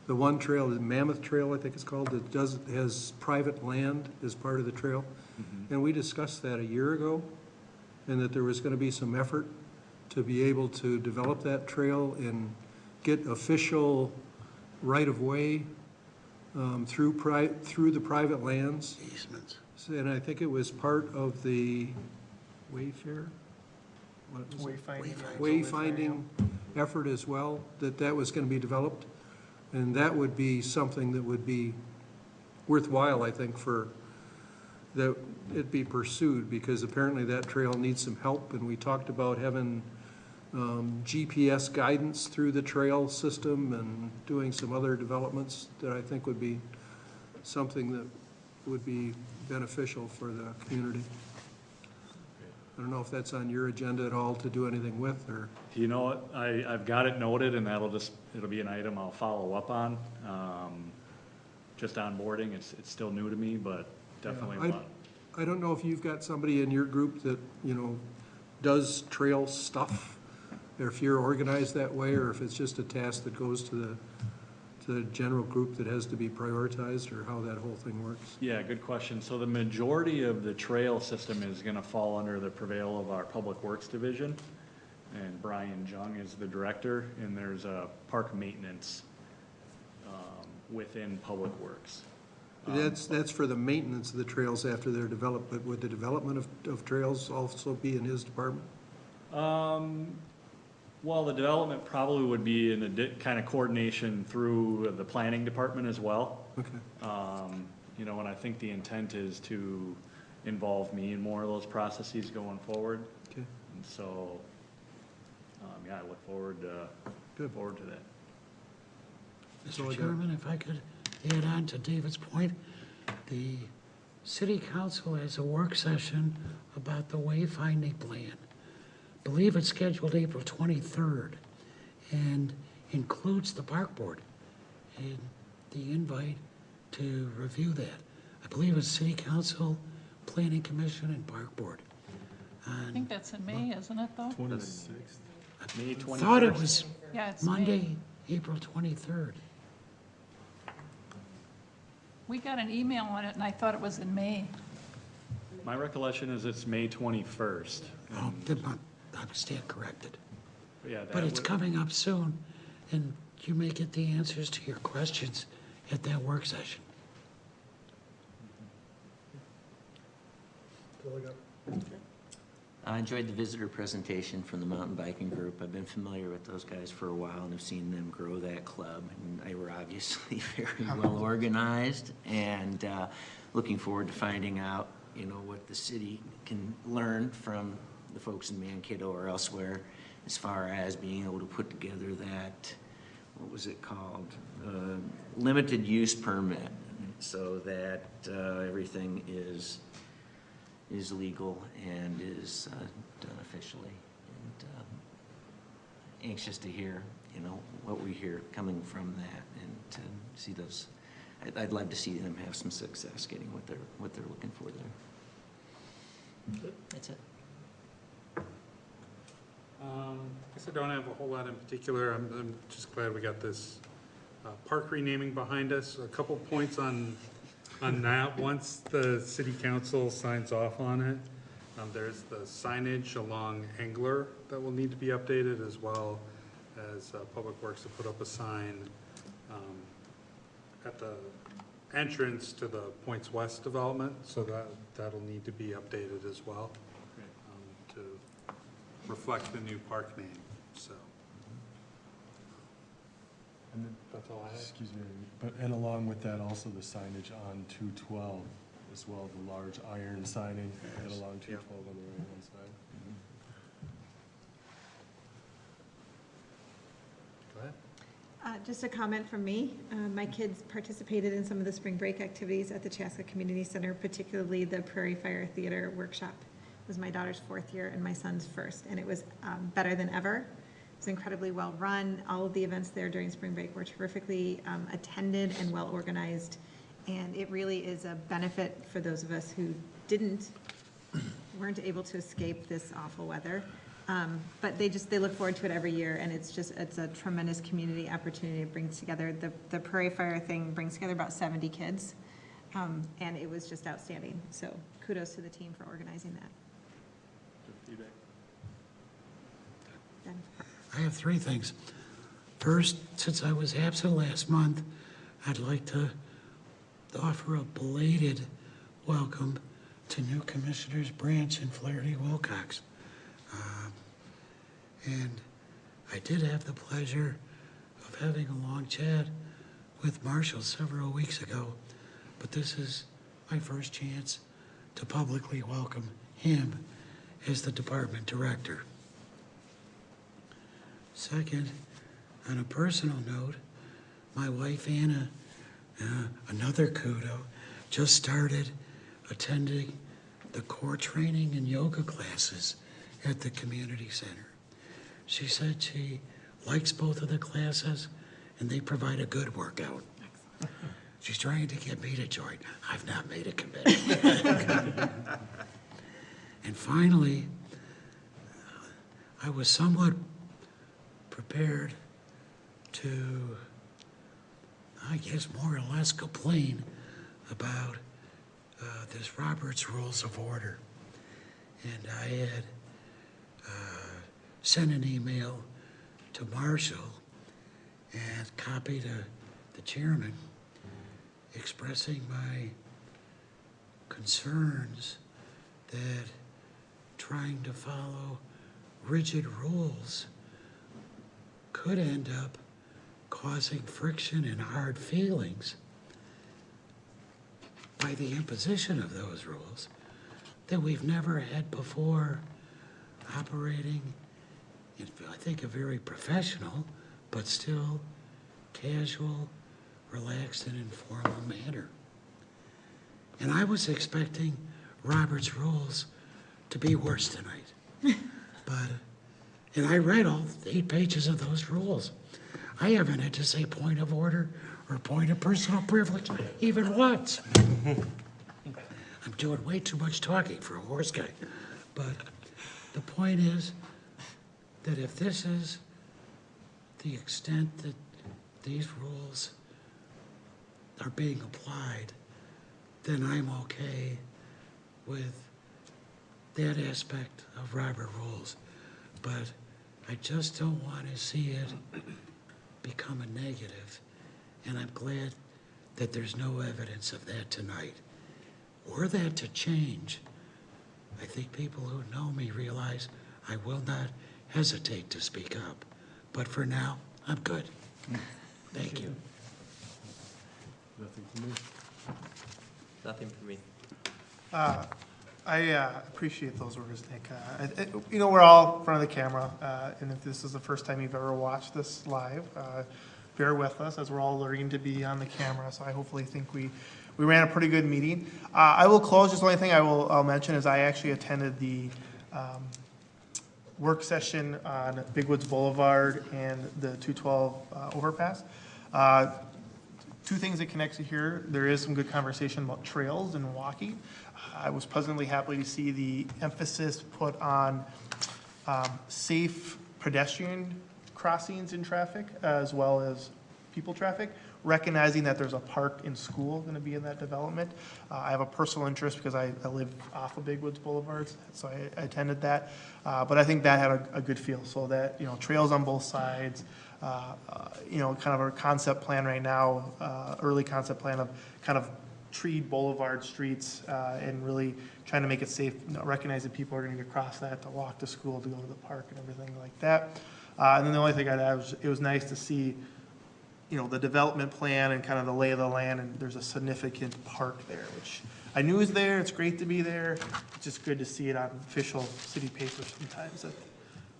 the one trail, the Mammoth Trail, I think it's called, that has private land as part of the trail. Mm-hmm. And we discussed that a year ago, and that there was going to be some effort to be able to develop that trail and get official right-of-way through the private lands. Easements. And I think it was part of the Wayfair? What was it? Wayfinding effort as well, that was going to be developed. And that would be something that would be worthwhile, I think, for that it be pursued, because apparently that trail needs some help. And we talked about having GPS guidance through the trail system and doing some other developments that I think would be something that would be beneficial for the community. I don't know if that's on your agenda at all to do anything with, or? You know what, I've got it noted, and it'll be an item I'll follow up on. Just onboarding, it's still new to me, but definitely want. I don't know if you've got somebody in your group that, does trail stuff, or if you're organized that way, or if it's just a task that goes to the general group that has to be prioritized, or how that whole thing works. Yeah, good question. So the majority of the trail system is gonna fall under the purview of our Public Works Division. And Brian Jung is the director, and there's a park maintenance within Public Works. That's for the maintenance of the trails after they're developed, but would the development of trails also be in his department? Well, the development probably would be in a kind of coordination through the planning department as well. Okay. And I think the intent is to involve me in more of those processes going forward. Okay. And so, I look forward to that. Mr. Chairman, if I could add on to David's point, the city council has a work session about the wayfinding plan. I believe it's scheduled April 23rd and includes the park board and the invite to review that. I believe it's city council, planning commission, and park board. I think that's in May, isn't it, though? 26th. May 21st. I thought it was Yeah, it's May. Monday, April 23rd. We got an email on it, and I thought it was in May. My recollection is it's May 21st. Oh, did not, I stand corrected. Yeah, But it's coming up soon, and you may get the answers to your questions at that work session. I enjoyed the visitor presentation from the mountain biking group. I've been familiar with those guys for a while and have seen them grow that club. And they were obviously very well organized, and looking forward to finding out, what the city can learn from the folks in Mankato or elsewhere as far as being able to put together that, what was it called? Limited use permit, so that everything is legal and is done officially. And anxious to hear, what we hear coming from that, and to see those. I'd love to see them have some success getting what they're looking for there. That's it. I guess guess I don't have a whole lot in particular. I'm just glad we got this park renaming behind us. A couple points on that. Once the city council signs off on it, there's the signage along Engler that will need to be updated, as well as Public Works to put up a sign at the entrance to the Points West development, so that'll need to be updated as well to reflect the new park name, so. And then, That's all I have. excuse me, and along with that, also the signage on 212 as well, the large iron signing that along 212 on the right-hand side. Go ahead. Just a comment from me. My kids participated in some of the spring break activities at the Chaska Community Center, particularly the Prairie Fire Theater workshop. It was my daughter's 4th year and my son's 1st, and it was better than ever. It was incredibly well run. All of the events there during spring break were terrifically attended and well organized, and it really is a benefit for those of us who weren't able to escape this awful weather. But they look forward to it every year, and it's a tremendous community opportunity. It brings together, the Prairie Fire thing brings together about 70 kids, and it was just outstanding. So kudos to the team for organizing that. Feedback. Ben? I have 3 things. First, since I was absent last month, I'd like to offer a belated welcome to new Commissioners Branch and Flaherty Wilcox. And I did have the pleasure of having a long chat with Marshall several weeks ago, but this is my first chance to publicly welcome him as the department director. Second, on a personal note, my wife Anna, another kudo, just started attending the core training and yoga classes at the community center. She said she likes both of the classes and they provide a good workout. She's trying to get me to join. I've not made a commitment. And finally, I was somewhat prepared to, I guess, more or less complain about this Robert's Rules of Order. And I had sent an email to Marshall and copied the chairman expressing my concerns that trying to follow rigid rules could end up causing friction and hard feelings by the imposition of those rules that we've never had before, operating in, I think, a very professional but still casual, relaxed, and informal manner. And I was expecting Robert's rules to be worse tonight. And I read all 8 pages of those rules. I haven't had to say point of order or point of personal privilege even once. I'm doing way too much talking for a horse guy. But the point is that if this is the extent that these rules are being applied, then I'm okay with that aspect of Robert rules. But I just don't want to see it become a negative. And I'm glad that there's no evidence of that tonight. Were that to change, I think people who know me realize I will not hesitate to speak up. But for now, I'm good. Thank you. Nothing from me. Nothing for me. I appreciate those words, Nick. We're all in front of the camera, and if this is the first time you've ever watched this live, bear with us as we're all learning to be on the camera. So I hopefully think we ran a pretty good meeting. I will close. Just the only thing I'll mention is I actually attended the work session on Big Woods Boulevard and the 212 overpass. 2 things that connect to here. There is some good conversation about trails and walking. I was pleasantly happy to see the emphasis put on safe pedestrian crossings in traffic as well as people traffic, recognizing that there's a park in school going to be in that development. I have a personal interest because I live off of Big Woods Boulevard, so I attended that. But I think that had a good feel, so that, trails on both sides, kind of a concept plan right now, early concept plan of kind of treed boulevard streets, and really trying to make it safe, recognize that people are going to cross that to walk to school, to go to the park and everything like that. And then the only thing I'd add was, it was nice to see, the development plan and kind of the lay of the land, and there's a significant park there, which I knew was there. It's great to be there. It's just good to see it on official city papers sometimes, that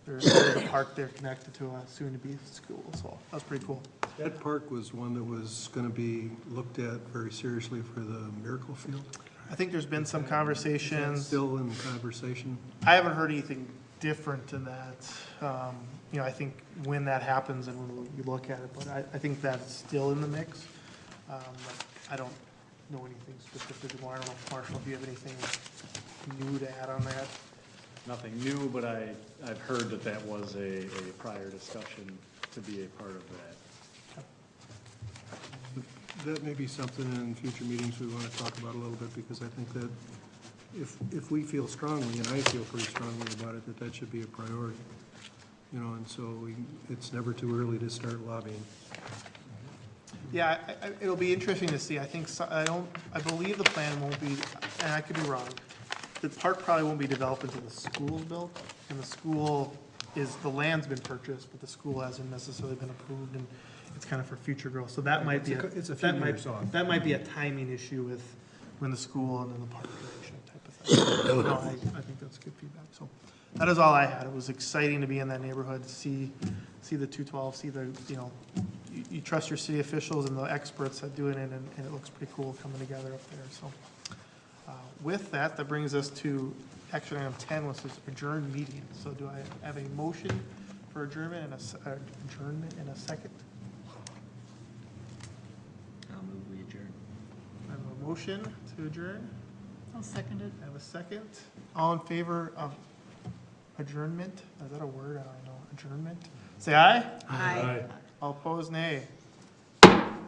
there's a park there connected to a soon-to-be school, so that was pretty cool. That park was one that was going to be looked at very seriously for the Miracle Field. I think there's been some conversations. Still in conversation. I haven't heard anything different in that. I think when that happens and when we look at it, but I think that's still in the mix. But I don't know anything specific anymore. I don't know, Marshall, if you have anything new to add on that? Nothing new, but I've heard that was a prior discussion to be a part of that. That may be something in future meetings we want to talk about a little bit, because I think that if we feel strongly, and I feel pretty strongly about it, that should be a priority. And so it's never too early to start lobbying. Yeah, it'll be interesting to see. I think, I believe the plan won't be, and I could be wrong, the park probably won't be developed until the school's built, and the land's been purchased, but the school hasn't necessarily been approved, and it's kind of for future growth. So that might be, It's a few years off. that might be a timing issue with when the school and then the park connection type of thing. No, I think that's good feedback. So that is all I had. It was exciting to be in that neighborhood, see the 212, see the, you trust your city officials and the experts that doing it, and it looks pretty cool coming together up there. So with that brings us to action item 10, which is adjourned meeting. So do I have a motion for adjournment and a second? I'll move we adjourn. I have a motion to adjourn. I'll second it. I have a second. All in favor of adjournment? Is that a word? I don't know. Adjournment? Say aye. Aye. All opposed, nay.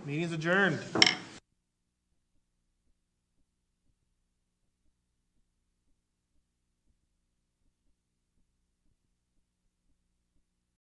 Meeting's adjourned.